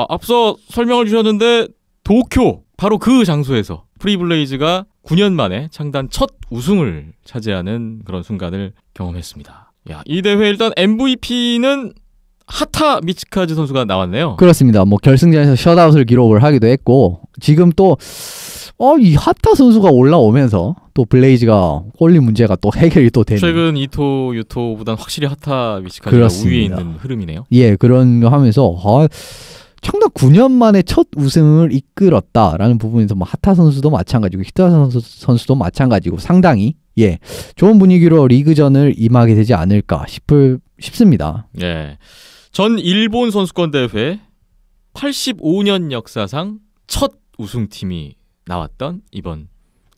앞서 설명을 주셨는데 도쿄 바로 그 장소에서 프리블레이즈가 9년 만에 창단 첫 우승을 차지하는 그런 순간을 경험했습니다. 이 대회 일단 MVP는 하타 미츠카즈 선수가 나왔네요. 그렇습니다. 뭐 결승전에서 셧아웃을 기록을 하기도 했고 지금 또 이 하타 선수가 올라오면서 또 블레이즈가 골리 문제가 또 해결이 또 되는. 최근 이토 유토보단 확실히 하타 미츠카즈가 우위에 있는 흐름이네요. 그런 거 하면서 청각 9년 만에 첫 우승을 이끌었다라는 부분에서 뭐 하타 선수도 마찬가지고 히타 선수도 마찬가지고 상당히 좋은 분위기로 리그전을 임하게 되지 않을까 싶습니다. 전 일본 선수권 대회 85년 역사상 첫 우승팀이 나왔던 이번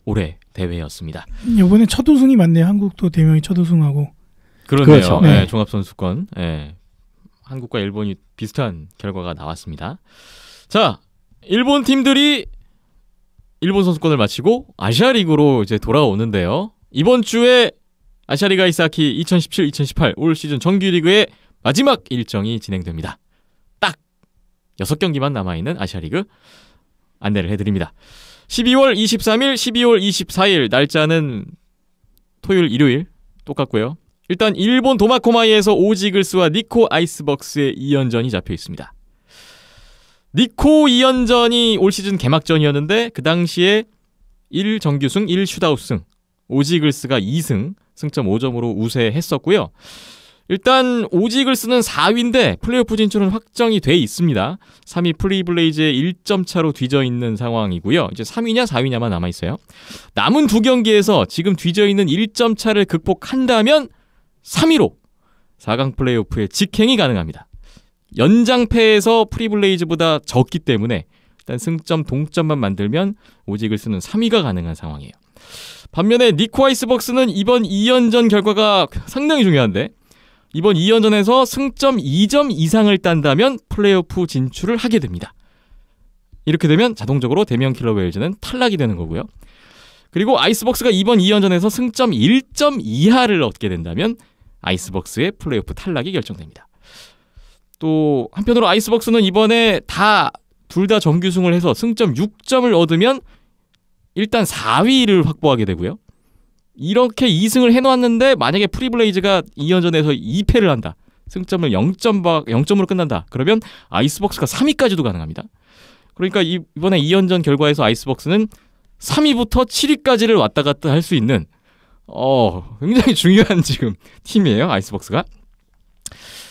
올해 대회였습니다. 이번에 첫 우승이 맞네요. 한국도 대명이 첫 우승하고. 그렇네요. 그렇죠. 종합선수권. 한국과 일본이 비슷한 결과가 나왔습니다. 자, 일본 팀들이 일본 선수권을 마치고 아시아리그로 이제 돌아오는데요. 이번 주에 아시아리그 아이스하키 2017-2018 올 시즌 정규리그의 마지막 일정이 진행됩니다. 딱 6경기만 남아있는 아시아리그 안내를 해드립니다. 12월 23일, 12월 24일 날짜는 토요일, 일요일 똑같고요. 일단 일본 도마코마이에서 오지글스와 니코 아이스벅스의 2연전이 잡혀 있습니다. 니코 2연전이 올 시즌 개막전이었는데 그 당시에 1정규승, 1슈다우승, 오지글스가 2승, 승점 5점으로 우세했었고요. 일단 오지글스는 4위인데 플레이오프 진출은 확정이 돼 있습니다. 3위 프리블레이즈의 1점 차로 뒤져 있는 상황이고요. 이제 3위냐 4위냐만 남아있어요. 남은 두 경기에서 지금 뒤져 있는 1점 차를 극복한다면 3위로 4강 플레이오프의 직행이 가능합니다. 연장패에서 프리블레이즈보다 적기 때문에 일단 승점 동점만 만들면 오지글스는 3위가 가능한 상황이에요. 반면에 니코 아이스벅스는 이번 2연전 결과가 상당히 중요한데 이번 2연전에서 승점 2점 이상을 딴다면 플레이오프 진출을 하게 됩니다. 이렇게 되면 자동적으로 대명 킬러 웨일즈는 탈락이 되는 거고요. 그리고 아이스벅스가 이번 2연전에서 승점 1점 이하를 얻게 된다면 아이스벅스의 플레이오프 탈락이 결정됩니다. 또 한편으로 아이스벅스는 이번에 둘 다 정규승을 해서 승점 6점을 얻으면 일단 4위를 확보하게 되고요. 이렇게 2승을 해놓았는데 만약에 프리블레이즈가 2연전에서 2패를 한다. 승점을 0점으로 끝난다. 그러면 아이스벅스가 3위까지도 가능합니다. 그러니까 이번에 2연전 결과에서 아이스벅스는 3위부터 7위까지를 왔다 갔다 할 수 있는 굉장히 중요한 지금 팀이에요. 아이스벅스가.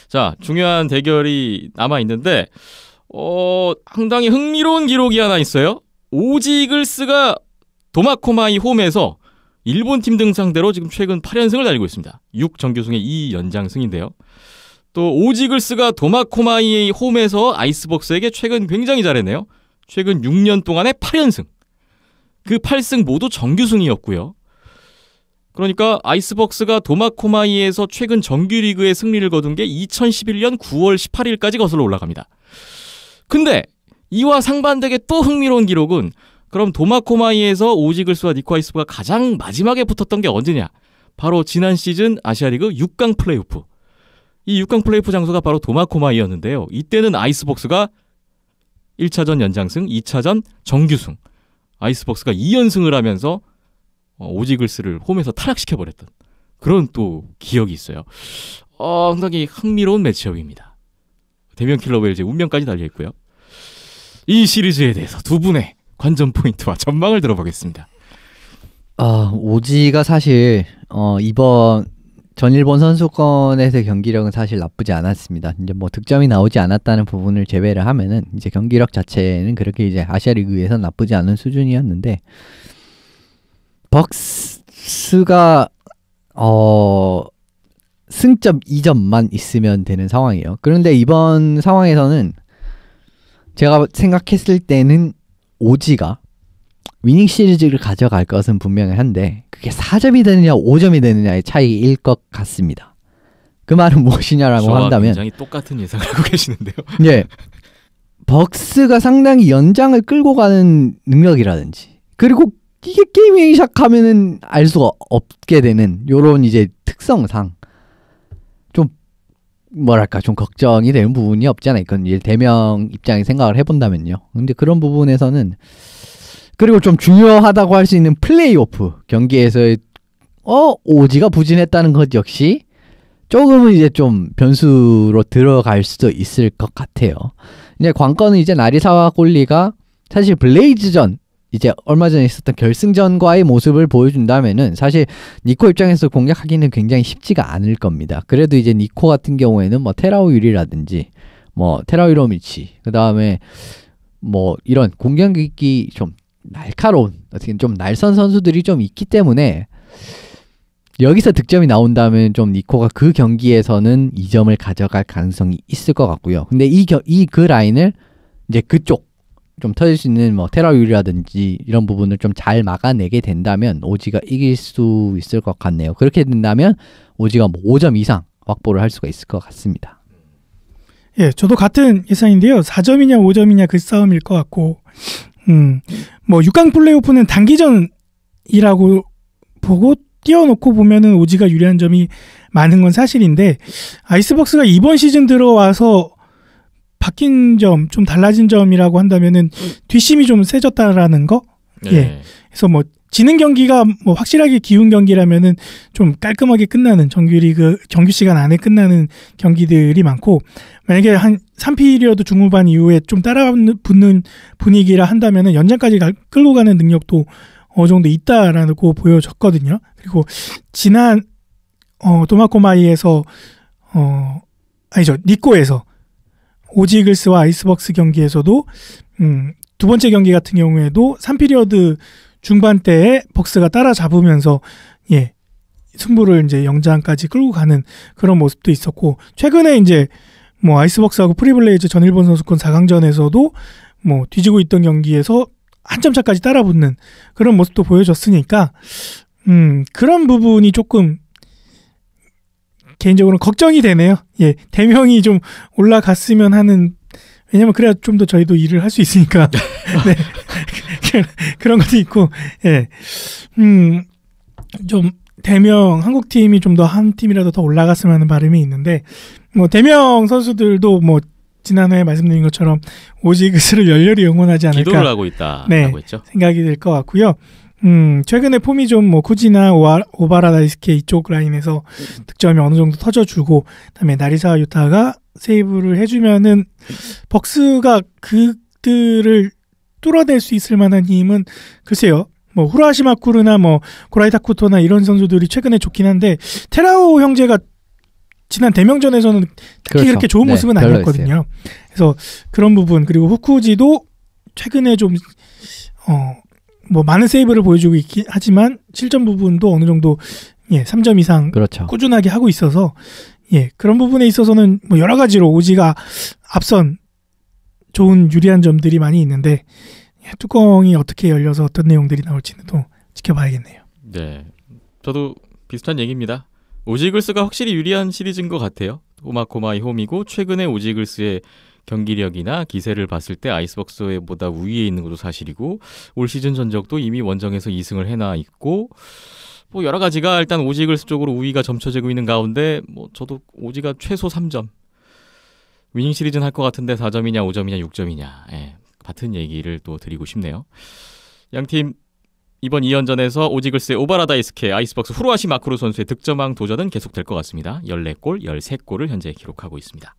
자, 중요한 대결이 남아있는데 상당히 흥미로운 기록이 하나 있어요. 오지글스가 도마코마이 홈에서 일본 팀 등 상대로 지금 최근 8연승을 달리고 있습니다. 6정규승의 2연장승인데요. 또 오지글스가 도마코마이 홈에서 아이스벅스에게 최근 굉장히 잘했네요. 최근 6년 동안의 8연승. 그 8승 모두 정규승이었고요. 그러니까 아이스벅스가 도마코마이에서 최근 정규리그의 승리를 거둔 게 2011년 9월 18일까지 거슬러 올라갑니다. 근데 이와 상반되게 또 흥미로운 기록은 그럼 도마코마이에서 오지글스와 니코 아이스버가 가장 마지막에 붙었던 게 언제냐? 바로 지난 시즌 아시아리그 6강 플레이오프. 이 6강 플레이오프 장소가 바로 도마코마이였는데요. 이때는 아이스벅스가 1차전 연장승, 2차전 정규승. 아이스벅스가 2연승을 하면서 오지글스를 홈에서 타락시켜버렸던 그런 또 기억이 있어요. 상당히 흥미로운 매치업입니다. 대면 킬러 웰즈의 운명까지 달려있고요. 이 시리즈에 대해서 두 분의 관전 포인트와 전망을 들어보겠습니다. 오지가 사실 이번 전일본 선수권에서의 경기력은 사실 나쁘지 않았습니다. 이제 뭐 득점이 나오지 않았다는 부분을 제외를 하면은 이제 경기력 자체는 그렇게 이제 아시아리그에서 나쁘지 않은 수준이었는데 벅스가 승점 2점만 있으면 되는 상황이에요. 그런데 이번 상황에서는 제가 생각했을 때는 오지가 위닝 시리즈를 가져갈 것은 분명히 한데 그게 4점이 되느냐 5점이 되느냐의 차이일 것 같습니다. 그 말은 무엇이냐라고 한다면 굉장히 똑같은 예상을 하고 계시는데요. 예, 벅스가 상당히 연장을 끌고 가는 능력이라든지 그리고 이게 게임이 시작하면은 알 수가 없게 되는 요런 이제 특성상 좀 뭐랄까 좀 걱정이 되는 부분이 없지 않아. 이건 이제 대명 입장에 생각을 해본다면요. 근데 그런 부분에서는 그리고 좀 중요하다고 할 수 있는 플레이오프 경기에서의 오지가 부진했다는 것 역시 조금은 이제 좀 변수로 들어갈 수도 있을 것 같아요. 이제 관건은 이제 나리사와 꼴리가 사실 블레이즈전 이제 얼마 전에 있었던 결승전과의 모습을 보여준다면은 사실 니코 입장에서 공략하기는 굉장히 쉽지가 않을 겁니다. 그래도 이제 니코 같은 경우에는 뭐 테라오 유리라든지 뭐 테라오 히로미치 그 다음에 뭐 이런 공격력이 좀 날카로운 어떻게 좀 날선 선수들이 좀 있기 때문에 여기서 득점이 나온다면 좀 니코가 그 경기에서는 2점을 가져갈 가능성이 있을 것 같고요. 근데 그 라인을 이제 그쪽 좀 터질 수 있는 뭐 테라유리라든지 이런 부분을 좀 잘 막아내게 된다면 오지가 이길 수 있을 것 같네요. 그렇게 된다면 오지가 뭐 5점 이상 확보를 할 수가 있을 것 같습니다. 예, 저도 같은 예상인데요. 4점이냐 5점이냐 그 싸움일 것 같고 뭐 6강 플레이오프는 단기전이라고 보고 띄워놓고 보면은 오지가 유리한 점이 많은 건 사실인데 아이스벅스가 이번 시즌 들어와서 바뀐 점, 좀 달라진 점이라고 한다면은 뒷심이 좀 세졌다라는 거. 네. 예. 그래서 뭐 지는 경기가 뭐 확실하게 기운 경기라면은 좀 깔끔하게 끝나는 정규 시간 안에 끝나는 경기들이 많고 만약에 한 3피리어드 중후반 이후에 좀 따라붙는 분위기라 한다면은 연장까지 끌고 가는 능력도 어느 정도 있다라고 보여졌거든요. 그리고 지난 도마코마이에서 아니죠. 니코에서 오지글스와 아이스벅스 경기에서도 두 번째 경기 같은 경우에도 3피리어드 중반 때에 벅스가 따라잡으면서 예, 승부를 이제 연장까지 끌고 가는 그런 모습도 있었고 최근에 이제 뭐 아이스벅스하고 프리블레이즈 전일본 선수권 4강전에서도 뭐 뒤지고 있던 경기에서 한 점 차까지 따라붙는 그런 모습도 보여줬으니까 그런 부분이 조금 개인적으로는 걱정이 되네요. 예, 대명이 좀 올라갔으면 하는 왜냐면 그래야 좀 더 저희도 일을 할 수 있으니까 네. 그런 것도 있고 예, 좀 대명 한국 팀이 좀 더 한 팀이라도 더 올라갔으면 하는 바람이 있는데 뭐 대명 선수들도 뭐 지난해 말씀드린 것처럼 오지글스를 열렬히 응원하지 않을까 기도를 하고 있다라고 네, 했죠. 생각이 될 것 같고요. 최근에 폼이 좀 뭐 쿠지나 오바라 다이스케 이쪽 라인에서 득점이 어느 정도 터져주고 그다음에 나리사 유타가 세이브를 해주면은 벅스가 그들을 뚫어낼 수 있을 만한 힘은 글쎄요. 뭐 후라시마쿠르나 뭐 고라이타쿠토나 이런 선수들이 최근에 좋긴 한데 테라오 형제가 지난 대명전에서는 특히 그렇죠. 그렇게 좋은 네, 모습은 아니었거든요. 그래서 그런 부분 그리고 후쿠지도 최근에 좀 뭐 많은 세이브를 보여주고 있긴 하지만 실점 부분도 어느 정도 예, 3점 이상 그렇죠. 꾸준하게 하고 있어서 예, 그런 부분에 있어서는 뭐 여러 가지로 오지가 앞선 좋은 유리한 점들이 많이 있는데 예, 뚜껑이 어떻게 열려서 어떤 내용들이 나올지는 또 지켜봐야겠네요. 네, 저도 비슷한 얘기입니다. 오지글스가 확실히 유리한 시리즈인 것 같아요. 토마코마이 홈이고 최근에 오지글스의 경기력이나 기세를 봤을 때 아이스박스보다 우위에 있는 것도 사실이고 올 시즌 전적도 이미 원정에서 2승을 해나 있고 뭐 여러 가지가 일단 오지글스 쪽으로 우위가 점쳐지고 있는 가운데 뭐 저도 오지가 최소 3점 위닝 시리즈는 할 것 같은데 4점이냐 5점이냐 6점이냐 예, 같은 얘기를 또 드리고 싶네요. 양팀 이번 2연전에서 오지글스의 오바라 다이스케, 아이스박스 후루아시 마쿠루 선수의 득점왕 도전은 계속될 것 같습니다. 14골, 13골을 현재 기록하고 있습니다.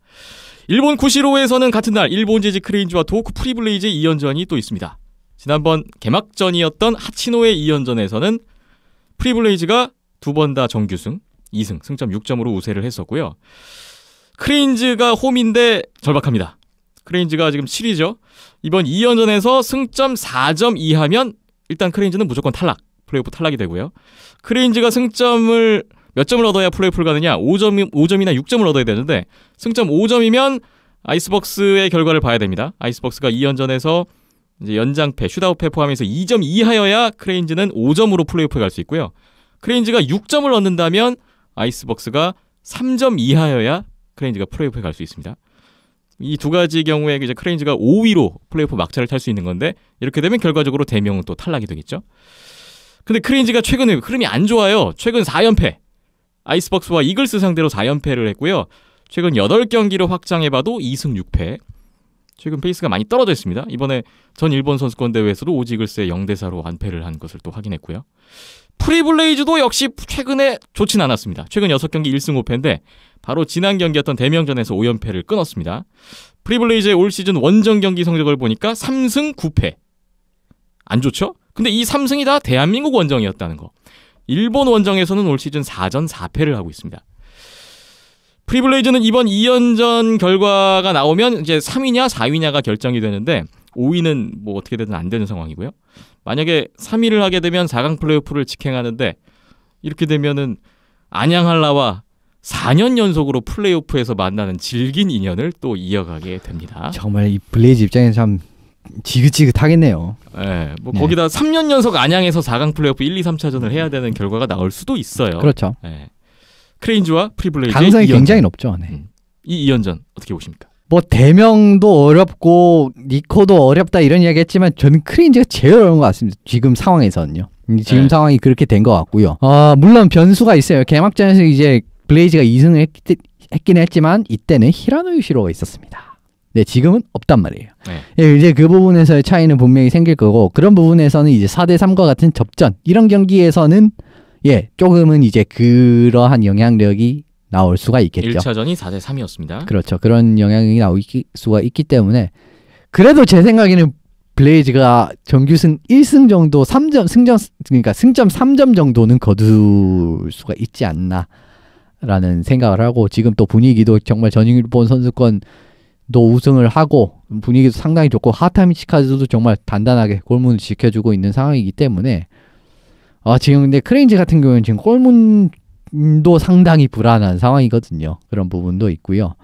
일본 쿠시로에서는 같은 날 일본 제지 크레인즈와 도호쿠 프리블레이즈의 2연전이 또 있습니다. 지난번 개막전이었던 하치노의 2연전에서는 프리블레이즈가 두 번 다 정규승, 2승, 승점 6점으로 우세를 했었고요. 크레인즈가 홈인데 절박합니다. 크레인즈가 지금 7위죠. 이번 2연전에서 승점 4점 이하면 일단 크레인즈는 무조건 탈락, 플레이오프 탈락이 되고요. 크레인즈가 승점을 몇 점을 얻어야 플레이오프를 가느냐? 5점이나 6점을 얻어야 되는데 승점 5점이면 아이스박스의 결과를 봐야 됩니다. 아이스박스가 2연전에서 이제 연장패, 슛아웃패 포함해서 2점 이하여야 크레인즈는 5점으로 플레이오프에 갈 수 있고요. 크레인즈가 6점을 얻는다면 아이스박스가 3점 이하여야 크레인즈가 플레이오프에 갈 수 있습니다. 이 두 가지 경우에 이제 크레인즈가 5위로 플레이오프 막차를 탈 수 있는 건데 이렇게 되면 결과적으로 대명은 또 탈락이 되겠죠. 근데 크레인즈가 최근에 흐름이 안 좋아요. 최근 4연패. 아이스박스와 이글스 상대로 4연패를 했고요. 최근 8경기를 확장해봐도 2승 6패. 최근 페이스가 많이 떨어져 있습니다. 이번에 전 일본 선수권 대회에서도 오지글스의 0대4로 완패를 한 것을 또 확인했고요. 프리블레이즈도 역시 최근에 좋진 않았습니다. 최근 6경기 1승 5패인데 바로 지난 경기였던 대명전에서 5연패를 끊었습니다. 프리블레이즈의 올 시즌 원정 경기 성적을 보니까 3승 9패. 안 좋죠? 근데 이 3승이 다 대한민국 원정이었다는 거. 일본 원정에서는 올 시즌 4전 4패를 하고 있습니다. 프리블레이즈는 이번 2연전 결과가 나오면 이제 3위냐 4위냐가 결정이 되는데 5위는 뭐 어떻게 되든 안 되는 상황이고요. 만약에 3위를 하게 되면 4강 플레이오프를 직행하는데 이렇게 되면은 안양한라와 4년 연속으로 플레이오프에서 만나는 질긴 인연을 또 이어가게 됩니다. 정말 이 블레이즈 입장에서 참 지긋지긋하겠네요. 네, 뭐 네. 거기다 3년 연속 안양에서 4강 플레이오프 1, 2, 3차전을 해야 되는 결과가 나올 수도 있어요. 그렇죠. 네. 크레인즈와 프리블레이즈의 가능성이 2연전. 굉장히 높죠. 네. 이 2연전 어떻게 보십니까? 뭐 대명도 어렵고 니코도 어렵다 이런 이야기 했지만 저는 크레인즈가 제일 어려운 것 같습니다. 지금 상황에서는요. 지금 네. 상황이 그렇게 된 것 같고요. 물론 변수가 있어요. 개막전에서 이제 블레이즈가 2승을 했긴 했지만 이때는 히라노 유시로가 있었습니다. 네, 지금은 없단 말이에요. 네. 예, 이제 그 부분에서의 차이는 분명히 생길 거고 그런 부분에서는 이제 4대3과 같은 접전 이런 경기에서는 예, 조금은 이제 그러한 영향력이 나올 수가 있겠죠. 1차전이 4대3이었습니다. 그렇죠. 그런 영향이 나올 수가 있기 때문에 그래도 제 생각에는 블레이즈가 정규승 1승 정도 3점 그러니까 승점 3점 정도는 거둘 수가 있지 않나라는 생각을 하고 지금 또 분위기도 정말 전일본 선수권도 우승을 하고 분위기도 상당히 좋고 하타미 치카즈도 정말 단단하게 골문을 지켜주고 있는 상황이기 때문에 지금 근데 크레인즈 같은 경우는 지금 골문도 상당히 불안한 상황이거든요. 그런 부분도 있고요.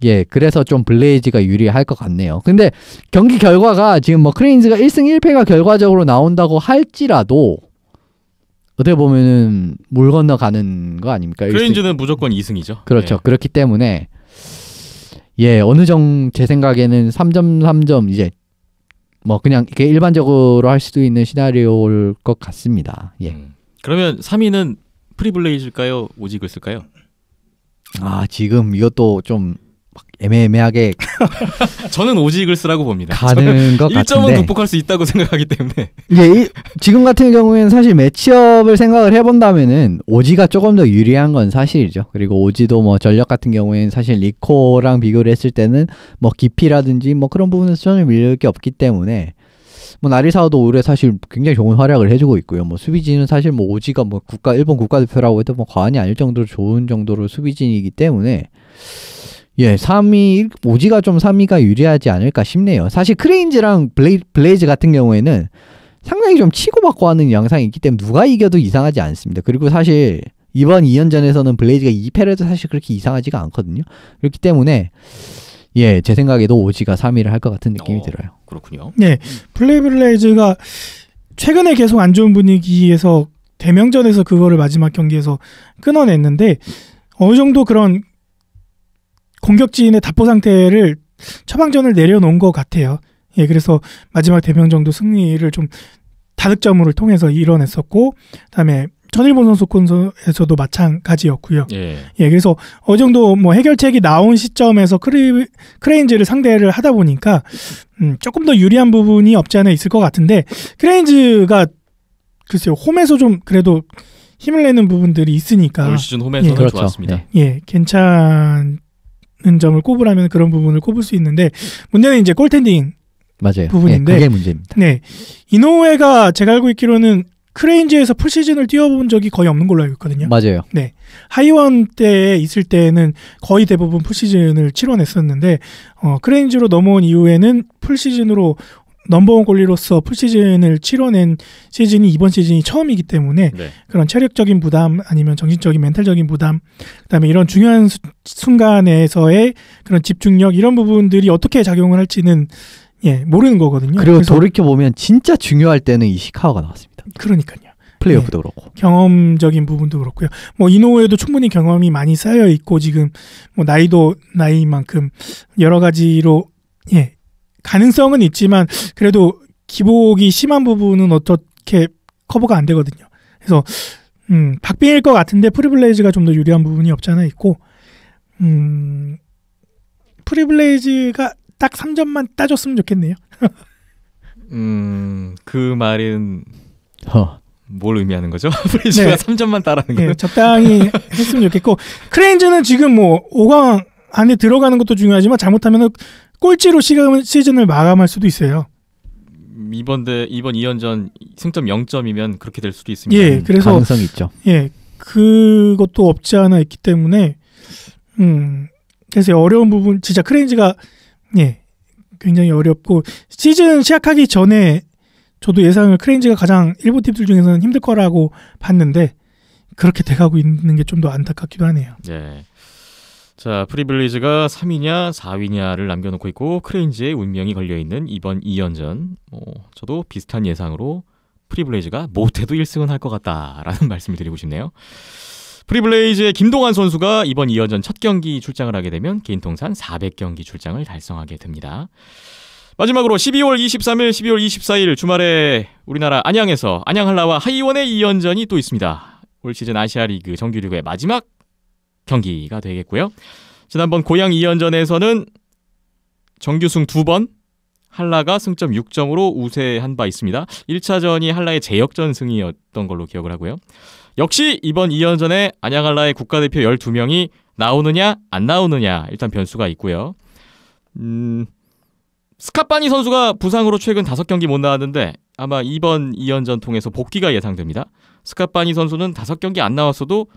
예, 그래서 좀 블레이즈가 유리할 것 같네요. 근데 경기 결과가 지금 뭐 크레인즈가 1승 1패가 결과적으로 나온다고 할지라도 어떻게 보면은 물 건너가는 거 아닙니까? 크레인즈는 무조건 2승이죠. 그렇죠. 네. 그렇기 때문에 예, 어느 정도 제 생각에는 3점 이제 뭐 그냥 이렇게 일반적으로 할 수도 있는 시나리오일 것 같습니다. 예. 그러면 3위는 프리블레이즈일까요? 오지글스일까요? 지금 이것도 좀 막 애매하게 저는 오지글스라고 봅니다. 가는 것 1점은 같은데 극복할 수 있다고 생각하기 때문에 예, 지금 같은 경우에는 사실 매치업을 생각을 해본다면은 오지가 조금 더 유리한 건 사실이죠. 그리고 오지도 뭐 전력 같은 경우에는 사실 리코랑 비교를 했을 때는 뭐 깊이라든지 뭐 그런 부분에서 전혀 밀릴 게 없기 때문에 뭐 나리사와도 올해 사실 굉장히 좋은 활약을 해주고 있고요. 뭐 수비진은 사실 뭐 오지가 뭐 일본 국가대표라고 해도 뭐 과언이 아닐 정도로 좋은 정도로 수비진이기 때문에 예, 3위 오지가 좀 3위가 유리하지 않을까 싶네요. 사실 크레인즈랑 블레이즈 같은 경우에는 상당히 좀 치고받고 하는 양상이 있기 때문에 누가 이겨도 이상하지 않습니다. 그리고 사실 이번 2연전에서는 블레이즈가 2패를 해도 사실 그렇게 이상하지가 않거든요. 그렇기 때문에 예, 제 생각에도 오지가 3위를 할 것 같은 느낌이 들어요. 그렇군요. 네, 블레이즈가 최근에 계속 안 좋은 분위기에서 대명전에서 그거를 마지막 경기에서 끊어냈는데 어느 정도 그런 공격진의 답보 상태를 처방전을 내려놓은 것 같아요. 예, 그래서 마지막 대명정도 승리를 좀 다득점을 통해서 이뤄냈었고, 그다음에 전일본 선수권에서도 마찬가지였고요. 예. 예, 그래서 어느 정도 뭐 해결책이 나온 시점에서 크레인즈를 상대를 하다 보니까 조금 더 유리한 부분이 없지 않아 있을 것 같은데, 크레인즈가 글쎄요 홈에서 좀 그래도 힘을 내는 부분들이 있으니까 올 시즌 홈에서는 그렇죠. 좋았습니다. 예, 괜찮은 점을 꼽으라면 그런 부분을 꼽을 수 있는데, 문제는 이제 골텐딩 맞아요. 부분인데, 예, 그게 문제입니다. 네, 이노우에가 제가 알고 있기로는 크레인즈에서 풀시즌을 뛰어본 적이 거의 없는 걸로 알고 있거든요. 맞아요. 네, 하이원 때에 있을 때는 거의 대부분 풀시즌을 치러냈었는데, 크레인즈로 넘어온 이후에는 풀시즌으로 넘버원 골리로서 풀시즌을 치러낸 시즌이 이번 시즌이 처음이기 때문에 네. 그런 체력적인 부담 아니면 정신적인 멘탈적인 부담, 그다음에 이런 중요한 순간에서의 그런 집중력, 이런 부분들이 어떻게 작용을 할지는 예, 모르는 거거든요. 그리고 그래서 돌이켜 보면 진짜 중요할 때는 이시카와가 나왔습니다. 그러니까요. 플레이오프도 그렇고. 경험적인 부분도 그렇고요. 뭐 이노우에도 충분히 경험이 많이 쌓여 있고, 지금 뭐 나이도 나이만큼 여러 가지로 예, 가능성은 있지만 그래도 기복이 심한 부분은 어떻게 커버가 안 되거든요. 그래서 박빙일 것 같은데 프리블레이즈가 좀 더 유리한 부분이 없지 않아 있고, 프리블레이즈가 딱 3점만 따줬으면 좋겠네요. 그 말은 뭘 의미하는 거죠? 프리즈가 네. 3점만 따라는 거예요? 네, 적당히 했으면 좋겠고, 크레인즈는 지금 뭐 5강 안에 들어가는 것도 중요하지만 잘못하면 꼴찌로 시즌을 마감할 수도 있어요. 이번 2연전 승점 0점이면 그렇게 될 수도 있습니다. 예, 그래서 가능성이 있죠. 예, 그것도 없지 않아 있기 때문에 그래서 어려운 부분, 진짜 크레인즈가 예, 굉장히 어렵고, 시즌 시작하기 전에 저도 예상을 크레인즈가 가장 일본 팀들 중에서는 힘들 거라고 봤는데 그렇게 돼가고 있는 게 좀 더 안타깝기도 하네요. 네. 자, 프리블리즈가 3위냐 4위냐를 남겨놓고 있고, 크레인즈의 운명이 걸려있는 이번 2연전. 저도 비슷한 예상으로 프리블레이즈가 못해도 1승은 할 것 같다라는 말씀을 드리고 싶네요. 프리블레이즈의 김동환 선수가 이번 2연전 첫 경기 출장을 하게 되면 개인 통산 400경기 출장을 달성하게 됩니다. 마지막으로 12월 23일, 12월 24일 주말에 우리나라 안양에서 안양한라와 하이원의 2연전이 또 있습니다. 올 시즌 아시아리그 정규리그의 마지막 경기가 되겠고요. 지난번 고양 2연전에서는 정규승 2번, 한라가 승점 6점으로 우세한 바 있습니다. 1차전이 한라의 제역전 승이었던 걸로 기억을 하고요. 역시 이번 2연전에 안양한라의 국가대표 12명이 나오느냐 안 나오느냐 일단 변수가 있고요. 스카파니 선수가 부상으로 최근 5경기 못 나왔는데 아마 이번 2연전 통해서 복귀가 예상됩니다. 스카파니 선수는 5경기 안 나왔어도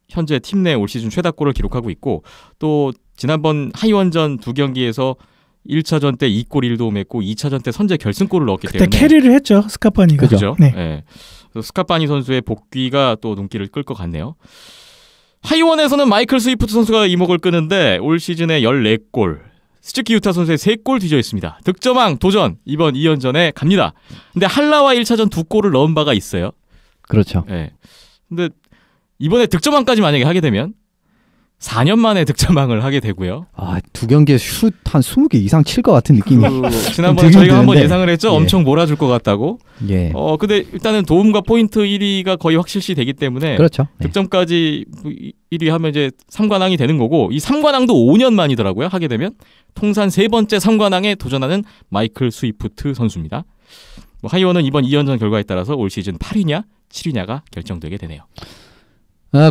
현재 팀 내 올 시즌 최다골을 기록하고 있고, 또 지난번 하이원전 2경기에서 1차전 때 2골 1도움 했고 2차전 때 선제 결승골을 넣었기 그때 때문에 캐리를 했죠, 스카파니가. 그렇죠. 네. 네. 스카파니 선수의 복귀가 또 눈길을 끌 것 같네요. 하이원에서는 마이클 스위프트 선수가 이목을 끄는데 올 시즌에 14골, 스즈키 유타 선수의 3골 뒤져 있습니다. 득점왕 도전 이번 2연전에 갑니다. 근데 한라와 1차전 2골을 넣은 바가 있어요. 그렇죠. 네. 근데 이번에 득점왕까지 만약에 하게 되면 4년 만에 득점왕을 하게 되고요. 아, 2경기에 슛 한 20개 이상 칠 것 같은 느낌이. 지난번에 저희가 한번 드는데. 예상을 했죠. 예. 엄청 몰아줄 것 같다고. 예. 근데 일단은 도움과 포인트 1위가 거의 확실시 되기 때문에 그렇죠. 네. 득점까지 1위 하면 이제 3관왕이 되는 거고, 이 3관왕도 5년 만이더라고요. 하게 되면 통산 3번째 3관왕에 도전하는 마이클 스위프트 선수입니다. 하이원은 이번 2연전 결과에 따라서 올 시즌 8위냐 7위냐가 결정되게 되네요.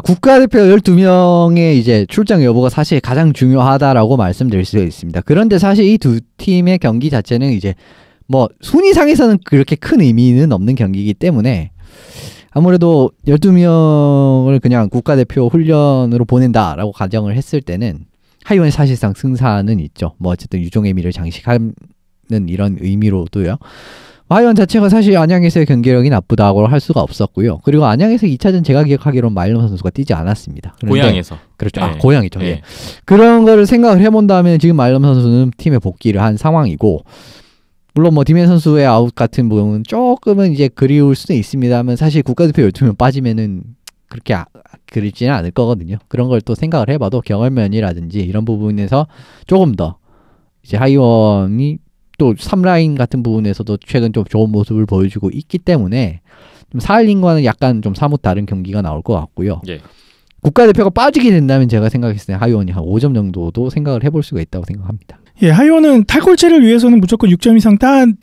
국가대표 12명의 이제 출장 여부가 사실 가장 중요하다라고 말씀드릴 수 있습니다. 그런데 사실 이 두 팀의 경기 자체는 이제 뭐 순위상에서는 그렇게 큰 의미는 없는 경기이기 때문에 아무래도 12명을 그냥 국가대표 훈련으로 보낸다라고 가정을 했을 때는 하이원이 사실상 승산은 있죠. 뭐 어쨌든 유종의 미를 장식하는 이런 의미로도요. 하이원 자체가 사실 안양에서의 경기력이 나쁘다고 할 수가 없었고요. 그리고 안양에서 2차전 제가 기억하기로는 마일럼 선수가 뛰지 않았습니다. 고향에서. 그렇죠. 네. 고향이죠. 네. 예. 그런 거를 생각을 해본다면 지금 마일럼 선수는 팀에 복귀를 한 상황이고, 물론 뭐 디멘 선수의 아웃 같은 부분은 조금은 이제 그리울 수는 있습니다만 사실 국가대표 12명 빠지면은 그렇게 그립지는 않을 거거든요. 그런 걸 또 생각을 해봐도 경험면이라든지 이런 부분에서 조금 더 이제 하이원이 또 3라인 같은 부분에서도 최근 좀 좋은 모습을 보여주고 있기 때문에 좀 사할린과는 약간 좀 사뭇 다른 경기가 나올 것 같고요. 예. 국가대표가 빠지게 된다면 제가 생각했을 때 하이원이 한 5점 정도도 생각을 해볼 수가 있다고 생각합니다. 예, 하이원은 탈골체를 위해서는 무조건 6점 이상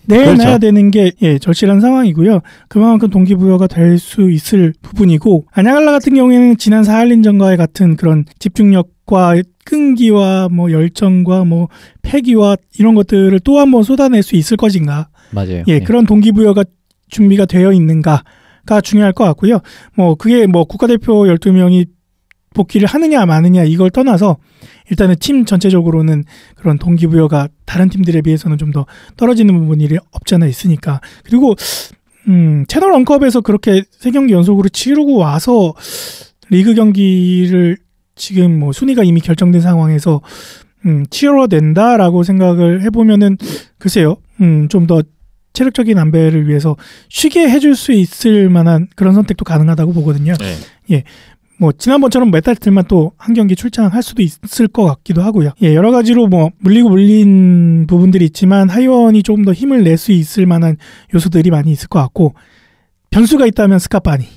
내놔야 그렇죠. 되는 게 절실한 상황이고요. 그만큼 동기부여가 될 수 있을 부분이고 안양알라 같은 경우에는 지난 사할린전과의 같은 그런 집중력과 끈기와 뭐 열정과 뭐 패기와 이런 것들을 또 한 번 쏟아낼 수 있을 것인가. 맞아요. 예, 그런 동기부여가 준비가 되어 있는가가 중요할 것 같고요. 뭐 그게 뭐 국가대표 12명이 복귀를 하느냐 마느냐 이걸 떠나서 일단은 팀 전체적으로는 그런 동기부여가 다른 팀들에 비해서는 좀 더 떨어지는 부분이 없지 않아 있으니까. 그리고 채널 원컵에서 그렇게 3경기 연속으로 치르고 와서 리그 경기를 지금 뭐 순위가 이미 결정된 상황에서 치러낸다라고 생각을 해보면은 글쎄요, 좀 더 체력적인 안배를 위해서 쉬게 해줄 수 있을 만한 그런 선택도 가능하다고 보거든요. 네. 예. 뭐 지난번처럼 몇 달들만 또 한 경기 출장할 수도 있을 것 같기도 하고요. 예, 여러 가지로 뭐 물린 부분들이 있지만 하이원이 조금 더 힘을 낼 수 있을 만한 요소들이 많이 있을 것 같고 변수가 있다면 스카파니가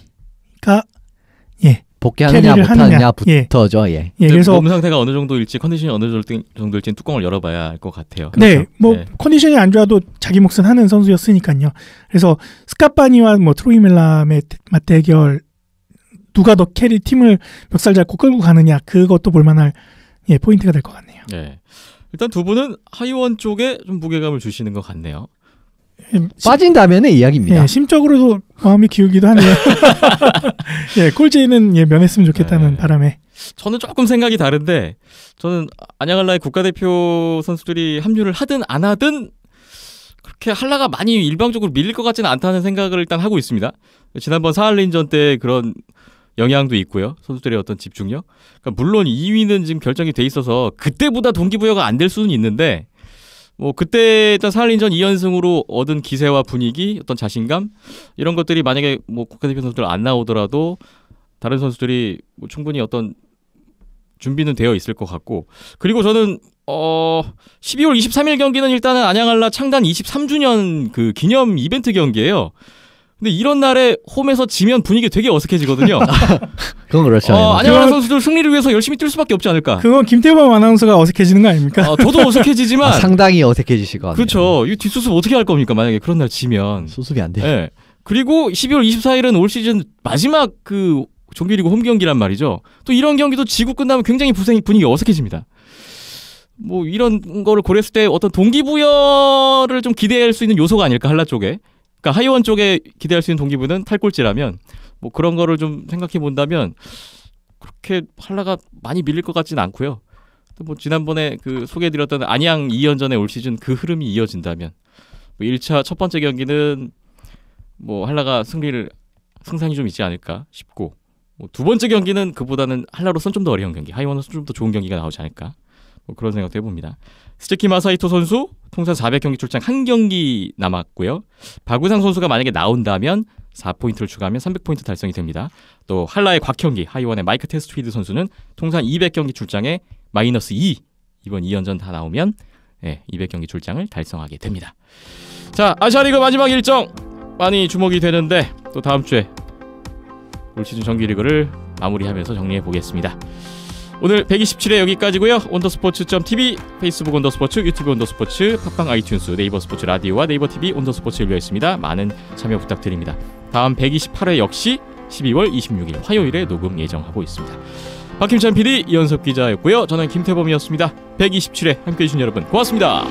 복귀하느냐 캐리를 하느냐. 못하느냐부터죠. 예. 예, 그래서 몸 상태가 어느 정도일지 컨디션이 어느 정도일지 뚜껑을 열어봐야 알 것 같아요. 네, 뭐 네. 컨디션이 안 좋아도 자기 몫은 하는 선수였으니까요. 그래서 스카파니와 뭐 트로이 멜람의 맞대결 누가 더 팀을 멱살 잡고 끌고 가느냐 그것도 볼만할 포인트가 될 것 같네요. 네. 일단 두 분은 하이원 쪽에 좀 무게감을 주시는 것 같네요. 빠진다면의 이야기입니다. 예, 심적으로도 마음이 기우기도 하네요. 예, 꼴찌는 면했으면 좋겠다는 네. 바람에. 저는 조금 생각이 다른데 저는 안양알라의 국가대표 선수들이 합류를 하든 안 하든 그렇게 한라가 많이 일방적으로 밀릴 것 같지는 않다는 생각을 일단 하고 있습니다. 지난번 사할린전 때 그런 영향도 있고요. 선수들의 어떤 집중력. 그러니까 물론 2위는 지금 결정이 돼 있어서 그때보다 동기부여가 안 될 수는 있는데 뭐 그때 일단 사할린전 2연승으로 얻은 기세와 분위기, 어떤 자신감 이런 것들이 만약에 뭐 국가대표 선수들 안 나오더라도 다른 선수들이 뭐 충분히 어떤 준비는 되어 있을 것 같고 그리고 저는 12월 23일 경기는 일단은 안양알라 창단 23주년 그 기념 이벤트 경기예요. 근데 이런 날에 홈에서 지면 분위기 되게 어색해지거든요. 그건 그렇죠. 안양알라 선수들 승리를 위해서 열심히 뛸 수밖에 없지 않을까. 그건 김태범 아나운서가 어색해지는 거 아닙니까? 저도 어색해지지만 상당히 어색해지실 것 같아요. 그렇죠. 이 뒷수습 어떻게 할 겁니까? 만약에 그런 날 지면. 수습이 안 돼. 네. 그리고 12월 24일은 올 시즌 마지막 그 정규리그 홈 경기란 말이죠. 또 이런 경기도 지고 끝나면 굉장히 분위기 어색해집니다. 뭐 이런 거를 고려했을 때 어떤 동기부여를 좀 기대할 수 있는 요소가 아닐까 한라 쪽에. 그러니까 하이원 쪽에 기대할 수 있는 동기부여는 탈골찌라면 뭐 그런 거를 좀 생각해 본다면 그렇게 한라가 많이 밀릴 것 같지는 않고요. 또 뭐 지난번에 그 소개해드렸던 안양 2연전의 올 시즌 그 흐름이 이어진다면 뭐 1차 첫 번째 경기는 뭐 한라가 승산이 좀 있지 않을까 싶고 뭐 두 번째 경기는 그보다는 한라로서는 좀 더 어려운 경기, 하이원으로서는 좀 더 좋은 경기가 나오지 않을까 뭐 그런 생각도 해봅니다. 스즈키 마사히토 선수 통산 400경기 출장 1경기 남았고요. 박우상 선수가 만약에 나온다면 4포인트를 추가하면 300포인트 달성이 됩니다. 또 한라의 곽형기, 하이원의 마이크 테스트휘드 선수는 통산 200경기 출장에 -2 이번 2연전 다 나오면 200경기 출장을 달성하게 됩니다. 자, 아시아리그 마지막 일정 많이 주목이 되는데 또 다음 주에 올 시즌 정규리그를 마무리하면서 정리해 보겠습니다. 오늘 127회 여기까지고요. 온더스포츠.tv, 페이스북 온더스포츠, 유튜브 온더스포츠, 팟빵 아이튠스, 네이버 스포츠 라디오와 네이버 TV 온더스포츠 열려 있습니다. 많은 참여 부탁드립니다. 다음 128회 역시 12월 26일 화요일에 녹음 예정하고 있습니다. 박힘찬 PD, 이현석 기자였고요. 저는 김태범이었습니다. 127회 함께해 주신 여러분 고맙습니다.